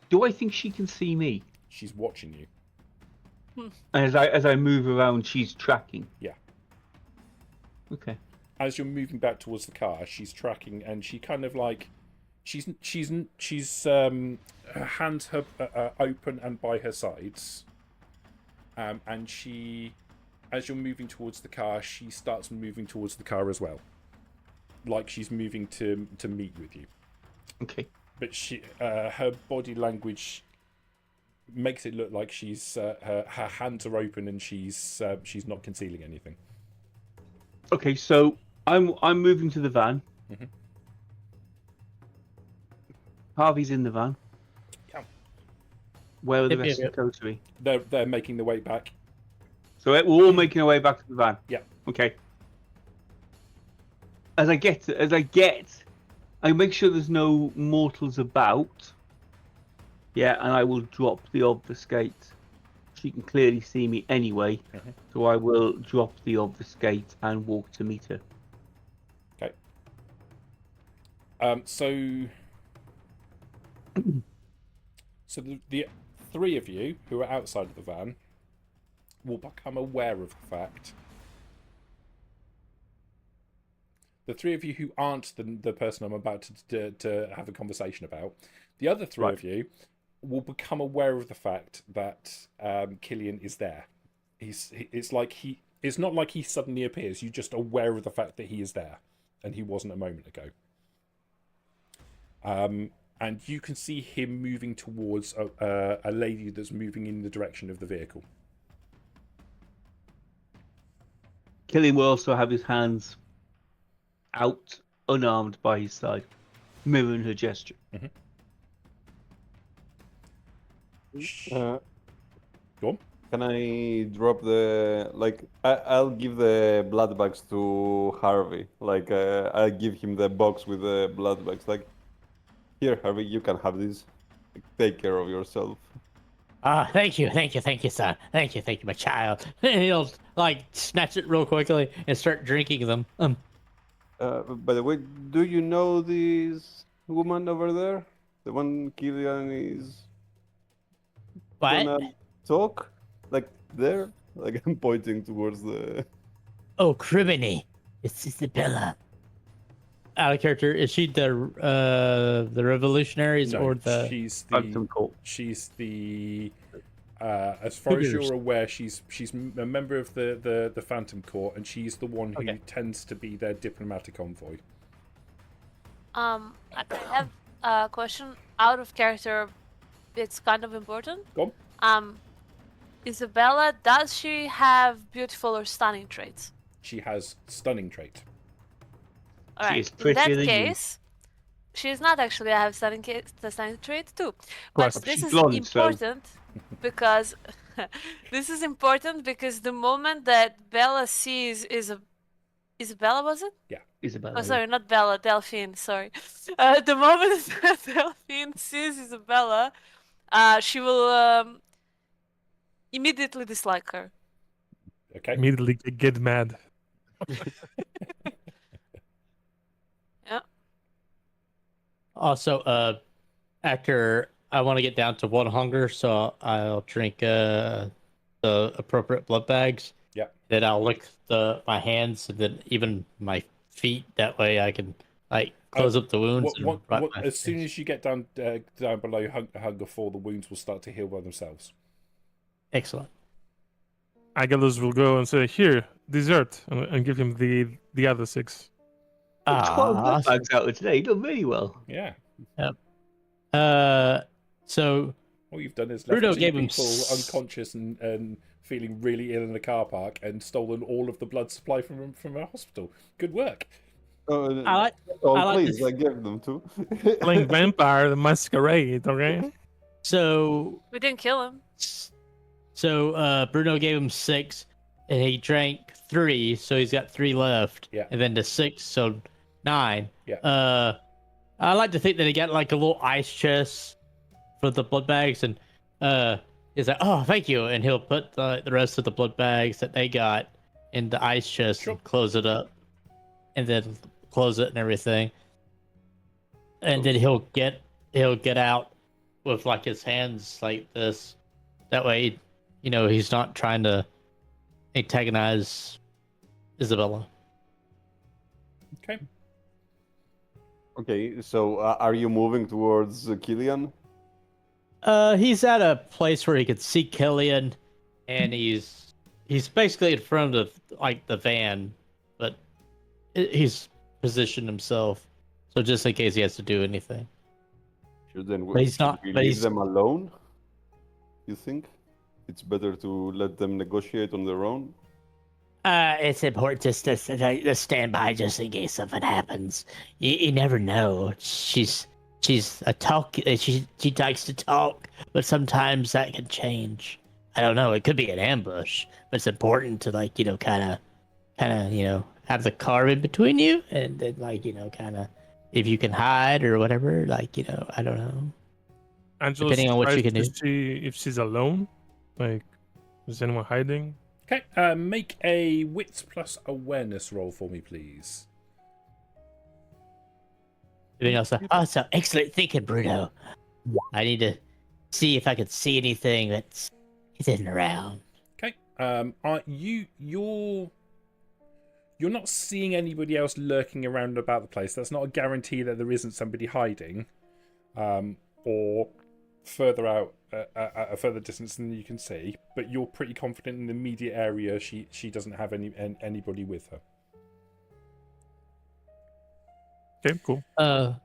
Do I think she can see me? She's watching you. As I move around, she's tracking. Yeah. Okay. As you're moving back towards the car, she's tracking, and she kind of like, she's her hands are open and by her sides, and she, as you're moving towards the car, she starts moving towards the car as well, like she's moving to meet with you. Okay. But her body language makes it look like she's her hands are open and she's not concealing anything. Okay, so I'm moving to the van. Mhm. Harvey's in the van. Yeah. Where are the Yep, rest yep, of the coterie? They're making their way back. So we're all making our way back to the van. Yeah. Okay. As I make sure there's no mortals about. Yeah, and I will drop the obfuscate. She can clearly see me anyway, Mhm. so I will drop the obfuscate and walk to meet her. Okay. So the three of you who are outside of the van will become aware of the fact. The three of you who aren't the person I'm about to have a conversation about, the other three of you will become aware of the fact that Killian is there. It's not like he suddenly appears. You're just aware of the fact that he is there, and he wasn't a moment ago. And you can see him moving towards a lady that's moving in the direction of the vehicle. Killian will also have his hands out, unarmed by his side, mirroring her gesture. Go on. Can I drop I'll give the blood bags to Harvey. I'll give him the box with the blood bags. Like, here, Harvey, you can have this. Take care of yourself. Thank you, son. Thank you, my child. He'll like snatch it real quickly and start drinking them. By the way, do you know this woman over there? The one Killian is What? gonna talk? Like there? Like I'm pointing towards the... Oh, Criminy. It's Isabella. Out of character, is she the revolutionaries No, or the? she's Phantom Court. She's the as far as you're aware, she's a member of the Phantom Court, and she's the one who tends to be their diplomatic envoy. I have a question out of character. It's kind of important. Go on. Isabella, does she have beautiful or stunning traits? She has stunning trait. All right. She is In prettier that than you. case, she is not actually. I have stunning trait too. But Course. this She's is blonde, so- important because the moment that Bella sees Isabella, was it? Isabella. Oh, sorry, not Bella, Delphine. Sorry. The moment that Delphine sees Isabella, she will immediately dislike her. Okay. Immediately get mad. Yeah. Also, after I want to get down to 1 hunger, so I'll drink the appropriate blood bags. Yeah. Then I'll lick my hands and then even my feet. That way I can close up the wounds. As soon as you get down below hunger 4, the wounds will start to heal by themselves. Excellent. Agalus will go and say, "Here, dessert," and give him the other 6. 12 blood bags out of today. You done really well. Yeah. So All you've done is left Bruno 2 gave him people unconscious and feeling really ill in the car park and stolen all of the blood supply from a hospital. Good work. I Please, I gave them to. Playing Vampire the Masquerade, okay? So We didn't kill him. Bruno gave him 6, and he drank 3, so he's got 3 left. Yeah. And then the 6, so 9. Yeah. I like to think that he got like a little ice chest for the blood bags, and he's like, "Oh, thank you," and he'll put the rest of the blood bags that they got in the ice chest Sure. and close it up, and then close it and everything, and then he'll get out with like his hands like this. That way, he's not trying to antagonize Isabella. Okay. Okay, so are you moving towards Killian? He's at a place where he could see Killian, and he's basically in front of like the van, but he's positioned himself, so just in case he has to do anything. Should then But he's not- we but leave he's- them alone? You think it's better to let them negotiate on their own? It's important just to stand by just in case something happens. You never know. She's a talk. She likes to talk, but sometimes that can change. I don't know. It could be an ambush, but it's important to kind of have the car in between you, and then kind of if you can hide or whatever. I don't know. Angela Depending on what you can do. see if she's alone. Like, is anyone hiding? Okay. Make a wits plus awareness roll for me, please. Everything else. So excellent thinking, Bruno. I need to see if I can see anything that's hidden around. Okay. You're not seeing anybody else lurking around about the place. That's not a guarantee that there isn't somebody hiding, or further out at a further distance than you can see. But you're pretty confident in the immediate area. She doesn't have anybody with her. Okay, cool. I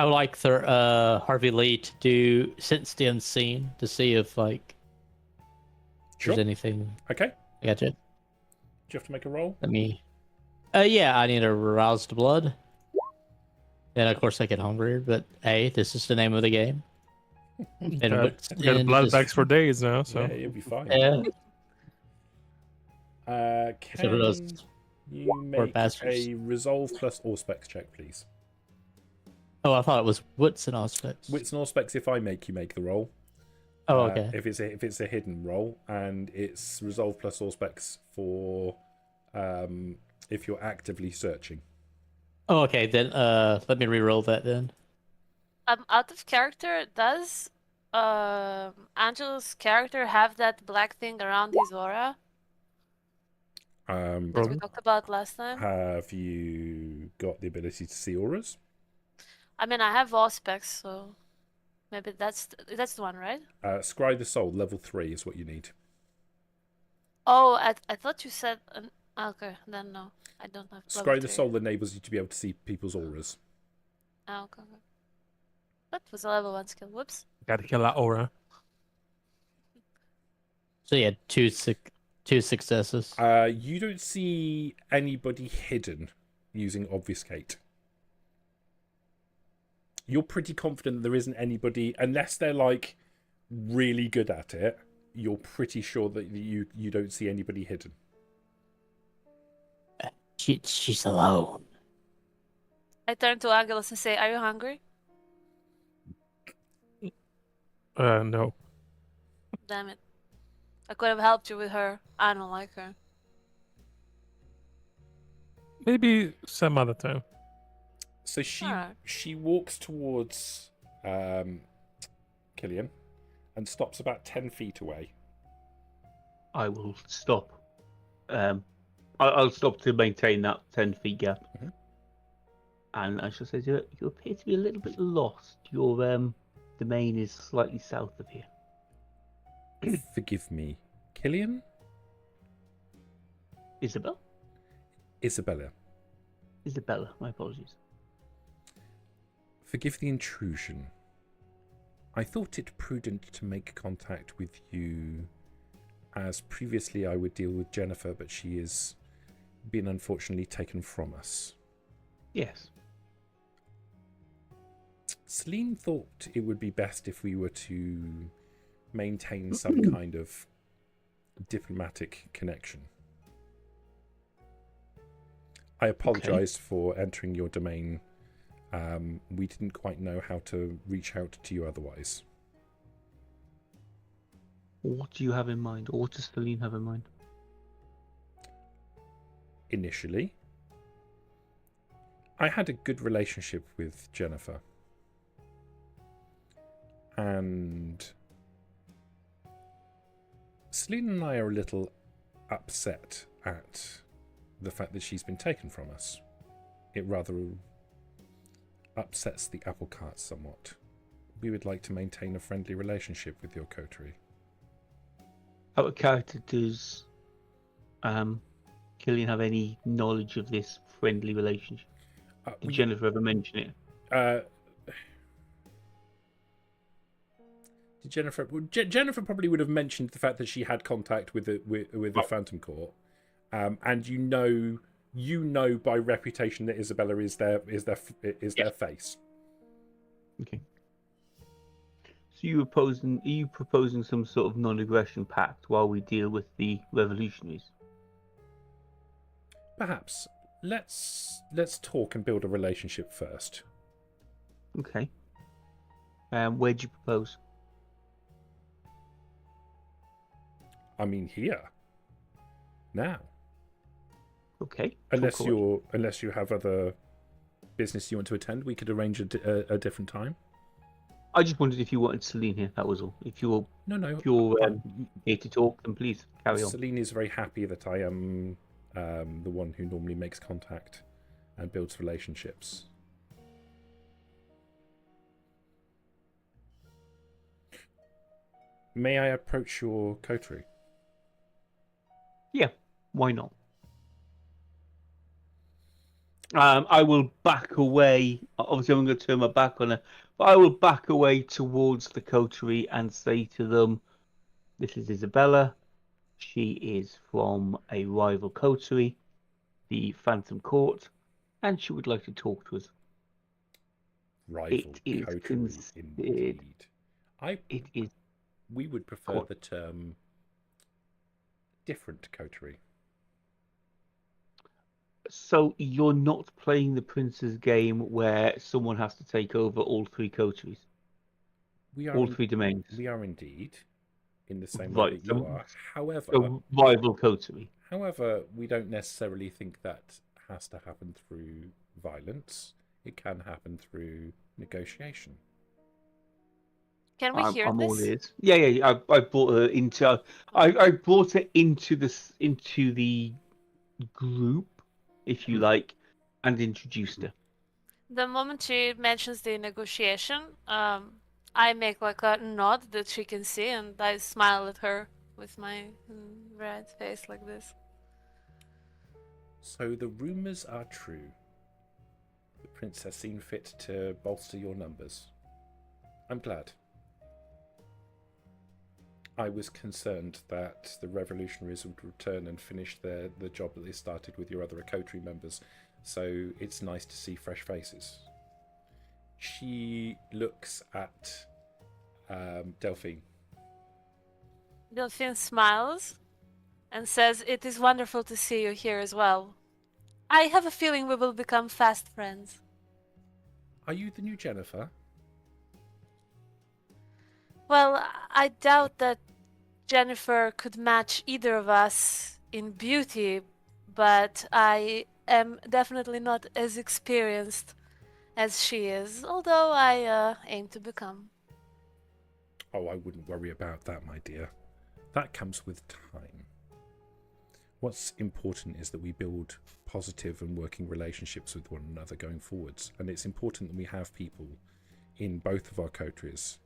would like Harvey Lee to do Sense the Unseen to see if Sure. there's anything. Okay. I gotcha. Do you have to make a roll? Let me. Yeah, I need to rouse the blood. And of course I get hungry, but hey, this is the name of the game. And Got blood bags for days now, so Yeah, you'll be fine. Yeah. Can for those you make bastards. a resolve plus Auspex check, please? Oh, I thought it was wits and aspects. Wits and Auspex if I make you make the roll. Oh, okay. If it's a hidden roll, and it's resolve plus Auspex for if you're actively searching. Oh, okay. Then let me re-roll that then. Out of character, does Angelo's character have that black thing around his aura that we Probably. talked about last time? Have you got the ability to see auras? I mean, I have all specs, so maybe that's the one, right? Scry the Soul, level 3 is what you need. Oh, I thought you said okay, then no, I don't have. level Scry the 3. Soul enables you to be able to see people's auras. Oh, okay. That was a level 1 skill. Whoops. Gotta kill that aura. So yeah, two successes. You don't see anybody hidden using Obfuscate. You're pretty confident that there isn't anybody, unless they're like really good at it. You're pretty sure that you don't see anybody hidden. She's alone. I turn to Angelus and say, "Are you hungry?" No. Damn it! I could have helped you with her. I don't like her. Maybe some other time. So she Alright. she walks towards Killian and stops about 10 feet away. I will stop. I'll stop to maintain that 10 feet gap. Mhm. And I shall say to her, you appear to be a little bit lost. Your domain is slightly south of here. Forgive me, Killian? Isabella, Isabella. my apologies. Forgive the intrusion. I thought it prudent to make contact with you, as previously I would deal with Jennifer, but she has been unfortunately taken from us. Yes. Celine thought it would be best if we were to maintain some kind of diplomatic connection. I apologise for entering your domain. We didn't quite know how to reach out to you otherwise. What do you have in mind, or what does Celine have in mind? Initially, I had a good relationship with Jennifer. And Celine and I are a little upset at the fact that she's been taken from us. It rather upsets the apple cart somewhat. We would like to maintain a friendly relationship with your coterie. Out of character, does Killian have any knowledge of this friendly relationship? Did Jennifer ever mention it? Did Jennifer? Well, Jennifer probably would have mentioned the fact that she had contact with the Phantom Court, and you know by reputation that Isabella is their face. Okay. So are you proposing some sort of non-aggression pact while we deal with the revolutionaries? Perhaps let's talk and build a relationship first. Okay. Where'd you propose? I mean, here. Now. Okay. Unless you have other business you want to attend, we could arrange a different time. I just wondered if you wanted Celine here. That was all. If you're here to talk, then please carry on. Celine is very happy that I am the one who normally makes contact and builds relationships. May I approach your coterie? Yeah, why not? I will back away. Obviously, I'm going to turn my back on her, but I will back away towards the coterie and say to them, "This is Isabella. She is from a rival coterie, the Phantom Court, and she would like to talk to us." Rival coterie, indeed. It is. We would prefer the term different coterie. So you're not playing the Prince's game where someone has to take over all three coteries? All three domains? We are indeed, in the same way that you are. However, a rival coterie. However, we don't necessarily think that has to happen through violence. It can happen through negotiation. Can we hear I'm this? all ears. Yeah. I brought her into. I brought her into the group, if you like, and introduced her. The moment she mentions the negotiation, I make like a nod that she can see, and I smile at her with my red face like this. So the rumours are true. The prince has seen fit to bolster your numbers. I'm glad. I was concerned that the revolutionaries would return and finish the job that they started with your other coterie members, so it's nice to see fresh faces. She looks at Delphine. Delphine smiles and says, "It is wonderful to see you here as well. I have a feeling we will become fast friends." Are you the new Jennifer? Well, I doubt that Jennifer could match either of us in beauty, but I am definitely not as experienced as she is, although I aim to become. Oh, I wouldn't worry about that, my dear. That comes with time. What's important is that we build positive and working relationships with one another going forwards, and it's important that we have people in both of our coteries,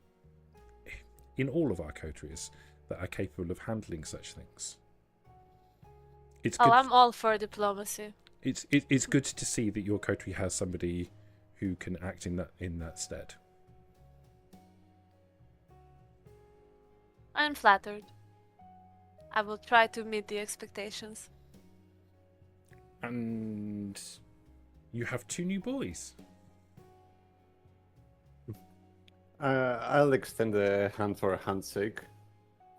in all of our coteries, that are capable of handling such things. It's good. I'm all for diplomacy. It's good to see that your coterie has somebody who can act in that stead. I'm flattered. I will try to meet the expectations. And you have 2 new boys. I'll extend a hand for a handshake.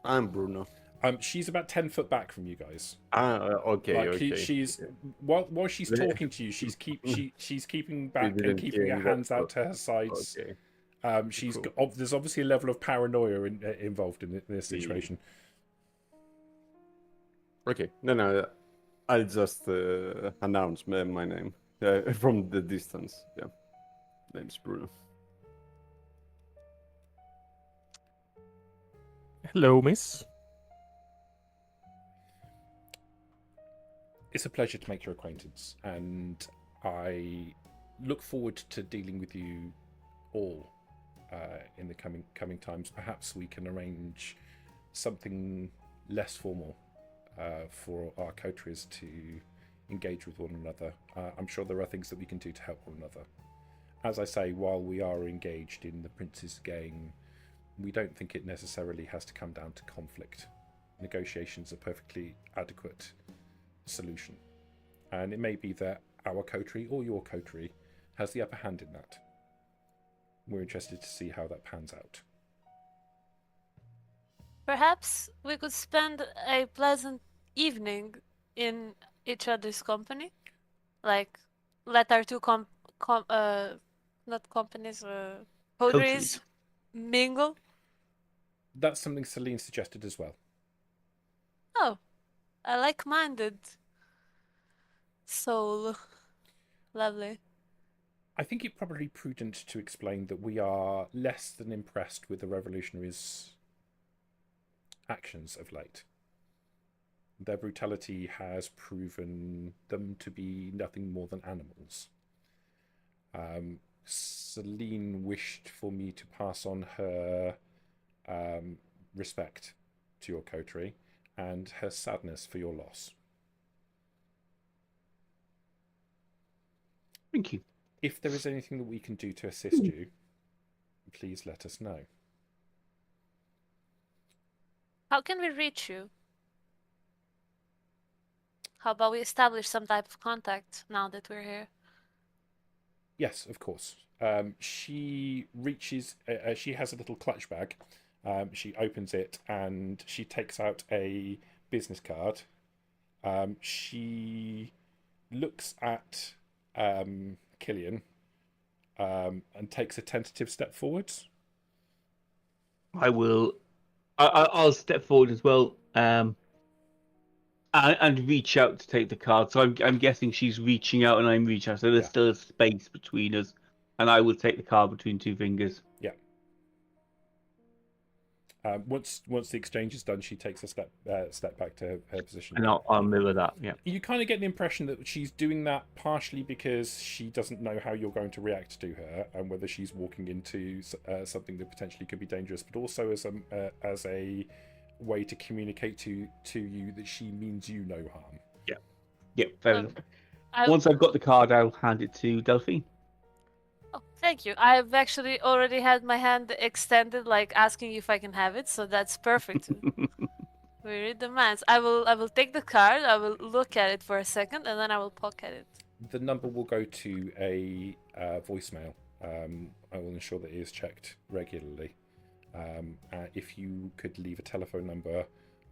I'm Bruno. She's about 10 foot back from you guys. Okay, Like, okay. She's while she's talking to you, she's keeping back and keeping her hands out to her sides. Okay. Cool. There's obviously a level of paranoia involved in this situation. Okay. No. I'll just announce my name from the distance. Yeah. Name's Bruno. Hello, miss. It's a pleasure to make your acquaintance, and I look forward to dealing with you all in the coming times. Perhaps we can arrange something less formal for our coteries to engage with one another. I'm sure there are things that we can do to help one another. As I say, while we are engaged in the Prince's game, we don't think it necessarily has to come down to conflict. Negotiations are perfectly adequate solution, and it may be that our coterie or your coterie has the upper hand in that. We're interested to see how that pans out. Perhaps we could spend a pleasant evening in each other's company. Like, let our two not companies, coteries mingle. That's something Celine suggested as well. Oh, a like-minded soul. Lovely. I think it probably prudent to explain that we are less than impressed with the revolutionaries' actions of late. Their brutality has proven them to be nothing more than animals. Celine wished for me to pass on her respect to your coterie and her sadness for your loss. Thank you. If there is anything that we can do to assist you, please let us know. How can we reach you? How about we establish some type of contact now that we're here? Yes, of course. She reaches, she has a little clutch bag. She opens it and she takes out a business card. She looks at Killian and takes a tentative step forwards. I will. I'll step forward as well, and reach out to take the card. So I'm guessing she's reaching out and I'm reaching out. So there's still a space between us, and I will take the card between 2 fingers. Yeah. Once the exchange is done, she takes a step back to her position. And I'll mirror that. Yeah. You kind of get the impression that she's doing that partially because she doesn't know how you're going to react to her and whether she's walking into something that potentially could be dangerous, but also as a way to communicate to you that she means you no harm. Yeah. Fair enough. Once I've got the card, I'll hand it to Delphine. Oh, thank you. I've actually already had my hand extended, like asking if I can have it, so that's perfect. We read the minds. I will take the card, I will look at it for a second, and then I will pocket it. The number will go to a voicemail. I will ensure that it is checked regularly. If you could leave a telephone number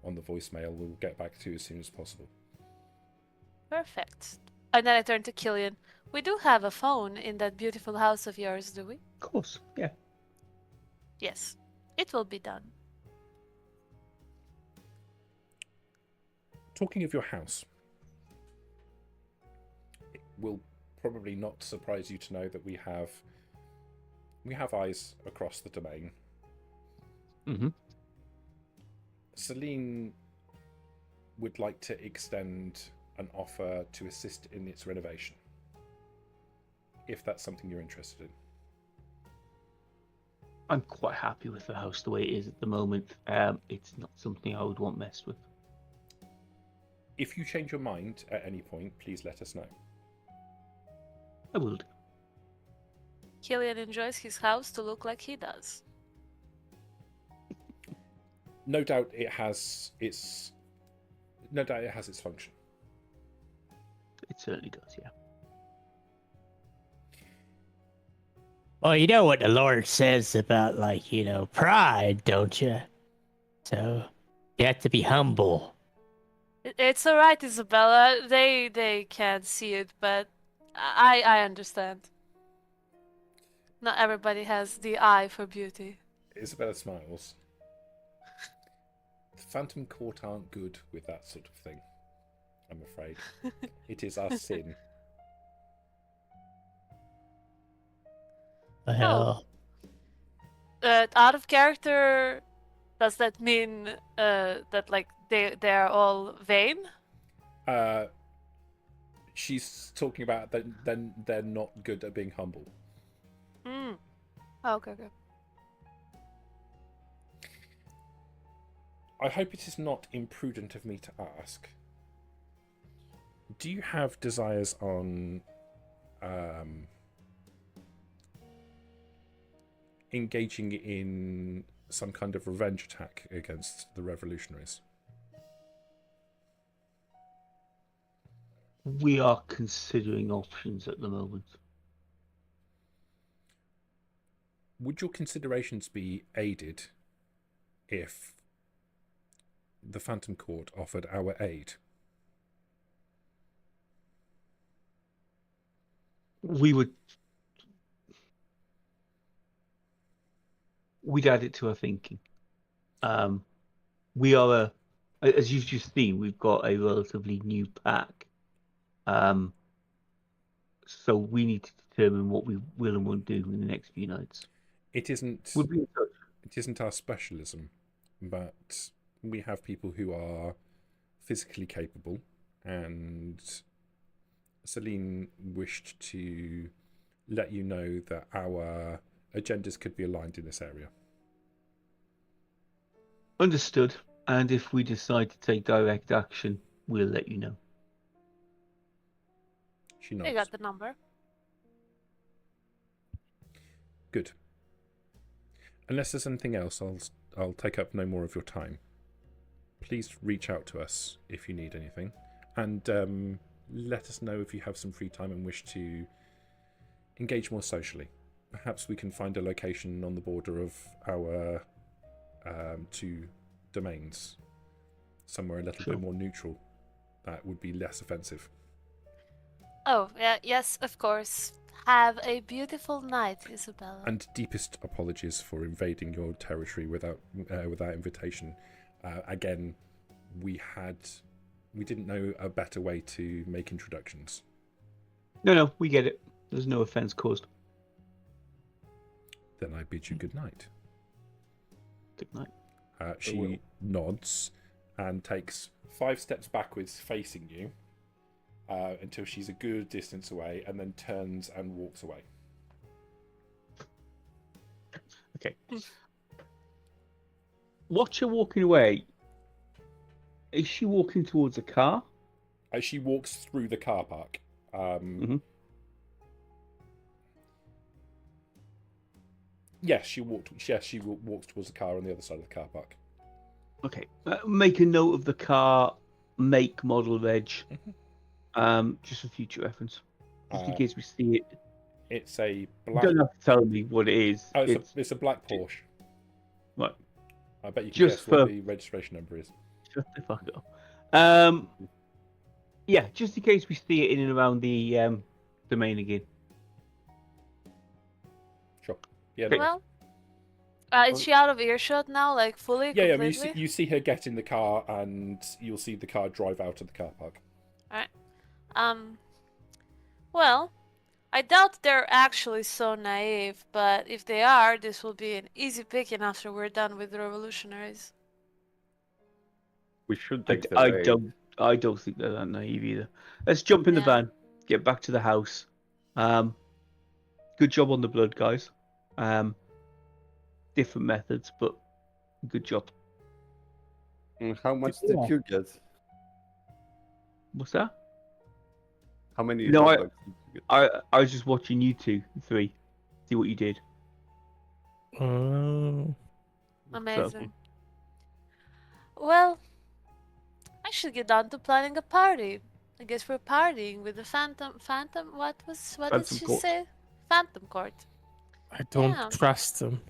on the voicemail, we'll get back to you as soon as possible. Perfect. And then I turn to Killian. We do have a phone in that beautiful house of yours, do we? Of course. Yeah. Yes. It will be done. Talking of your house, we'll probably not surprise you to know that we have eyes across the domain. Mm-hmm. Celine would like to extend an offer to assist in its renovation, if that's something you're interested in. I'm quite happy with the house the way it is at the moment. It's not something I would want messed with. If you change your mind at any point, please let us know. I will do. Killian enjoys his house to look like he does. No doubt it has its function. It certainly does, yeah. Well, you know what the Lord says about, like, pride, don't you? So, you have to be humble. It's alright, Isabella. They can't see it, but I understand. Not everybody has the eye for beauty. Isabella smiles. The Phantom Court aren't good with that sort of thing, I'm afraid. It is our sin. Well, Out of character, does that mean that like they're all vain? She's talking about that then they're not good at being humble. Mm. Okay. I hope it is not imprudent of me to ask. Do you have desires on engaging in some kind of revenge attack against the revolutionaries? We are considering options at the moment. Would your considerations be aided if the Phantom Court offered our aid? We'd add it to our thinking. We are as you've just seen, we've got a relatively new pack. So we need to determine what we will and won't do in the next few nights. It isn't. We'll be in touch. It isn't our specialism, but we have people who are physically capable, and Celine wished to let you know that our agendas could be aligned in this area. Understood. And if we decide to take direct action, we'll let you know. She nods. I got the number. Good. Unless there's anything else, I'll take up no more of your time. Please reach out to us if you need anything, and let us know if you have some free time and wish to engage more socially. Perhaps we can find a location on the border of our two domains, somewhere a little bit more neutral. That would be less offensive. Oh, yeah, yes, of course. Have a beautiful night, Isabella. And deepest apologies for invading your territory without invitation. Again, we didn't know a better way to make introductions. No, we get it. There's no offense caused. Then I bid you good night. Good night. She nods and takes 5 steps backwards facing you until she's a good distance away, and then turns and walks away. Okay. Watch her walking away. Is she walking towards a car? As she walks through the car park. Yes, she walks towards the car on the other side of the car park. Okay. Make a note of the car, make, model, reg. Just for future reference. Just in case we see it. It's a You black. don't have to tell me what it is. Oh, it's a black Porsche. Right. I bet you can Just guess what the registration number is. Shut the fuck up. Yeah, just in case we see it in and around the domain again. Sure. Yeah. Okay. No. Well, is she out of earshot now, like fully? Yeah. I Completely? mean, you see her get in the car, and you'll see the car drive out of the car park. Alright. Well, I doubt they're actually so naive, but if they are, this will be an easy picking after we're done with the revolutionaries. We should I, take the I raid. don't think they're that naive either. Let's jump in the Yeah. van, get back to the house. Good job on the blood, guys. Different methods, but good job. And how much Yeah. did you get? What's that? How many No, blood bags did you get? I was just watching you three, see what you did. Oh. Amazing. Well, I should get down to planning a party. I guess we're partying with the Phantom. What did Phantom she Court. say? Phantom Court. I don't Yeah. trust them.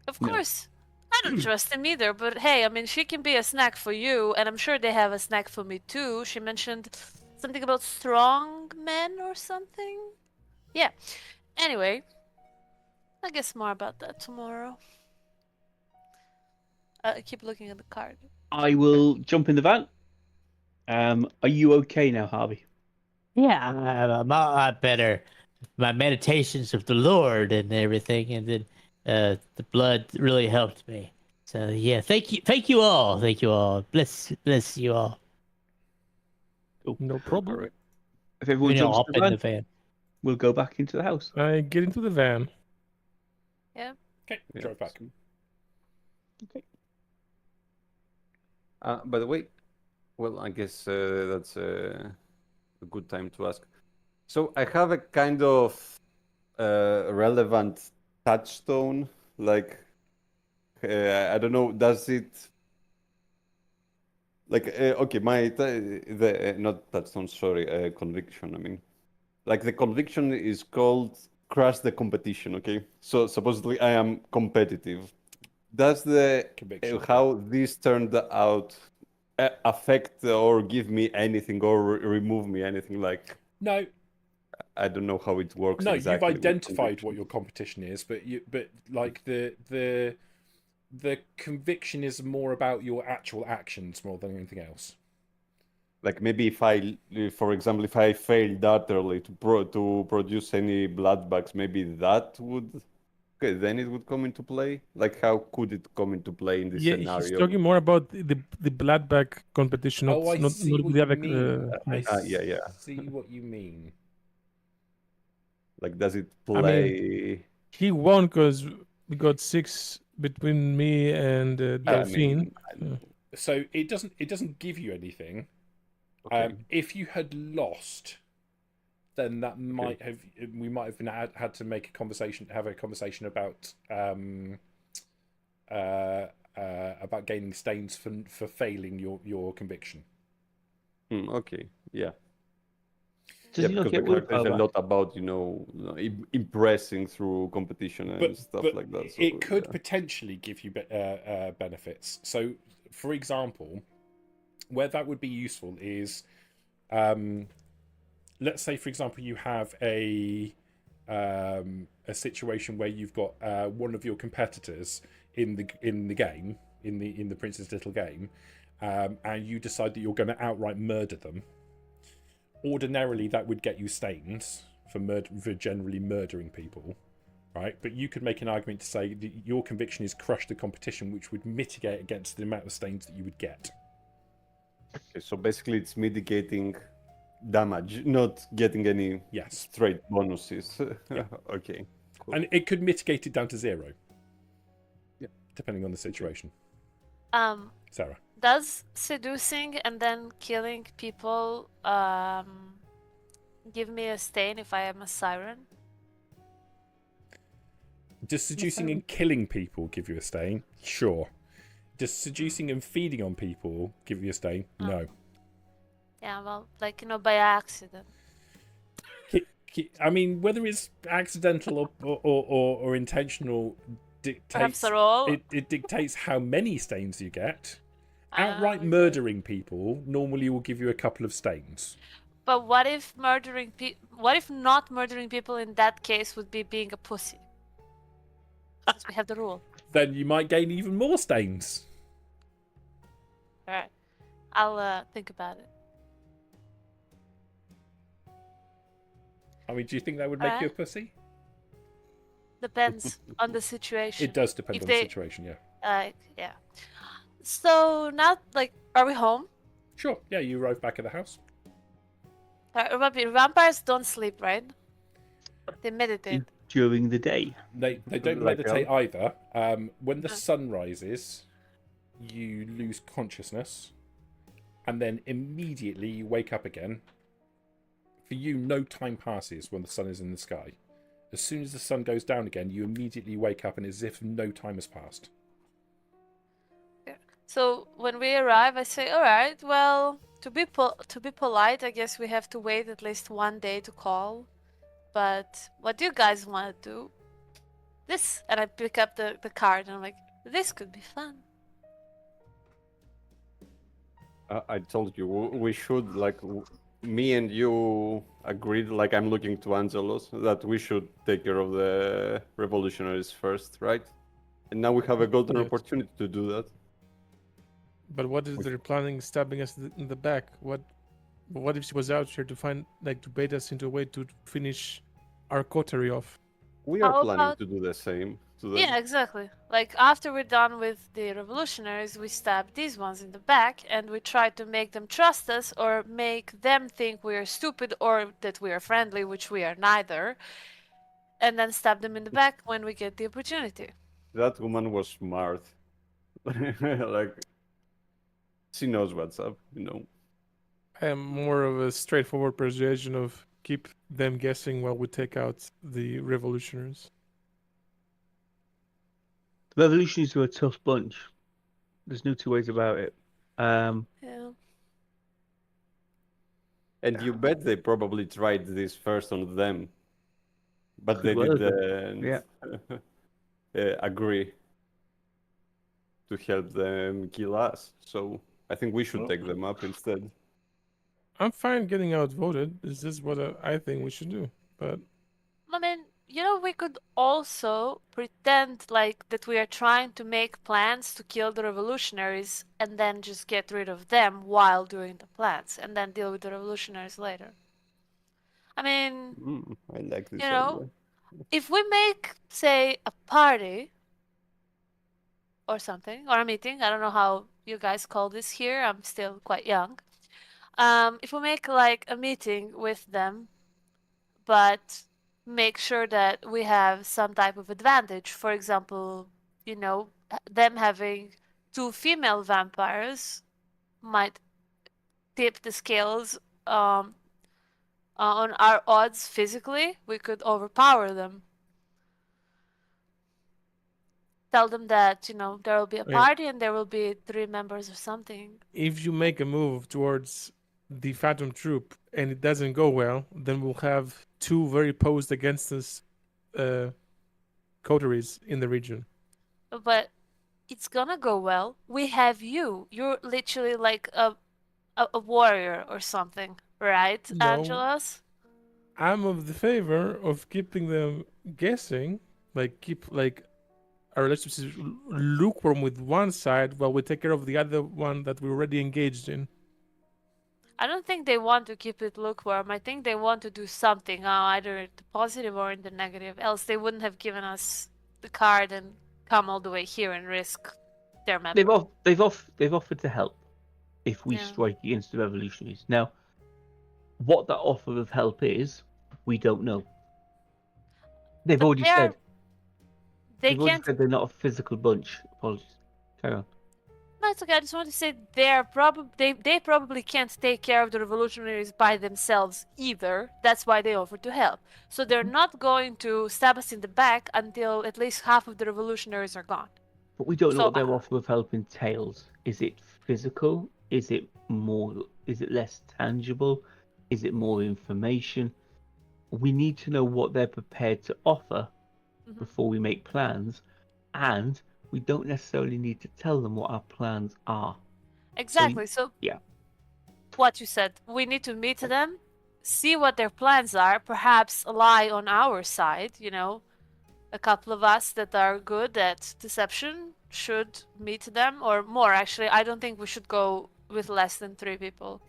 Of No. course. I don't trust him either, but hey, I mean, she can be a snack for you, and I'm sure they have a snack for me too. She mentioned something about strong men or something. Yeah. Anyway, I guess more about that tomorrow. I keep looking at the card. I will jump in the van. Are you okay now, Harvey? Yeah, I'm a lot better. My meditations of the Lord and everything, and then the blood really helped me. So yeah, thank you all, bless you all. Cool. No problem. Alright. If everyone You know, jumps up in the in van, the van. we'll go back into the house. I get into the van. Okay, Yeah. drive back. Okay. By the way, well, I guess that's a good time to ask. So I have a kind of relevant touchstone. Like, I don't know, does it... Like, okay, not touchstone, sorry, conviction, I mean. Like, the conviction is called crush the competition, okay? So supposedly I am competitive. Does the Conviction. how this turned out affect or give me anything or remove me anything? Like, No, I don't know how it works no, exactly. you've with identified what conviction. your competition is, but like the conviction is more about your actual actions more than anything else. Like, maybe if I, for example, if I failed utterly to produce any blood bags, maybe that would... Okay, then it would come into play. Like, how could it come into play in this Yeah, scenario? he's talking more about the blood bag competition, not Oh, I not, see not what the you other. mean. Yeah. See what you mean. Like, does it I mean, play? he won because we got 6 between me and I Delphine. mean, Yeah. So it doesn't give you anything. okay. If you had lost, then that we might have been had to have a conversation about gaining stains for failing your conviction. Okay, yeah. Does he not Because the get character is a willpower lot about, impressing through competition and stuff but like that. So, it could yeah. potentially give you benefits. So, for example, where that would be useful is, let's say, for example, you have a situation where you've got one of your competitors in the game, in the Prince's Little Game, and you decide that you're going to outright murder them. Ordinarily, that would get you stains for generally murdering people, right? But you could make an argument to say that your conviction is crush the competition, which would mitigate against the amount of stains that you would get. Okay, so basically, it's mitigating damage, not getting any Yes. straight bonuses. Yeah. Okay. Cool. And it could mitigate it down to 0. Yeah. Depending on the situation. Sarah. Does seducing and then killing people give me a stain if I am a siren? Does seducing and killing people give you a stain? Sure. Does seducing and feeding on people give you a stain? No. Yeah, well, like, by accident. I mean, whether it's accidental or intentional Perhaps dictates they're all. it dictates how many stains you get. Outright Okay. murdering people normally will give you a couple of stains. But what if what if not murdering people in that case would be being a pussy? Since we have the rule. Then you might gain even more stains. Alright. I'll think about it. I mean, do you think that would make you a pussy? Depends on the situation. It does depend If on they- the situation, yeah. Yeah. So now, like, are we home? Sure, yeah, you arrive back at the house. Remember, vampires don't sleep, right? They meditate. During the day. They don't Like meditate hell. either. When the sun rises, you lose consciousness, and then immediately you wake up again. For you, no time passes when the sun is in the sky. As soon as the sun goes down again, you immediately wake up, and as if no time has passed. So when we arrive, I say, "All right, well, to be polite, I guess we have to wait at least one day to call. But what do you guys want to do? This," and I pick up the card, and I'm like, "This could be fun." I told you we should me and you agreed. Like I'm looking to Angelos that we should take care of the revolutionaries first, right? And now we have a golden Yes. opportunity to do that. But what if they're planning stabbing us in the back? What if she was out here to to bait us into a way to finish our coterie off? We are How planning about- to do the same to them. Yeah, exactly. Like after we're done with the revolutionaries, we stab these ones in the back, and we try to make them trust us, or make them think we are stupid, or that we are friendly, which we are neither. And then stab them in the back when we get the opportunity. That woman was smart. Like she knows what's up, you know. I am more of a straightforward persuasion of keep them guessing while we take out the revolutionaries. The revolutionaries were a tough bunch. There's no two ways about it. Yeah. And you bet they probably tried this first on them, but Could they well have didn't Yeah. agree to help them kill us. So I think we should take them up instead. I'm fine getting outvoted. Is this what I think we should do? But I mean, we could also pretend like that we are trying to make plans to kill the revolutionaries and then just get rid of them while doing the plans and then deal with the revolutionaries later. I mean, I like this You know, idea. if we make, say, a party or something, or a meeting, I don't know how you guys call this here, I'm still quite young. If we make like a meeting with them, but make sure that we have some type of advantage, for example, them having 2 female vampires might tip the scales on our odds physically. We could overpower them. Tell them that, there will be a Wait. party and there will be 3 members or something. if you make a move towards the Phantom Troop and it doesn't go well, then we'll have 2 very opposed against us coteries in the region. But it's gonna go well. We have you. You're literally like a warrior or something, right, No. Angelos? I'm of the favor of keeping them guessing, keep our relationship lukewarm with one side while we take care of the other one that we're already engaged in. I don't think they want to keep it lukewarm. I think they want to do something, either in the positive or in the negative. Else they wouldn't have given us the card and come all the way here and risk their member. They've offered to help if we Yeah. strike against the revolutionaries. Now, what that offer of help is, we don't know. They've But already said They they've already can't. said they're not a physical bunch. Apologies. Carry on. No, it's okay. I just want to say they probably can't take care of the revolutionaries by themselves either. That's why they offered to help. So they're not going to stab us in the back until at least half of the revolutionaries are gone. But we don't know So, what their offer of help entails. Is it physical? Is it less tangible? Is it more information? We need to know what they're prepared to offer Mhm. before we make plans, and we don't necessarily need to tell them what our plans are. Exactly. So yeah. What you said, we need to meet them, see what their plans are, perhaps lie on our side, A couple of us that are good at deception should meet them, or more actually. I don't think we should go with less than 3 people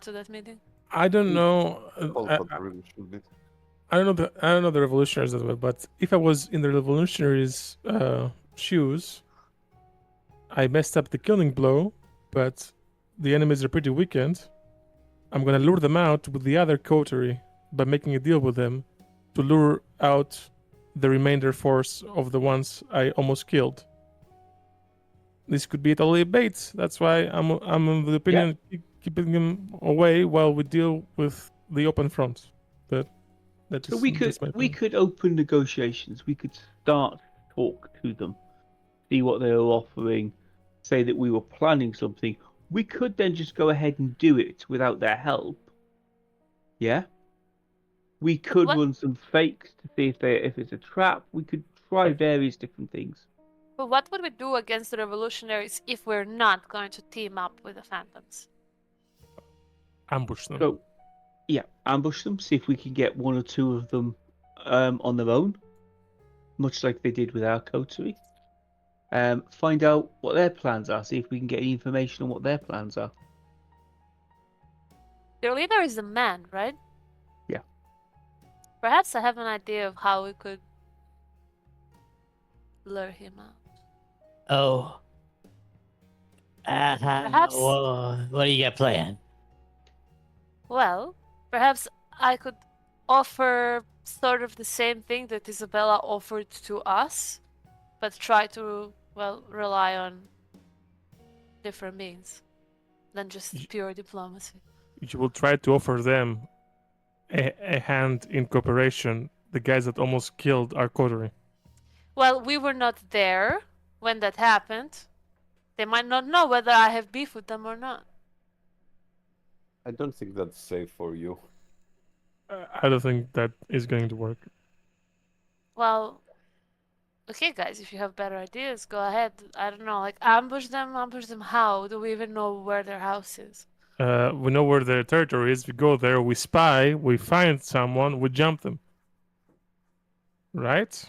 to that meeting. I don't know. All I, Pieetrr really should be. I don't know the revolutionaries that well, but if I was in the revolutionaries' shoes, I messed up the killing blow, but the enemies are pretty weakened. I'm gonna lure them out with the other coterie by making a deal with them to lure out the remainder force of the ones I almost killed. This could be totally a bait. That's why I'm of the opinion keeping them away while we deal with the open front. But that So is we just my we opinion. could open negotiations. We could start to talk to them, see what they were offering, say that we were planning something. We could then just go ahead and do it without their help. Yeah. We could what- run some fakes to see if it's a trap. We could try various different things. But what would we do against the revolutionaries if we're not going to team up with the phantoms? Ambush them. So, yeah, ambush them. See if we can get one or two of them on their own, much like they did with our coterie. Find out what their plans are. See if we can get any information on what their plans are. Their leader is a man, right? Yeah. Perhaps I have an idea of how we could lure him out. Oh. Perhaps- What do you got planned? Well, perhaps I could offer sort of the same thing that Isabella offered to us, but try to, well, rely on different means than just pure diplomacy. You will try to offer them a hand in cooperation. The guys that almost killed our coterie. Well, we were not there when that happened. They might not know whether I have beef with them or not. I don't think that's safe for you. I don't think that is going to work. Well, okay, guys, if you have better ideas, go ahead. I don't know, like ambush them. Ambush them how? Do we even know where their house is? We know where their territory is. We go there, we spy, we find someone, we jump them. Right?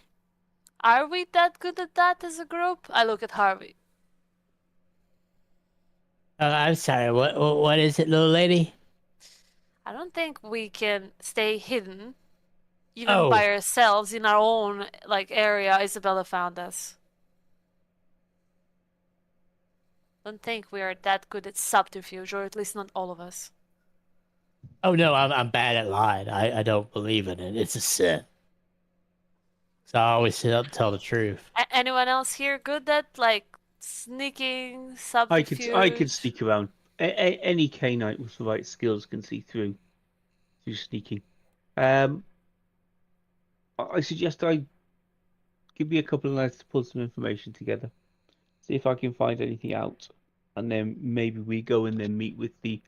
Are we that good at that as a group? I look at Harvey. I'm sorry. What is it, little lady? I don't think we can stay hidden, even Oh. by ourselves in our own like area. Isabella found us. Don't think we are that good at subterfuge, or at least not all of us. Oh no, I'm bad at lying. I don't believe in it. It's a sin. So I always tell the truth. Anyone else here good at like sneaking, I subterfuge? could sneak around. Any K-Knight with the right skills can see through sneaking. I suggest I give me a couple of nights to pull some information together, see if I can find anything out, and then maybe we go and then meet with the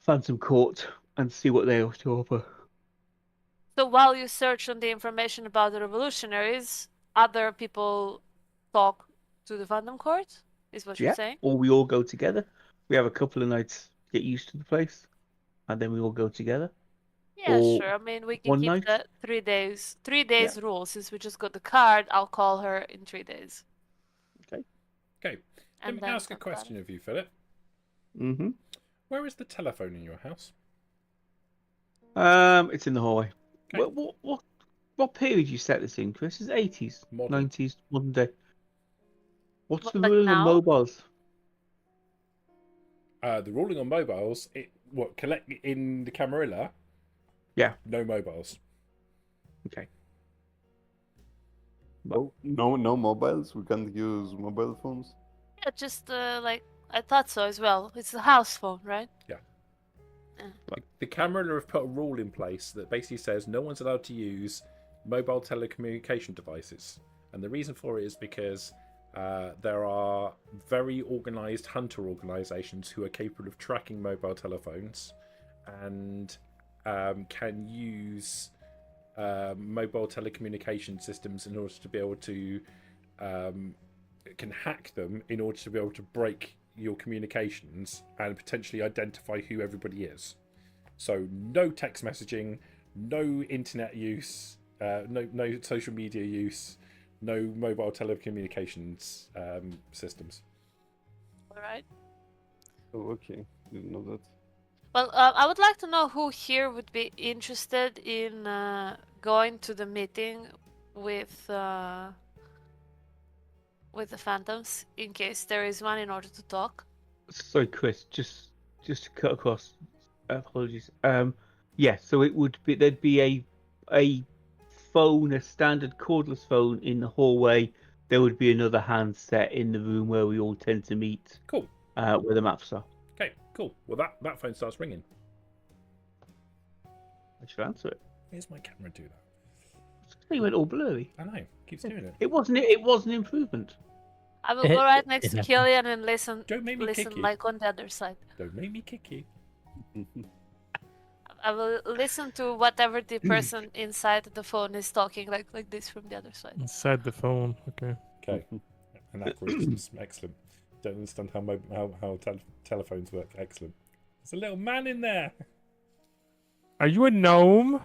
Phantom Court and see what they have to offer. So while you search on the information about the revolutionaries, other people talk to the Phantom Court? Is what you're saying? Or we all go together. We have a couple of nights to get used to the place, and then we all go together. Yeah, Or sure. I mean, we can one keep night? the 3 days rule. Since we just got the card, I'll call her in 3 days. Okay. Let And me then ask a talk about question it. of you, Philip. Mm-hmm. Where is the telephone in your house? It's in the hallway. Okay. What period you set this in, Chris? Is it 80s, Modern. 90s, modern day? What's What, the like ruling on now? mobiles? The ruling on mobiles, collect in the Camarilla? Yeah. No mobiles. Okay. Oh, no mobiles? We can't use mobile phones? Yeah, just like I thought so as well. It's a house phone, right? The Camarilla have put a rule in place that basically says no one's allowed to use mobile telecommunication devices. And the reason for it is because there are very organised hunter organisations who are capable of tracking mobile telephones and can use mobile telecommunication systems in order to be able to can hack them in order to be able to break your communications and potentially identify who everybody is. So no text messaging, no internet use, no social media use, no mobile telecommunications systems. All right. Oh, okay. Didn't know that. Well, I would like to know who here would be interested in going to the meeting with the phantoms, in case there is one, in order to talk. Sorry, Chris. Just to cut across. Apologies. Yeah. So it would be there'd be a phone, a standard cordless phone in the hallway. There would be another handset in the room where we all tend to meet. Cool. Where the maps are. Okay, cool. Well, that phone starts ringing. I should answer it. Here's my camera do that. He went all blurry. I know. Keeps doing it. It wasn't. It was an improvement. I will go right next to Killian and listen. Don't make me kick Listen, you. like on the other side. Don't make me kick you. I will listen to whatever the person inside the phone is talking, like this from the other side. Inside the phone. Okay. Okay. Anachronisms. Excellent. Don't understand how telephones work. Excellent. There's a little man in there. Are you a gnome?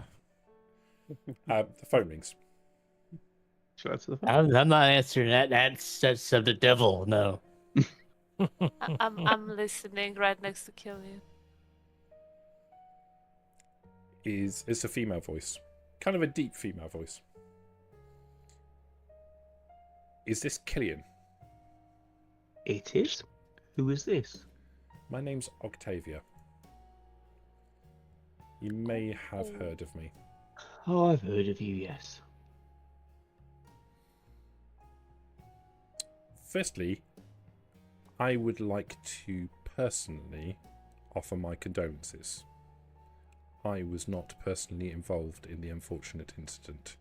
The phone rings. Should I answer the phone? I'm not answering that. That's of the devil. No. I'm listening right next to Killian. It's a female voice. Kind of a deep female voice. Is this Killian? It is. Who is this? My name's Octavia. You may have heard of me. Oh, I've heard of you. Yes. Firstly, I would like to personally offer my condolences. I was not personally involved in the unfortunate incident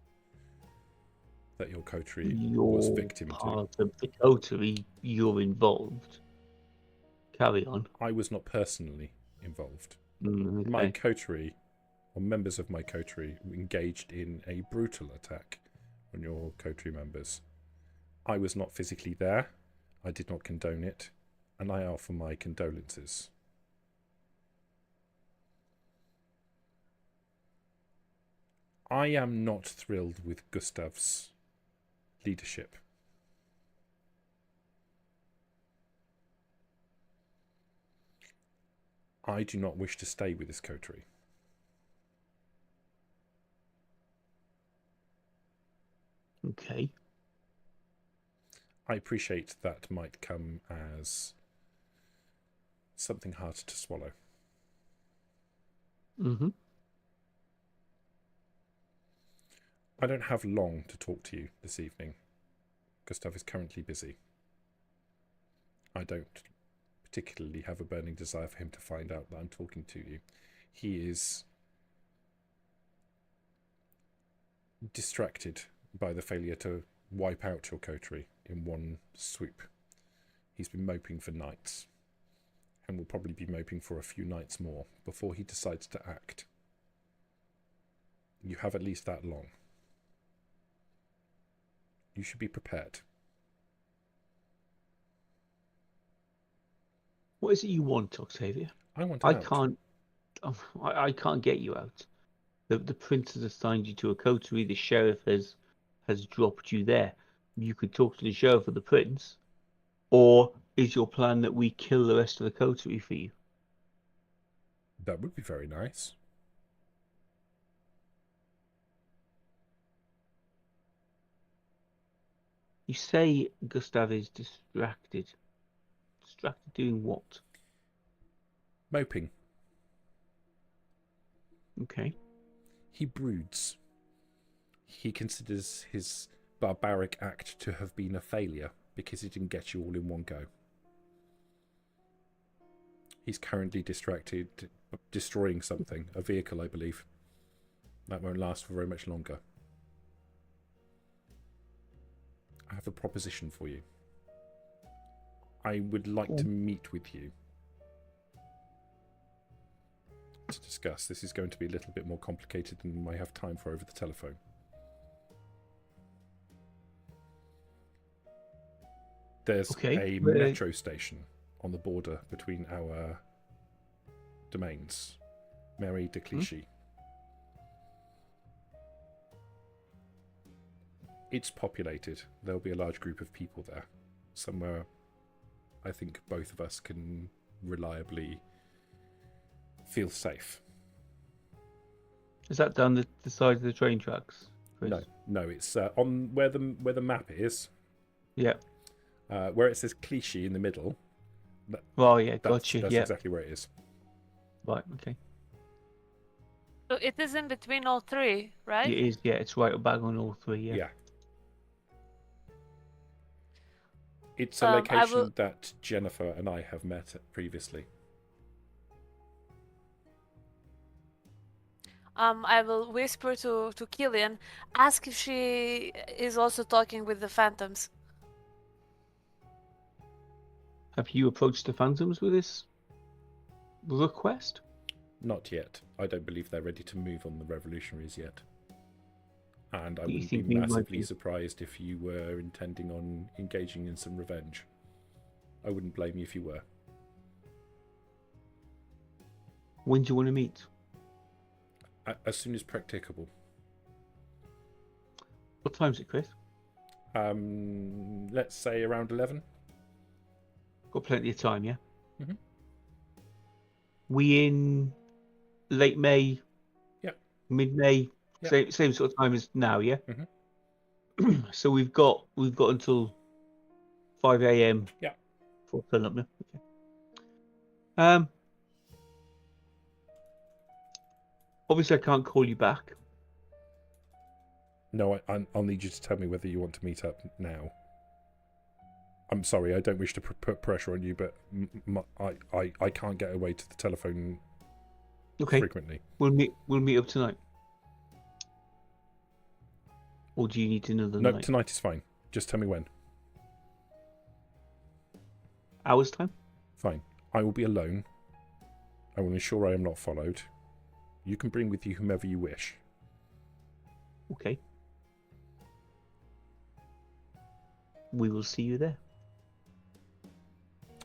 that your coterie was victim to. Part of the coterie. You're involved. Carry on. I was not personally involved. Okay. My coterie, or members of my coterie, engaged in a brutal attack on your coterie members. I was not physically there. I did not condone it, and I offer my condolences. I am not thrilled with Gustav's leadership. I do not wish to stay with this coterie. Okay. I appreciate that might come as something hard to swallow. Mm-hmm. I don't have long to talk to you this evening. Gustav is currently busy. I don't particularly have a burning desire for him to find out that I'm talking to you. He is distracted by the failure to wipe out your coterie in one swoop. He's been moping for nights, and will probably be moping for a few nights more before he decides to act. You have at least that long. You should be prepared. What is it you want, Octavia? I want I out. can't. I can't get you out. The prince has assigned you to a coterie. The sheriff has dropped you there. You could talk to the sheriff or the prince, or is your plan that we kill the rest of the coterie for you? That would be very nice. You say Gustav is distracted. Distracted doing what? Moping. Okay. He broods. He considers his barbaric act to have been a failure because he didn't get you all in one go. He's currently distracted, destroying something, a vehicle, I believe. That won't last for very much longer. I have a proposition for you. I would like to meet with you to discuss. This is going to be a little bit more complicated than I have time for over the telephone. There's a metro station on the border between our domains, Mairie de Clichy. It's populated. There'll be a large group of people there. Somewhere I think both of us can reliably feel safe. Is that down the side of the train tracks, Chris? No, it's on where the map is. Yeah. Where it says Clichy in the middle. Oh yeah, That's gotcha. Yeah. exactly where it is. Right. Okay. So it is in between all three, right? It is. Yeah, it's right back on all three. Yeah. Yeah. It's a I location will- that Jennifer and I have met at previously. I will whisper to Killian, ask if she is also talking with the phantoms. Have you approached the Phantoms with this request? Not yet. I don't believe they're ready to move on the revolutionaries yet. And I You wouldn't think be they might massively be? surprised if you were intending on engaging in some revenge. I wouldn't blame you if you were. When do you want to meet? As soon as practicable. What time is it, Chris? Let's say around 11. Got plenty of time, yeah. Mhm. We in late May. Yep. Mid-May. Yep. Same sort of time as now, yeah. Mhm. So we've got until 5 a.m. Yeah. For turn up now. Okay. Obviously, I can't call you back. No, I'll need you to tell me whether you want to meet up now. I'm sorry, I don't wish to put pressure on you, but I can't get away to the telephone Okay. frequently. We'll meet up tonight. Or do you need another No, night? tonight is fine. Just tell me when. Hours time? Fine. I will be alone. I will ensure I am not followed. You can bring with you whomever you wish. Okay. We will see you there.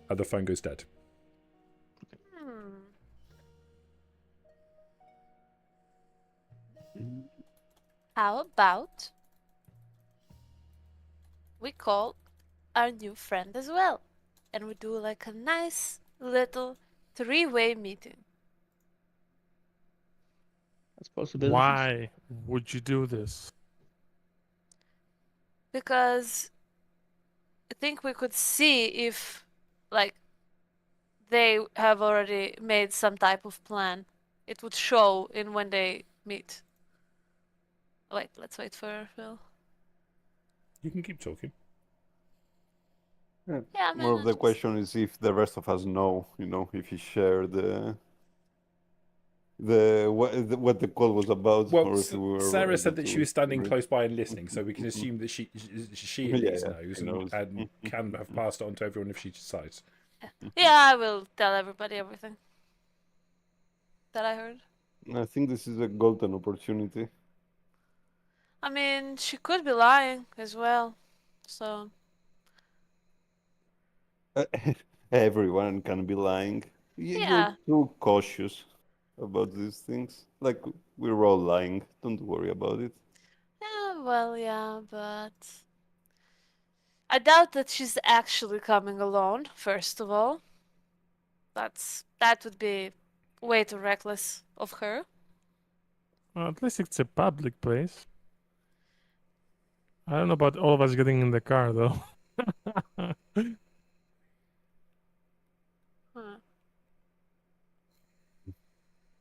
The phone goes dead. How about we call our new friend as well, and we do like a nice little three-way meeting. That's possibilities. Why would you do this? Because I think we could see if, like, they have already made some type of plan. It would show in when they meet. Wait, let's wait for Phil. You can keep talking. Yeah, Yeah, more of the just- question is if the rest of us know, if he shared what the call was about, Well, or if we were Sarah said able that she to was standing read. close by and listening, so we can assume that she at Yeah, least yeah, knows she knows. and can have passed it on to everyone if she decides. Yeah, I will tell everybody everything that I heard. I think this is a golden opportunity. I mean, she could be lying as well. So, Everyone can be lying. Yeah. You're too cautious about these things. Like, we're all lying. Don't worry about it. yeah, well, yeah, but I doubt that she's actually coming alone, first of all. That would be way too reckless of her. Well, at least it's a public place. I don't know about all of us getting in the car though. Huh.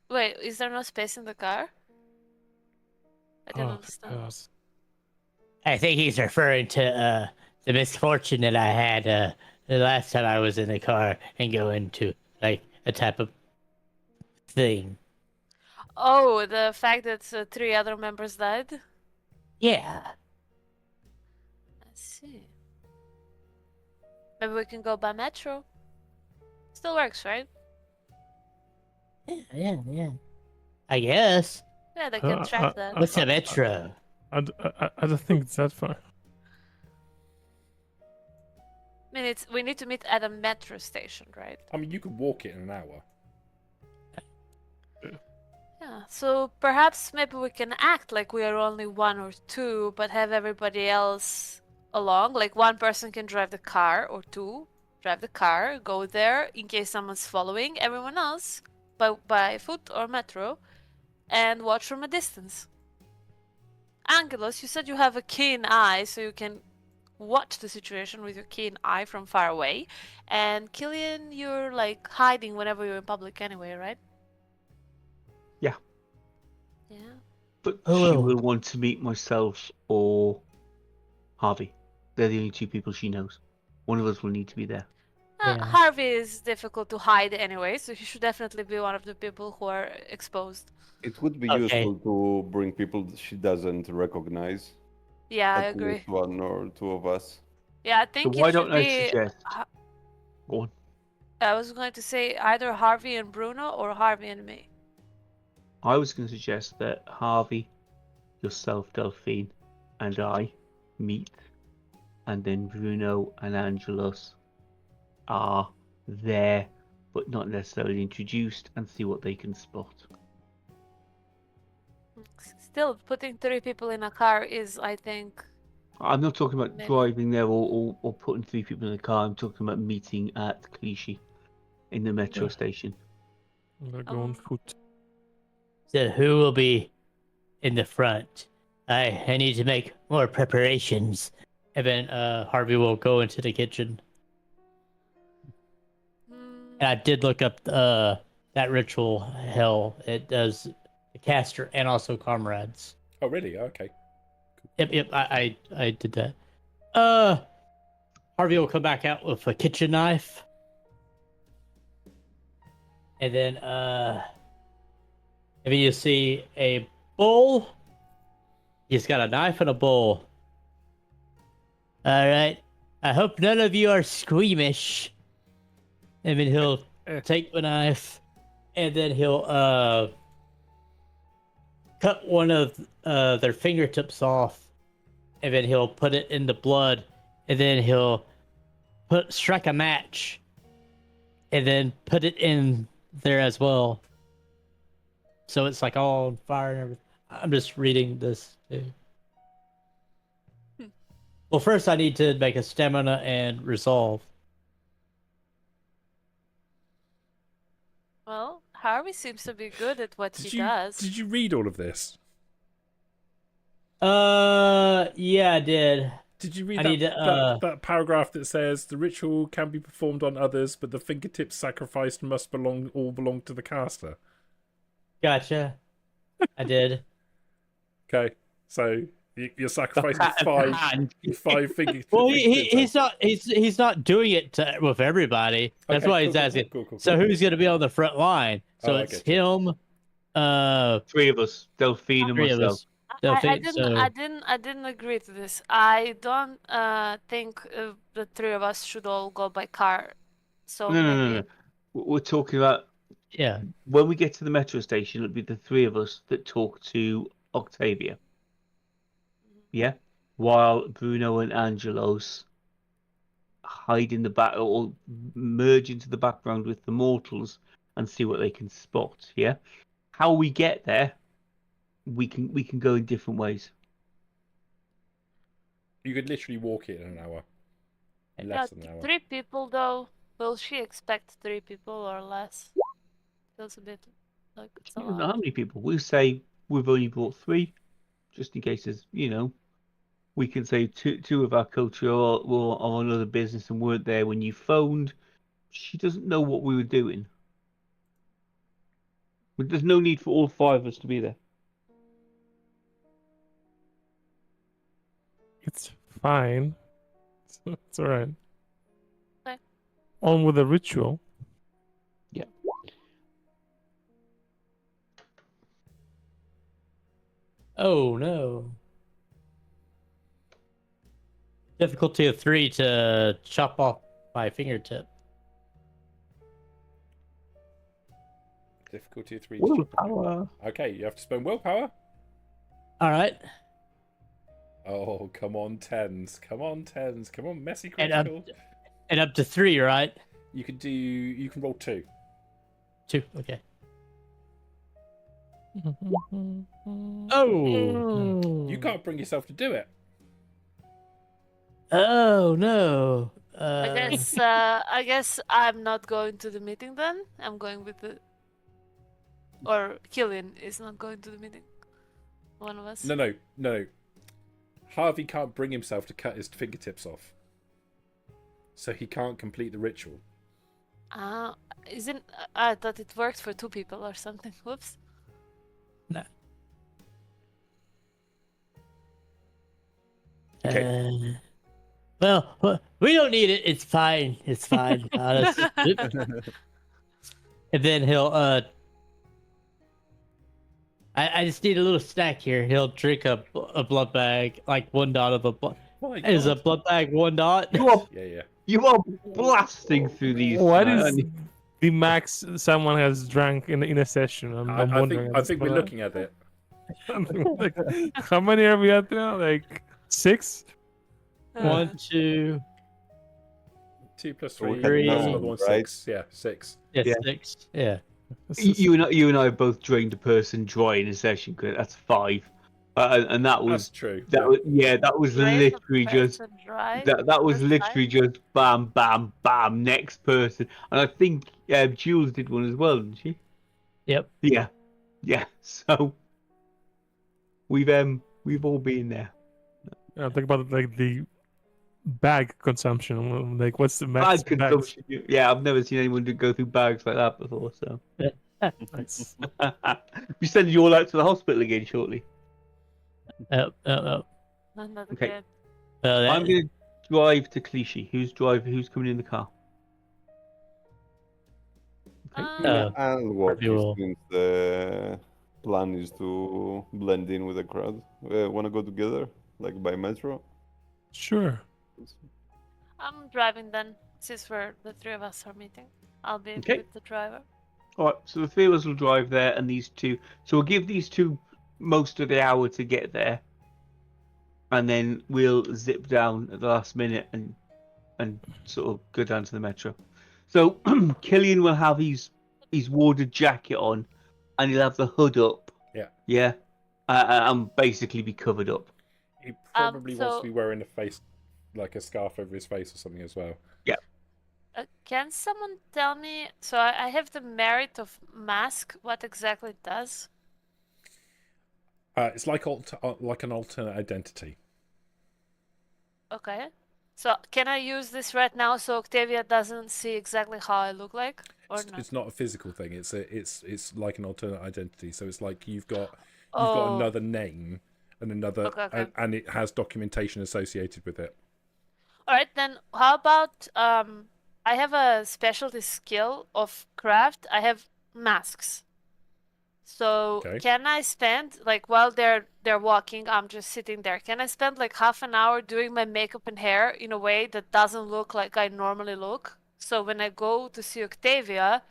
Wait, is there no space in the car? I didn't Oh, understand. yes. I think he's referring to the misfortune that I had the last time I was in the car and go into like a type of thing. Oh, the fact that 3 other members died? Yeah. I see. Maybe we can go by metro. Still works, right? Yeah. I guess. Yeah, they can track that. What's a metro? I don't think it's that far. I mean, we need to meet at a metro station, right? I mean, you could walk it in an hour. Yeah, so perhaps maybe we can act like we are only 1 or 2, but have everybody else along. Like 1 person can drive the car, or 2 drive the car, go there in case someone's following. Everyone else by foot or metro, and watch from a distance. Angelos, you said you have a keen eye, so you can watch the situation with your keen eye from far away. And Killian, you're like hiding whenever you're in public anyway, right? Yeah. Yeah. But Oh, she well. will want to meet myself or Harvey. They're the only two people she knows. One of us will need to be there. Yeah. Harvey is difficult to hide anyway, so he should definitely be one of the people who are exposed. It would be Okay. useful to bring people that she doesn't recognize. Yeah, I At agree. least one or two of us. Yeah, I So think why it should don't I be. suggest? Go on. I was going to say either Harvey and Bruno or Harvey and me. I was going to suggest that Harvey, yourself, Delphine, and I meet, and then Bruno and Angelos are there, but not necessarily introduced, and see what they can spot. Still, putting 3 people in a car is, I think. I'm not talking about Maybe. driving there or putting 3 people in a car. I'm talking about meeting at Clichy in the metro Yeah. station. I'm gonna go on foot. So who will be in the front? I need to make more preparations. And then Harvey will go into the kitchen. And I did look up that ritual hell. It does the caster and also comrades. Oh, really? Okay. Yep, I did that. Harvey will come back out with a kitchen knife. And then you see a bowl. He's got a knife and a bowl. Alright. I hope none of you are squeamish. And then he'll take the knife and then he'll cut one of their fingertips off, and then he'll put it in the blood, and then he'll strike a match, and then put it in there as well. So it's like all on fire and everything. I'm just reading this too. Well, first I need to make a stamina and resolve. Well, Harvey seems to be good at what he does. Did you read all of this? Yeah, I did. Did you read I that, need to, that paragraph that says the ritual can be performed on others, but the fingertips sacrificed must all belong to the caster? Gotcha. I did. Okay, so you're sacrificing five fingertips. Well, he's not doing it with everybody. That's Okay, why he's asking. Cool. So who's going to be on the front line? So I it's get you. him. 3 of us, Delphine and 3 of myself. us. I Delphine, didn't agree to this. I don't think the 3 of us should all go by car. So No. We're talking about Yeah. when we get to the metro station. It'll be the 3 of us that talk to Octavia. Yeah, while Bruno and Angelos hide in the back or merge into the background with the mortals and see what they can spot. Yeah, how we get there, we can go in different ways. You could literally walk it in an hour. Less than an hour. 3 people though. Will she expect 3 people or less? Feels a bit like it's a I don't know lot. how many people. We'll say we've only brought 3, just in case there's, we can say two of our culture were on another business and weren't there when you phoned. She doesn't know what we were doing. But there's no need for all 5 of us to be there. It's fine. It's alright. Okay. On with the ritual. Yeah. Oh no. Difficulty of 3 to chop off my fingertip. Difficulty of 3. Willpower. Okay, you have to spend willpower. All right. Oh, come on, tens. Come on, tens. Come on, messy And critical. up to 3, right? You can roll 2. 2. Okay. Oh. You can't bring yourself to do it. Oh no. I guess I'm not going to the meeting then. I'm going with the Or Killian is not going to the meeting. One of us. No. Harvey can't bring himself to cut his fingertips off, so he can't complete the ritual. Isn't I thought it worked for 2 people or something. Whoops. Okay. Well, we don't need it. It's fine. It's fine. And then he'll I just need a little snack here. He'll drink a blood bag, like 1 dot of a blood. Is a blood bag 1 dot? Yeah. You are blasting through these. What is the max someone has drank in a session? I'm wondering. I think we're looking at it. Like, how many are we at now? Like 6? 1, 2, 2 plus So we 3. have That's nine, another one. right? 6. Yeah, 6. yeah, Yeah. 6. Yeah. You and I both drained a person dry in a session. Cause that's 5, and that That's was true. that was Drain the literally just person dry. that was That's literally just bam, bam, bam. Next person, and I think Jules did one as well, didn't she? Yep. Yeah. So we've all been there. Think about like the bag consumption. Like, what's the max Bag bags? consumption. Yeah, I've never seen anyone go through bags like that before. So Nice. we send you all out to the hospital again shortly. Yep. Not Okay. good. I'm gonna drive to Clichy. Who's coming in the car? I'll walk you will. since the plan is to blend in with the crowd. Want to go together, like by metro? Sure. I'm driving then, since the 3 of us are meeting. I'll be Okay. with the driver. All right, so the 3 of us will drive there, and these 2. So we'll give these 2 most of the hour to get there, and then we'll zip down at the last minute and sort of go down to the metro. So Killian will have his warded jacket on, and he'll have the hood up. Yeah. And basically be covered up. He probably wants so- to be wearing like a scarf over his face or something as well. Can someone tell me? So I have the merit of mask. What exactly it does? It's like an alternate identity. Okay. So can I use this right now so Octavia doesn't see exactly how I look like, or not? It's not a physical thing. It's like an alternate identity. So it's like you've got Oh. another name and another, Okay. and it has documentation associated with it. All right, then how about I have a specialty skill of craft. I have masks. So Okay. can I spend like while they're walking, I'm just sitting there. Can I spend like half an hour doing my makeup and hair in a way that doesn't look like I normally look? So when I go to see Octavia,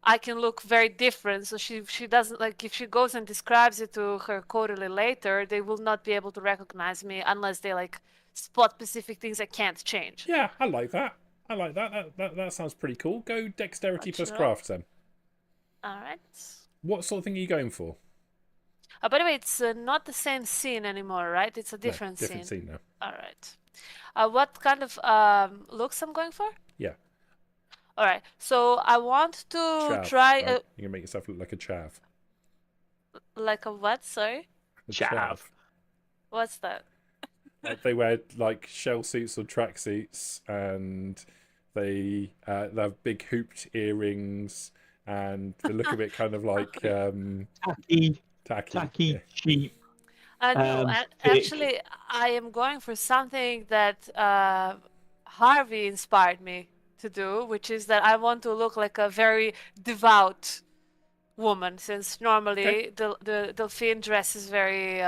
I can look very different. So she doesn't like if she goes and describes it to her quarterly later, they will not be able to recognize me unless they like spot specific things I can't change. Yeah, I like that. That sounds pretty cool. Go dexterity plus Sure. craft then. All right. What sort of thing are you going for? By the way, it's not the same scene anymore, right? It's a No, different different scene. scene now. All right. What kind of looks I'm going for? Yeah. All right. So I want to Chav, try right? You can make yourself look like a chav. like a what? Sorry. A Chav. What's that? Like, they wear like shell suits or tracksuits, and they have big hooped earrings, and they look a bit kind of like tacky. Yeah. Cheap. No, thick. actually, I am going for something that Harvey inspired me to do, which is that I want to look like a very devout woman, since normally the Delphine dresses very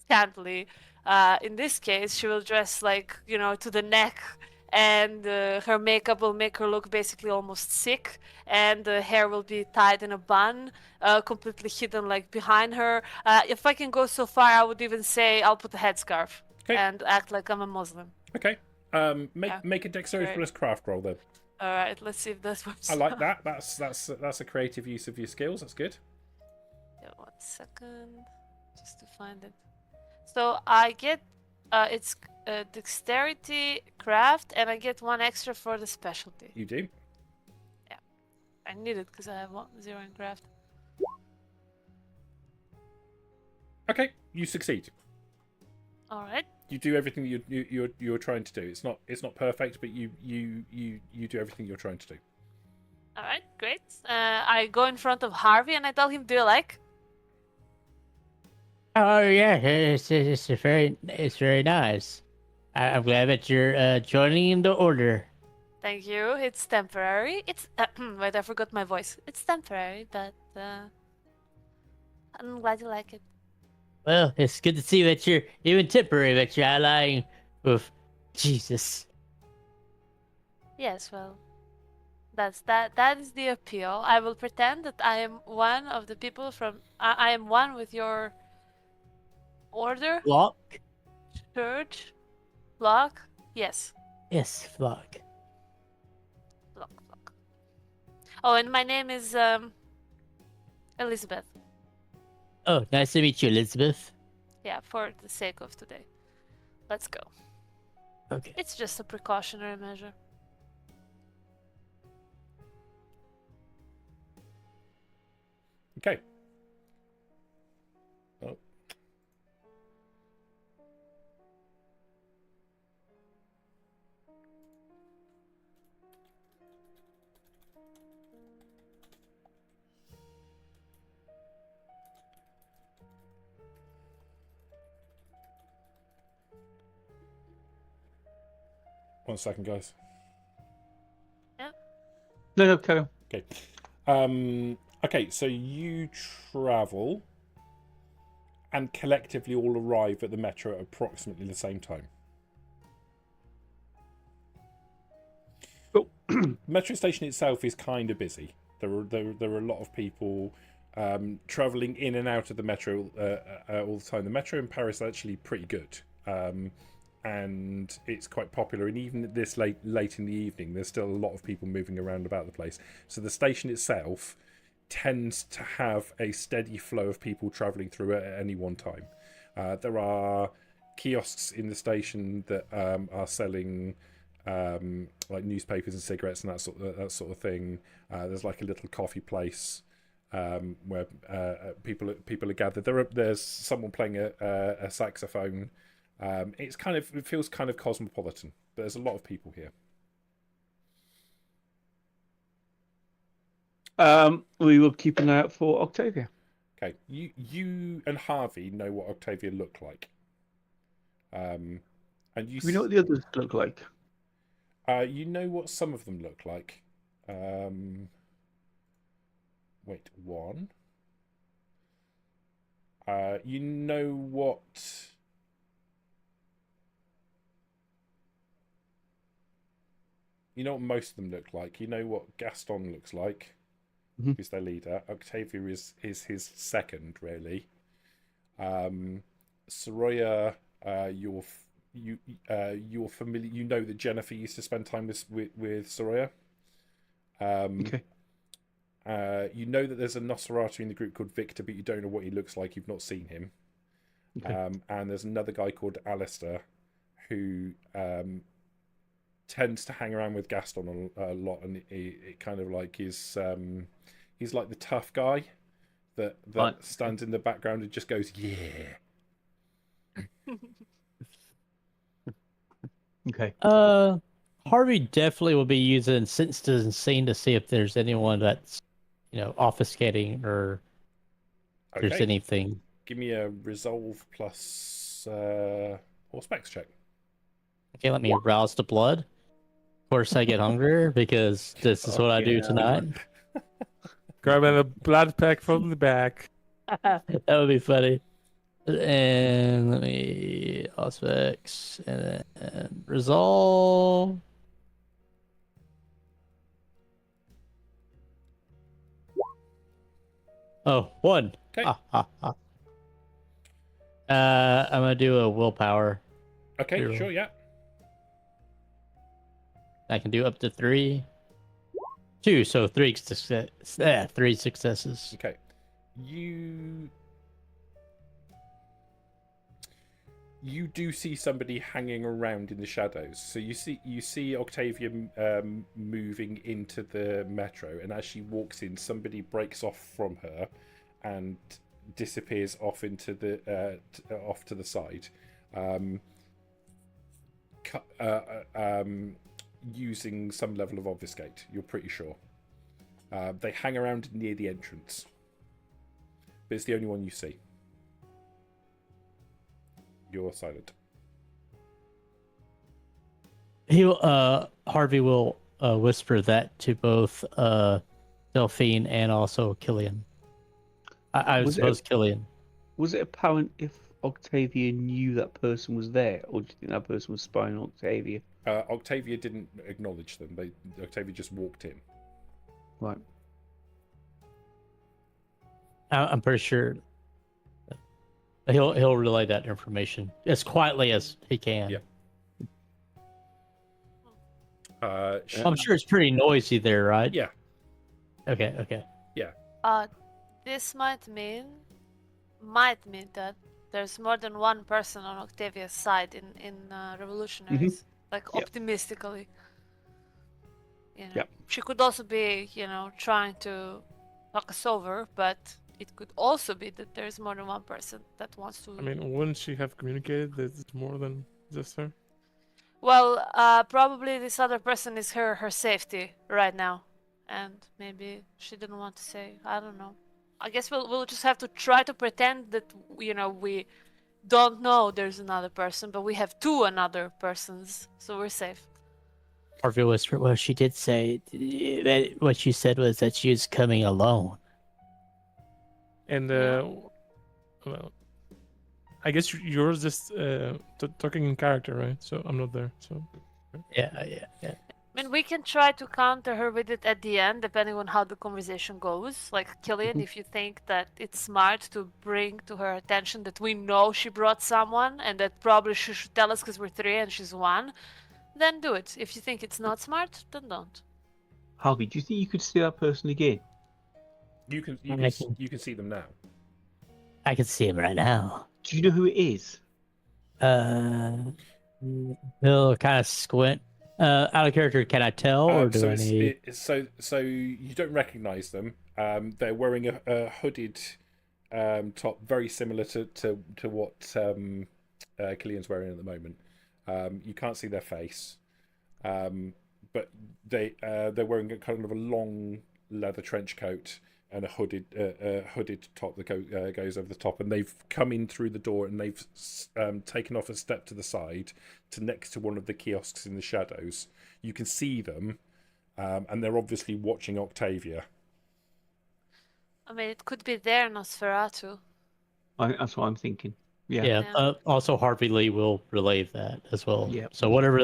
scantily. In this case, she will dress like, to the neck, and her makeup will make her look basically almost sick, and the hair will be tied in a bun, completely hidden like behind her. If I can go so far, I would even say I'll put a headscarf and act like I'm a Muslim. Okay. Make a dexterity Great. plus craft roll then. All right, let's see if this works. I like that. That's a creative use of your skills. That's good. Yeah, 1 second, just to find it. So I get it's dexterity, craft, and I get 1 extra for the specialty. You do. I need it because I have 0 in craft. Okay, you succeed. All right. You do everything you're trying to do. It's not perfect, but you do everything you're trying to do. All right. Great. I go in front of Harvey and I tell him, "Do you like?" Oh yeah, it's very nice. I'm glad that you're joining the order. Thank you. It's temporary. It's wait, I forgot my voice. It's temporary, but I'm glad you like it. Well, it's good to see that you're even temporary that you're allying with Jesus. Yes. Well, that is the appeal. I will pretend that I am one of the people from. I am one with your order, Flock? church, block. Yes, Yes, flock. block. Oh, and my name is Elizabeth. Oh, nice to meet you, Elizabeth. Yeah, for the sake of today. Let's go. Okay. It's just a precautionary measure. Okay. Oh. One second, guys. No, carry on. Okay. Okay, so you travel and collectively all arrive at the metro at approximately the same time. Cool. Metro station itself is kind of busy. There are a lot of people traveling in and out of the metro all the time. The metro in Paris is actually pretty good, and it's quite popular. And even this late in the evening, there's still a lot of people moving around about the place. So the station itself tends to have a steady flow of people traveling through at any one time. There are kiosks in the station that are selling like newspapers and cigarettes and that sort of thing. There's like a little coffee place where people are gathered. There's someone playing a saxophone. It feels kind of cosmopolitan, but there's a lot of people here. We will keep an eye out for Octavia. Okay, you and Harvey know what Octavia looked like. And you Do we know what the others look like? you know what some of them look like. Wait, one. You know what. You know what most of them look like. You know what Gaston looks like. Mhm. Who's their leader. Octavia is his second, really. Soroya, you're familiar. You know that Jennifer used to spend time with Soroya. Okay. You know that there's a Nosferatu in the group called Victor, but you don't know what he looks like. You've not seen him. Okay. And there's another guy called Alistair who tends to hang around with Gaston a lot, and it kind of like is he's like the tough guy that Right. stands in the background and just goes, yeah. Okay. Harvey definitely will be using senses and seeing to see if there's anyone that's, obfuscating or if there's Okay. anything. Give me a resolve plus or specs check. Okay, let me rouse the blood. Of course, I get hungrier because this is what I do Fucking hell. tonight. Grabbing a blood pack from the back. That would be funny. And let me aspects and then resolve. Oh, one. Okay. I'm gonna do a willpower. Okay, Zero. sure, yeah. I can do up to 3. 2, so 3 successes. Okay. You do see somebody hanging around in the shadows. So you see Octavia moving into the metro, and as she walks in, somebody breaks off from her and disappears off into the off to the side, using some level of obfuscate. You're pretty sure. They hang around near the entrance, but it's the only one you see. You're silent. Harvey will whisper that to both Delphine and also Killian. I suppose Killian. Was it apparent if Octavia knew that person was there, or do you think that person was spying on Octavia? Octavia didn't acknowledge them. Octavia just walked in. Right. I'm pretty sure he'll relay that information as quietly as he can. Yeah. I'm sure it's pretty noisy there, right? Yeah. Okay. This might mean that there's more than one person on Octavia's side in Revolutionaries. Like Yep. optimistically. You know, Yep. she could also be, trying to knock us over, but it could also be that there's more than one person that wants to. I mean, wouldn't she have communicated that it's more than just her? Well, probably this other person is her safety right now, and maybe she didn't want to say. I don't know. I guess we'll just have to try to pretend that we don't know there's another person, but we have two another persons, so we're safe. Harvey whispered, well, she did say that what she said was that she was coming alone. And well, I guess you're just talking in character, right? So I'm not there. So Yeah. I mean, we can try to counter her with it at the end, depending on how the conversation goes. Like, Killian, if you think that it's smart to bring to her attention that we know she brought someone and that probably she should tell us because we're 3 and she's 1, then do it. If you think it's not smart, then don't. Harvey, do you think you could see that person again? You can see them now. I can see him right now. Do you know who it is? He'll kind of squint. Out of character, can I tell, or do I need? So you don't recognise them. They're wearing a hooded top, very similar to what Killian's wearing at the moment. You can't see their face, but they're wearing a kind of a long leather trench coat and a hooded top that goes over the top, and they've come in through the door and they've taken off a step to the side to next to one of the kiosks in the shadows. You can see them, and they're obviously watching Octavia. I mean, it could be their Nosferatu. That's what I'm thinking. Yeah. Yeah. Also, Harvey Lee will relay that as well. Yeah. So whatever,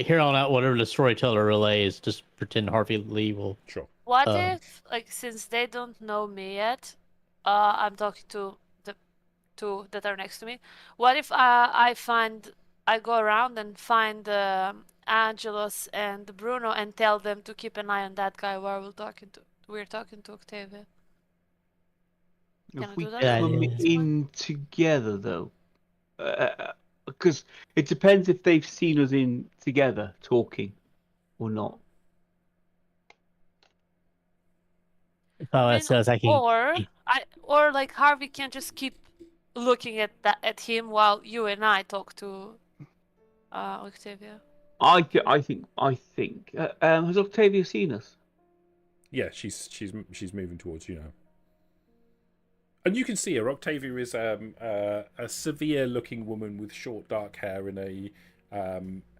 here on out, whatever the storyteller relays, just pretend Harvey Lee will. Sure. What if, since they don't know me yet, I'm talking to the two that are next to me. What if I go around and find Angelos and Bruno and tell them to keep an eye on that guy while we're talking to Octavia? Can I If we do that? come in together, though, because it depends if they've seen us in together talking or not. Oh, that sounds like or like Harvey can just keep looking at him while you and I talk to Octavia. I think. Has Octavia seen us? Yeah, she's moving towards you now, and you can see her. Octavia is a severe-looking woman with short, dark hair and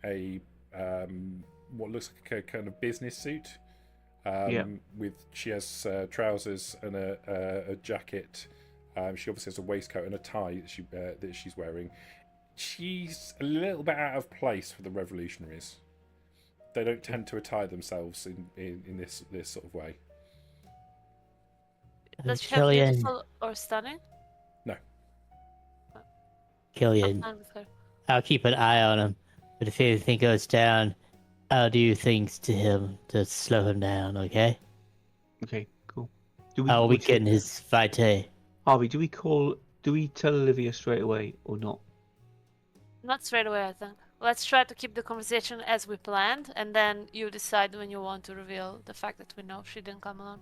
a what looks like a kind of business suit. She has trousers and a jacket. She obviously has a waistcoat and a tie that she's wearing. She's a little bit out of place for the revolutionaries. They don't tend to attire themselves in this sort of way. Does she have beautiful or stunning? No. Killian, I'm with her. I'll keep an eye on him, but if anything goes down, I'll do things to him to slow him down, okay? Okay, cool. I'll weaken his vitae. Harvey, do we tell Olivia straight away or not? Not straight away, I think. Let's try to keep the conversation as we planned, and then you decide when you want to reveal the fact that we know she didn't come alone.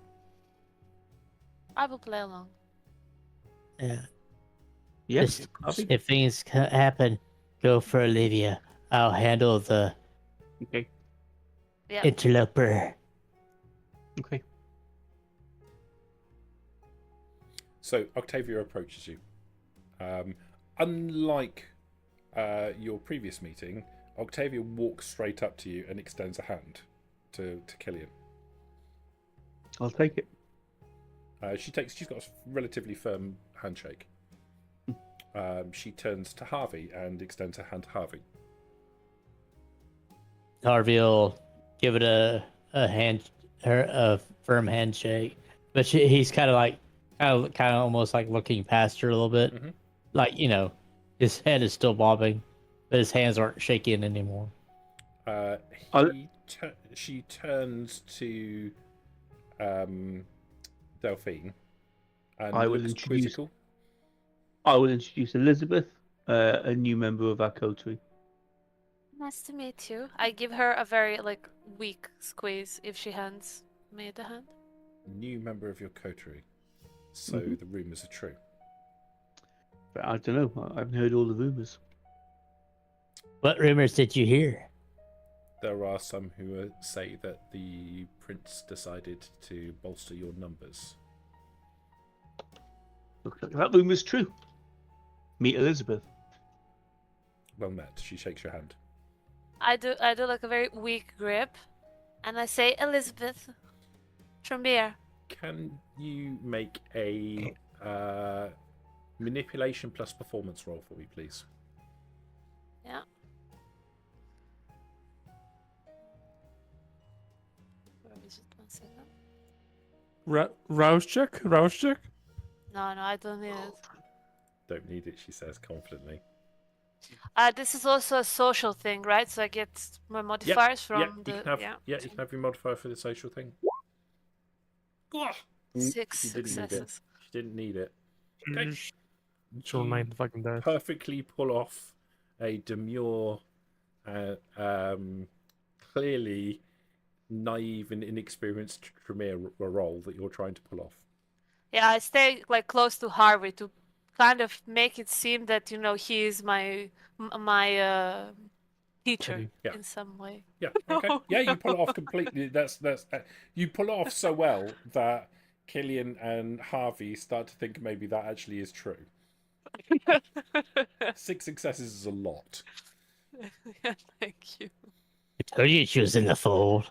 I will play along. Yeah. Yeah. Just, Harvey? if things happen, go for Olivia. I'll handle the Okay. Yeah. interloper. Okay. So Octavia approaches you. Unlike your previous meeting, Octavia walks straight up to you and extends a hand to Killian. I'll take it. She's got a relatively firm handshake. She turns to Harvey and extends a hand to Harvey. Harvey will give it a firm handshake, but he's kind of almost like looking past her a little bit, Mhm. like his head is still bobbing, but his hands aren't shaking anymore. She turns to Delphine and I will looks introduce- quizzical. I will introduce Elizabeth, a new member of our coterie. Nice to meet you. I give her a very weak squeeze if she hands me the hand. New member of your coterie. So Mhm. the rumours are true. But I don't know. I haven't heard all the rumours. What rumors did you hear? There are some who say that the prince decided to bolster your numbers. Looks like that rumour's true. Meet Elizabeth. Well met. She shakes your hand. I do like a very weak grip, and I say, Elizabeth, Tremere. Can you make a manipulation plus performance roll for me, please? Yeah. Where is it? 1 second. Rouse check? Rouse check? No, I don't need it. Don't need it, she says confidently. This is also a social thing, right? So I get my modifiers from the you can have your modifier for the social thing. Ah! 6 She didn't need it. successes. She didn't need it. Okay. Sure, You 9 fucking dice. perfectly pull off a demure, clearly naive and inexperienced Tremere role that you're trying to pull off. Yeah, I stay close to Harvey to kind of make it seem that he is my teacher Buddy. Yeah. in some way. Yeah. Okay. Yeah, you pull it off completely. That's you pull it off so well that Killian and Harvey start to think maybe that actually is true. 6 successes is a lot. Yeah, thank you. I told you she was in the fold.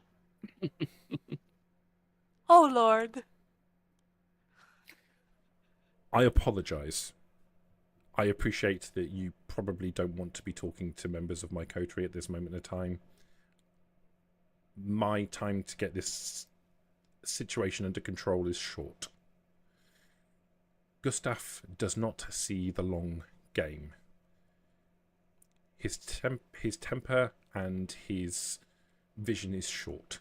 Oh Lord. I apologise. I appreciate that you probably don't want to be talking to members of my coterie at this moment in time. My time to get this situation under control is short. Gustav does not see the long game. His temper and his vision is short.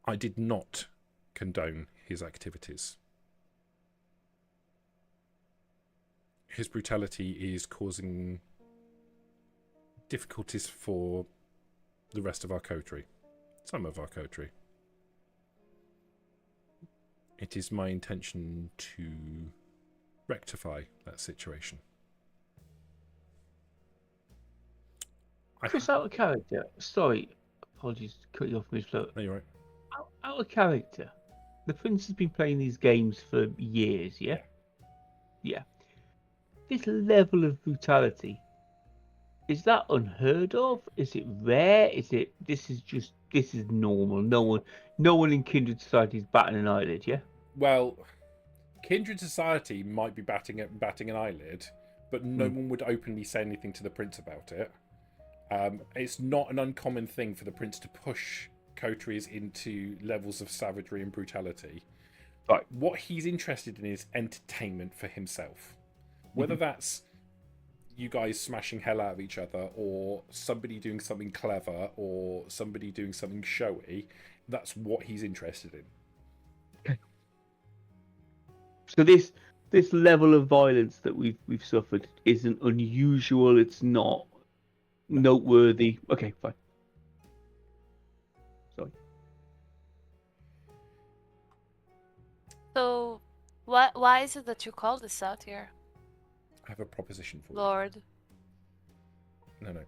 I did not condone his activities. His brutality is causing difficulties for the rest of our coterie. Some of our coterie. It is my intention to rectify that situation. Chris, out of character. Sorry, apologies to cut you off mid-flow. No, you're right. Out of character. The Prince has been playing these games for years, yeah? Yeah. This level of brutality, is that unheard of? Is it rare? This is normal? No one in Kindred Society is batting an eyelid, yeah? Well, Kindred Society might be batting an eyelid, but no one would openly say anything to the Prince about it. It's not an uncommon thing for the Prince to push coteries into levels of savagery and brutality. Right. What he's interested in is entertainment for himself. Whether that's you guys smashing hell out of each other, or somebody doing something clever, or somebody doing something showy, that's what he's interested in. Okay. So this level of violence that we've suffered isn't unusual. It's not noteworthy. Okay, fine. Sorry. So, why is it that you called this out here, I have a proposition for Lord? you. No.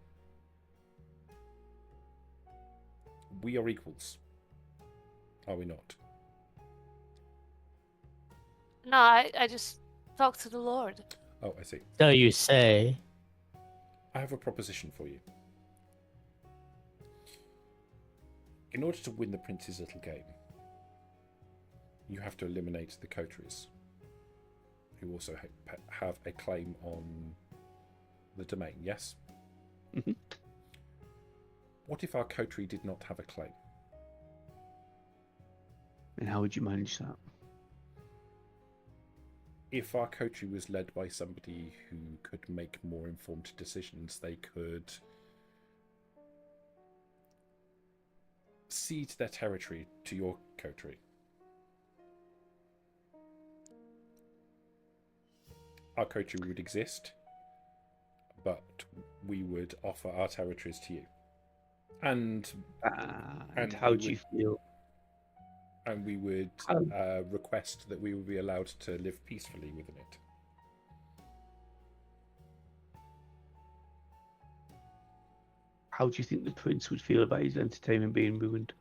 We are equals. Are we not? No, I just talked to the Lord. Oh, I see. So you say. I have a proposition for you. In order to win the Prince's little game, you have to eliminate the coteries, who also have a claim on the domain, yes? Mhm. What if our coterie did not have a claim? And how would you manage that? If our coterie was led by somebody who could make more informed decisions, they could cede their territory to your coterie. Our coterie would exist, but we would offer our territories to you. And How we do you would- feel? And we would How- request that we would be allowed to live peacefully within it. How do you think the prince would feel about his entertainment being ruined?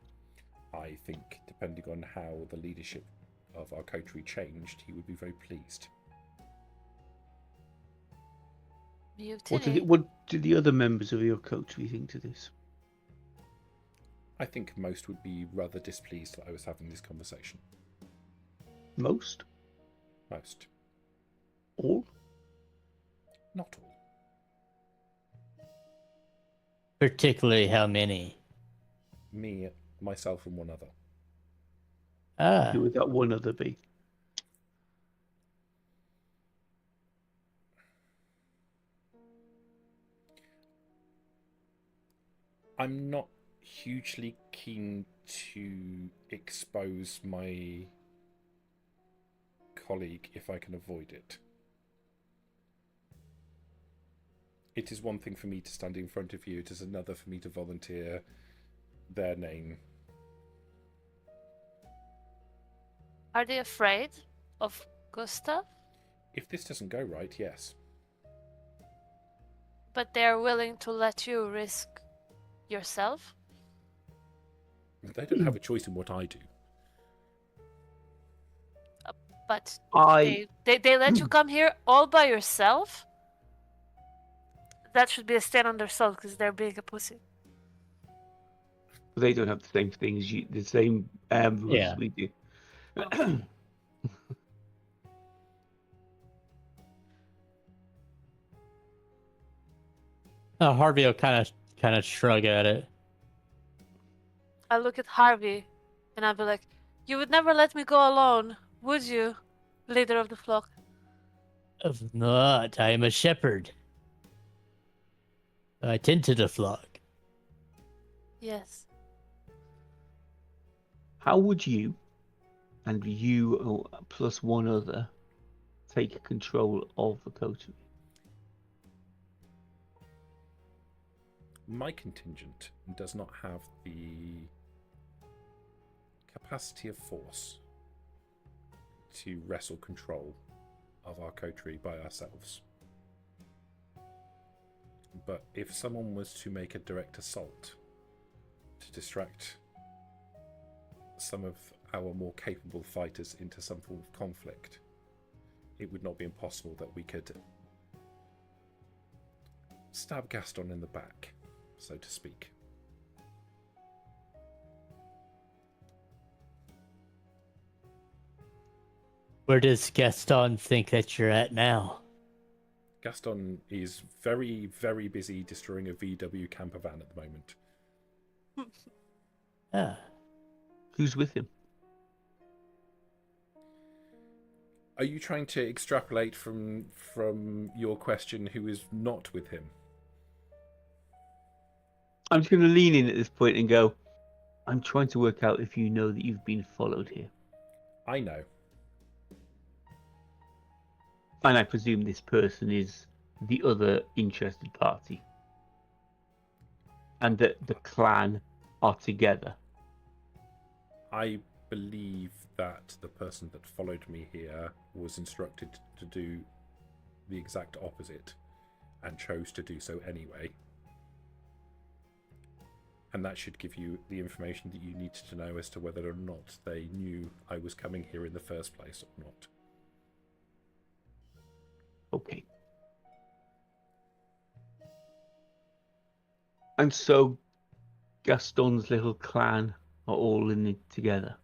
I think, depending on how the leadership of our coterie changed, he would be very pleased. Mutiny. What do the other members of your coterie think to this? I think most would be rather displeased that I was having this conversation. Most? Most. All? Not all. Particularly how many? Me, myself, and one other. Ah, Who would that one other be? I'm not hugely keen to expose my colleague if I can avoid it. It is one thing for me to stand in front of you, it is another for me to volunteer their name. Are they afraid of Gustav? If this doesn't go right, yes. But they're willing to let you risk yourself? They don't have a choice in what I do. But I they let you come here all by yourself? That should be a stain on their soul because they're being a pussy. They don't have the same thing as you, the same rules Yeah. as we do. Harvey will kind of shrug at it. I look at Harvey and I'll be like, you would never let me go alone, would you, leader of the flock? Of not, I am a shepherd. I tend to the flock. Yes. How would you, and you plus one other, take control of the coterie? My contingent does not have the capacity of force to wrestle control of our coterie by ourselves. But if someone was to make a direct assault to distract some of our more capable fighters into some form of conflict, it would not be impossible that we could stab Gaston in the back, so to speak. Where does Gaston think that you're at now? Gaston is very, very busy destroying a VW camper van at the moment. Ah, Who's with him? Are you trying to extrapolate from your question who is not with him? I'm just going to lean in at this point and go, I'm trying to work out if you know that you've been followed here. I know. And I presume this person is the other interested party. And that the clan are together. I believe that the person that followed me here was instructed to do the exact opposite and chose to do so anyway. And that should give you the information that you need to know as to whether or not they knew I was coming here in the first place or not. Okay. And so Gaston's little clan are all in it together.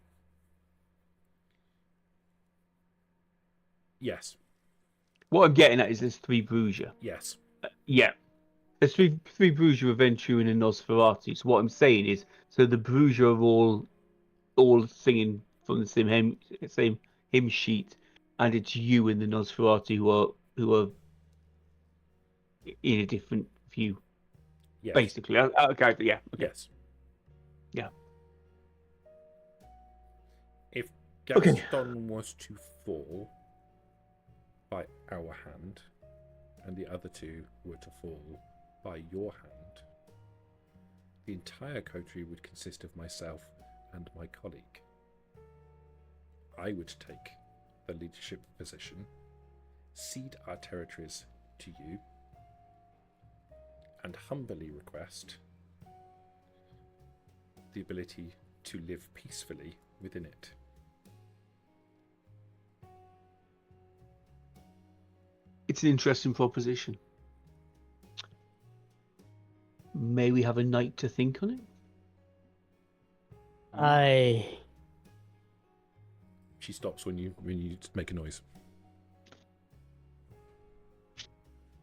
Yes. What I'm getting at is there's 3 Brugia. Yes. Yeah. There's three Brugia of Venturin and Nosferatu. So what I'm saying is, so the Brugia are all singing from the same hymn sheet, and it's you and the Nosferatu who are in a different view. Yes. Basically, okay, yeah. Okay. Yes. Yeah. If Okay. Gaston was to fall by our hand, and the other 2 were to fall by your hand, the entire coterie would consist of myself and my colleague. I would take the leadership position, cede our territories to you, and humbly request the ability to live peacefully within it. It's an interesting proposition. May we have a night to think on it? I She stops when you make a noise.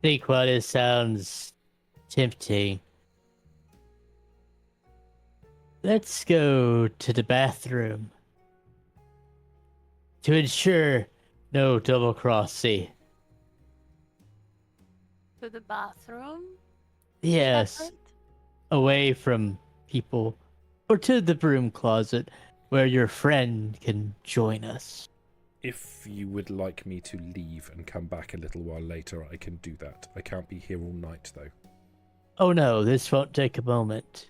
think while it sounds tempting, let's go to the bathroom to ensure no double crossing. To the bathroom? Yes, Shepherd? away from people, or to the broom closet where your friend can join us. If you would like me to leave and come back a little while later, I can do that. I can't be here all night, though. Oh no, this won't take a moment.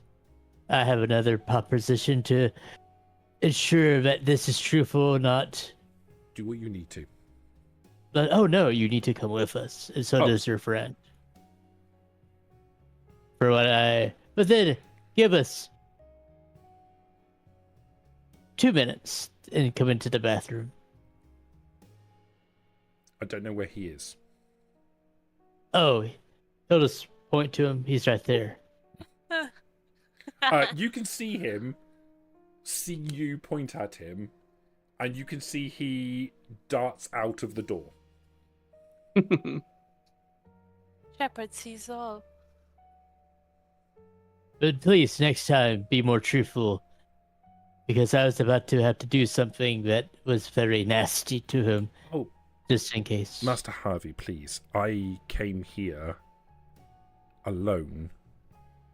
I have another proposition to ensure that this is truthful, not. Do what you need to. But oh no, you need to come with us, and so Oh. does your friend. For what I. But then, give us 2 minutes and come into the bathroom. I don't know where he is. Oh, he'll just point to him. He's right there. You can see him, see you point at him, and you can see he darts out of the door. Shepherd sees all. But please, next time, be more truthful. Because I was about to have to do something that was very nasty to him. Oh. Just in case. Master Harvey, please. I came here alone.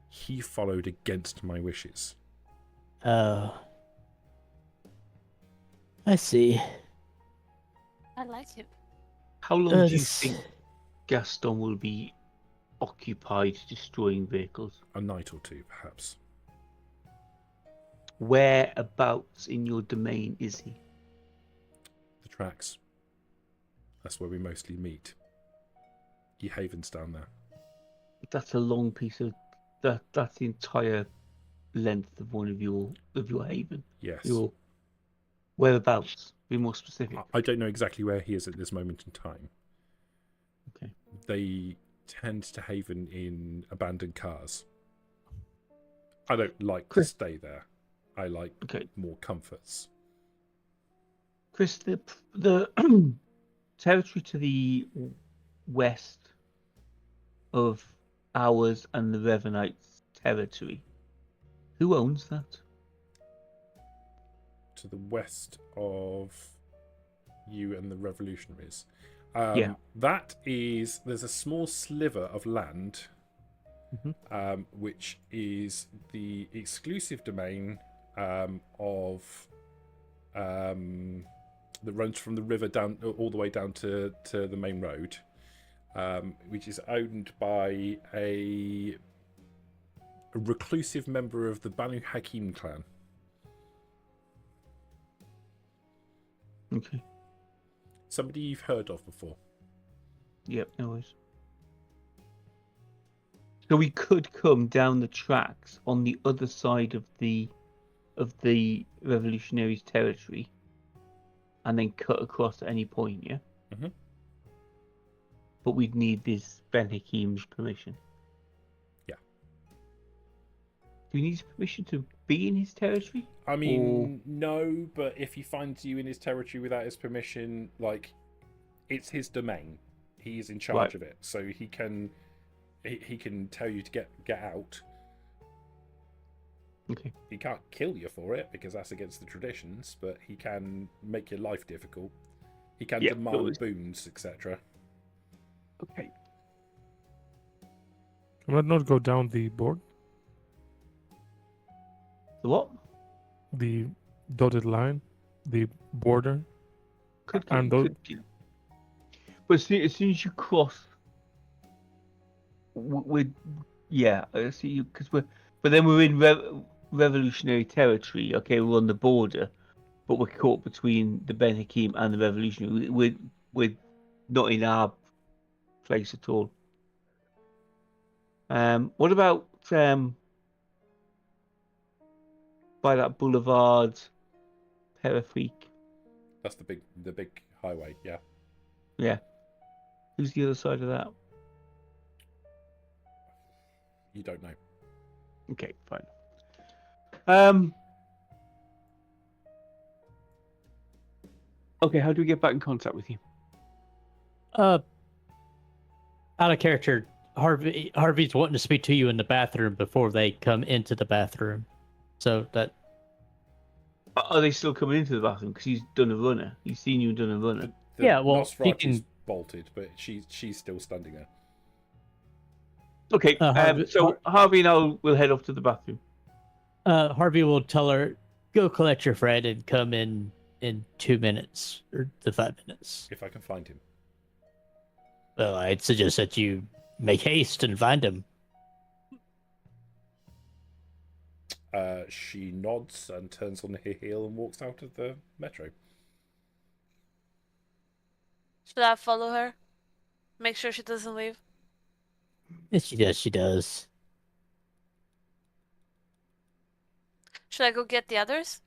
He followed against my wishes. Oh. I see. I like it. How long do you This- think Gaston will be occupied destroying vehicles? A night or 2, perhaps. Whereabouts in your domain is he? The tracks. That's where we mostly meet. Ye Haven's down there. That's a long piece of that's the entire length of one of your haven. Yes. Your whereabouts? Be more specific. I don't know exactly where he is at this moment in time. Okay. They tend to haven in abandoned cars. I don't like to Chris- stay there. I like Okay. more comforts. Chris, the territory to the west of ours and the Revenites' territory, who owns that? To the west of you and the revolutionaries. Yeah. That is, there's a small sliver of land, which is the exclusive domain of that runs from the river down all the way down to the main road, which is owned by a reclusive member of the Banu Hakim clan. Okay. Somebody you've heard of before. Yep, no worries. So we could come down the tracks on the other side of the revolutionaries' territory, and then cut across at any point, yeah. Mhm. But we'd need this Ben Hakim's permission. Yeah. Do we need his permission to be in his territory? I mean, no, but if he finds you in his territory without his permission, like, it's his domain. He's in charge Right. of it, so he can tell you to get out. Okay. He can't kill you for it because that's against the traditions, but he can make your life difficult. He can Yeah, demand always. boons, etc. Okay. Can I not go down the board? The what? The dotted line? The border? Could And but as soon as you cross, we're I see you because but then we're in revolutionary territory. Okay, we're on the border, but we're caught between the Ben Hakim and the revolutionary. We're not in our place at all. What about by that boulevard, Perifreak? That's the big highway. Yeah. Yeah. Who's the other side of that? You don't know. Okay, fine. Okay, how do we get back in contact with you? Out of character, Harvey's wanting to speak to you in the bathroom before they come into the bathroom. So that Are they still coming into the bathroom? Because he's done a runner. He's seen you done a runner. Yeah, well, he Nosferatu's can- bolted, but she's still standing there. Okay, Harvey- so Harvey and I will head off to the bathroom. Harvey will tell her, "Go collect your friend and come in 2 minutes or to 5 minutes." If I can find him. Well, I'd suggest that you make haste and find him. She nods and turns on her heel and walks out of the metro. Should I follow her? Make sure she doesn't leave. Yes, she does. She does. Should I go get the others?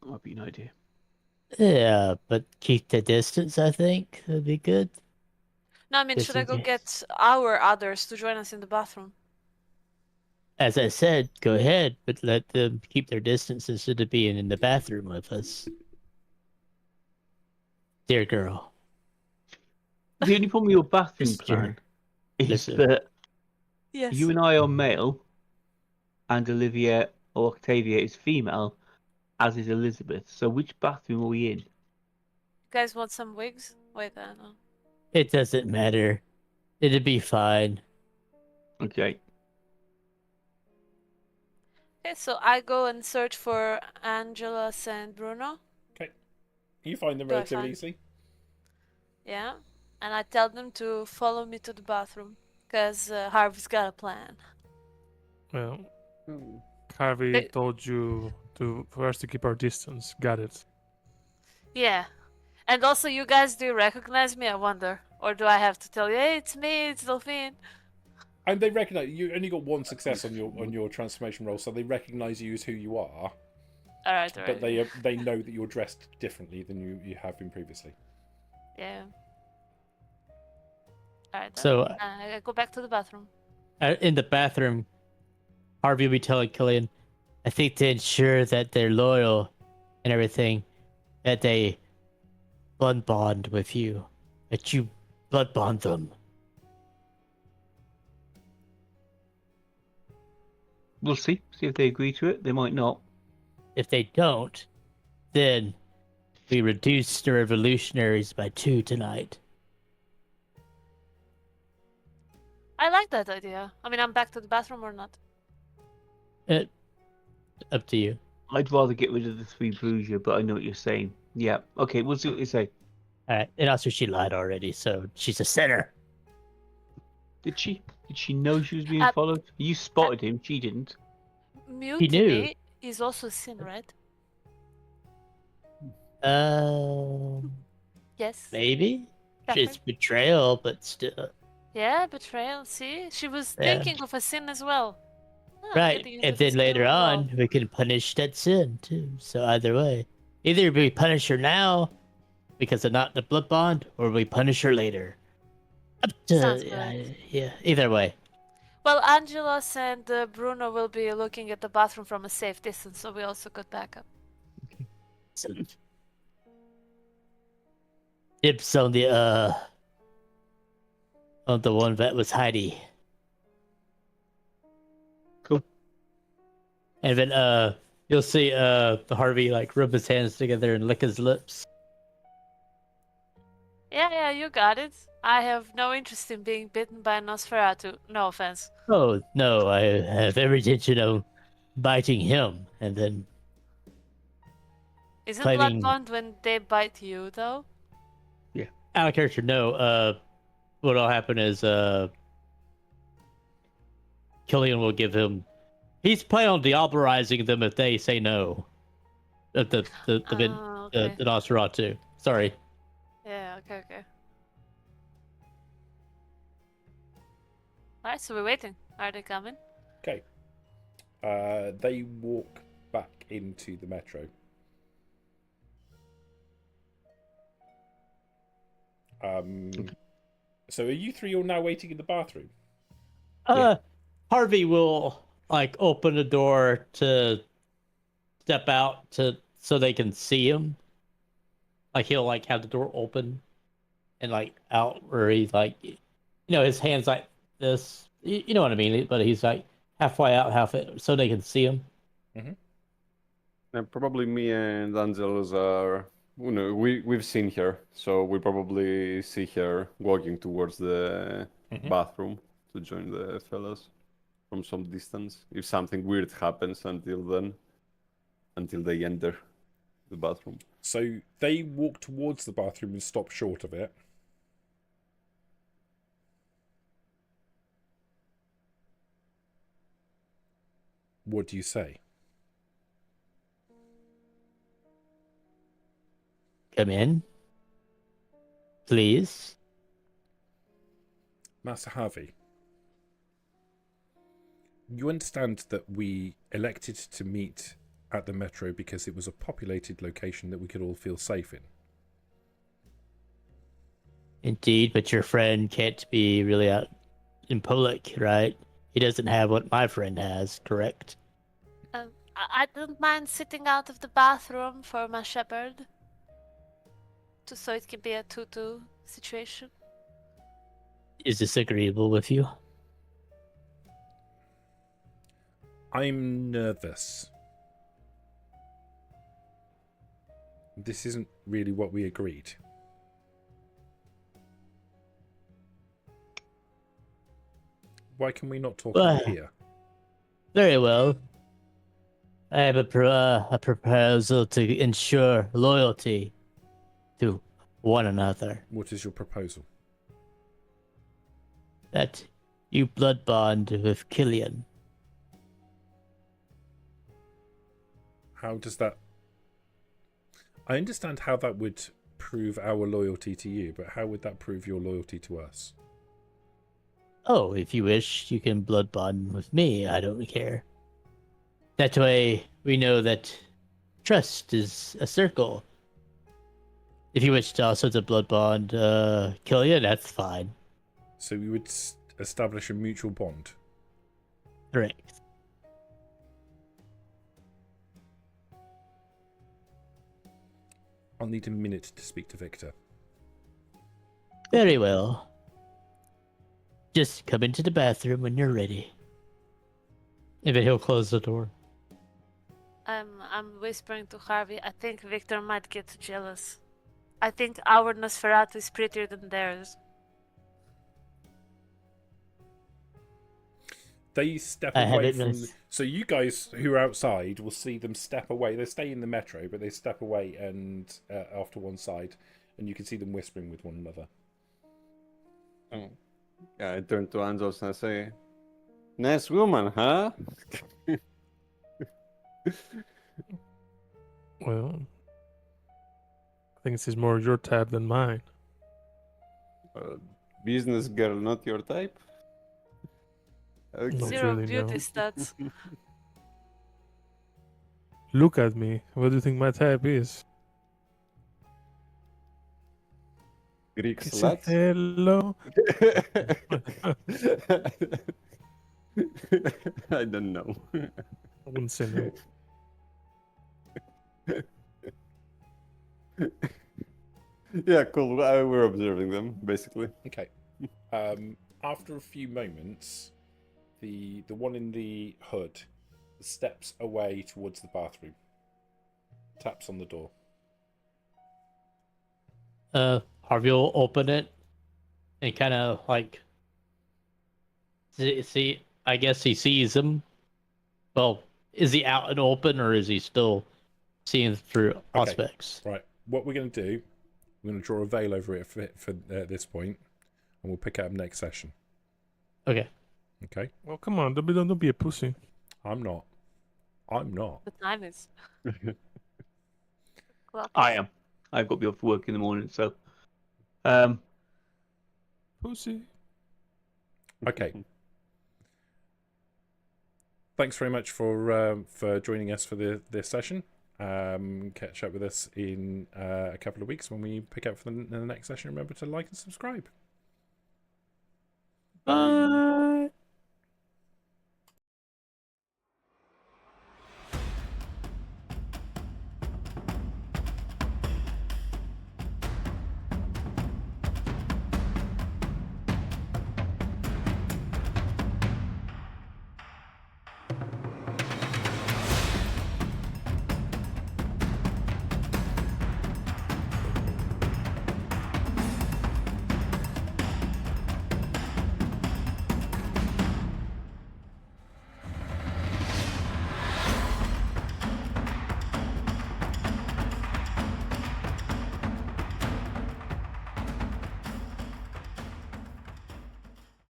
That might be an idea. Yeah, but keep the distance. I think that'd be good. No, I mean, Just should I in go case. get our others to join us in the bathroom? As I said, go ahead, but let them keep their distance instead of being in the bathroom with us. Dear girl. The only problem with your bathroom Just plan is listen. that Yes. you and I are male, and Olivia or Octavia is female, as is Elizabeth. So which bathroom are we in? You guys want some wigs? Wait, no. It doesn't matter. It'd be fine. Okay. Okay, so I go and search for Angelus and Bruno. You find them Do I relatively find- easily. Yeah. And I tell them to follow me to the bathroom. Because Harvey's got a plan. Well, Harvey They- told you for us to keep our distance. Got it. Yeah. And also, you guys do recognize me, I wonder? Or do I have to tell you, hey, it's me, it's Delphine? And they recognise you only got one success on your transformation roll, so they recognise you as who you are. Alright. But they know that you're dressed differently than you have been previously. Yeah. Alright. So, I go back to the bathroom. in the bathroom, Harvey will be telling Killian, I think to ensure that they're loyal and everything, that they blood bond with you. That you blood bond them. We'll see. See if they agree to it. They might not. If they don't, then we reduce the revolutionaries by 2 tonight. I like that idea. I mean, I'm back to the bathroom or not? Up to you. I'd rather get rid of the 3 Bruiser, but I know what you're saying. Yeah. Okay, we'll see what they say. Alright, and also she lied already, so she's a sinner. Did she? Did she know she was being Uh, followed? You spotted him. She didn't. Mutiny knew. is also a sin, right? Yes. Maybe. It's Shepherd? betrayal, but still. Yeah, betrayal. See, she was Yeah. thinking of a sin as well. Ah, Right. getting And into then later physical law. on, we can punish that sin too. So either way, either we punish her now because of not the blood bond, or we punish her later. Up to Sounds good. yeah. Either way. Well, Angelos and Bruno will be looking at the bathroom from a safe distance, so we also got backup. Dips on the one that was Heidi. Cool. And then you'll see the Harvey like rub his hands together and lick his lips. Yeah, you got it. I have no interest in being bitten by a Nosferatu. No offense. Oh no, I have every intention of biting him and then Isn't Claiming- blood bond when they bite you, though? out of character. No, what'll happen is Killian will give him. He's planning on diablerizing them if they say no. The Oh, okay. the Nosferatu. Sorry. Yeah, okay. Alright, so we're waiting. Are they coming? Okay. They walk back into the metro. So are you three all now waiting in the bathroom? Harvey will like open the door to step out so they can see him. Like he'll like have the door open and like out where he's like, his hands like this. You know what I mean? But he's like halfway out, half it, so they can see him. And probably me and Angelos are, we've seen her, so we probably see her walking towards the bathroom to join the fellas from some distance. If something weird happens until they enter the bathroom. So they walk towards the bathroom and stop short of it. What do you say? Come in, please. Master Harvey, you understand that we elected to meet at the metro because it was a populated location that we could all feel safe in. Indeed, but your friend can't be really out in public, right? He doesn't have what my friend has, correct? I don't mind sitting out of the bathroom for my shepherd. So it can be a 2-2 situation. Is this agreeable with you? I'm nervous. This isn't really what we agreed. Why can we not talk Well, here? Very well. I have a proposal to ensure loyalty to one another. What is your proposal? That you blood bond with Killian. How does that... I understand how that would prove our loyalty to you, but how would that prove your loyalty to us? Oh, if you wish, you can blood bond with me. I don't care. That way, we know that trust is a circle. If you wish to also to blood bond Killian, that's fine. So we would establish a mutual bond. Correct. I'll need a minute to speak to Victor. Very well. Just come into the bathroom when you're ready. And then he'll close the door. I'm whispering to Harvey. I think Victor might get jealous. I think our Nosferatu is prettier than theirs. They step I have away it from... nice. So you guys who are outside will see them step away. They stay in the metro, but they step away and off to one side, and you can see them whispering with one another. Oh. Yeah, I turn to Angelos and I say, "Nice woman, huh?" Well, think this is more your type than mine. Business girl, not your type? Okay. Not Zero really, beauty no. stats. Look at me. What do you think my type is? Greek Kiss slut? hello. I don't know. I wouldn't say no. Yeah, cool. We're observing them, basically. Okay. After a few moments, the one in the hood steps away towards the bathroom. Taps on the door. Harvey will open it and kind of like see. I guess he sees him. Well, is he out and open, or is he still seeing through aspects? Right. What we're going to do, we're going to draw a veil over it for this point, and we'll pick it up next session. Okay. Okay. Well, come on, don't be a pussy. I'm not. The time is. Clock I is- am. I've got to be off to work in the morning, so. Pussy. Okay. Thanks very much for joining us for this session. Catch up with us in a couple of weeks when we pick up for the next session. Remember to like and subscribe.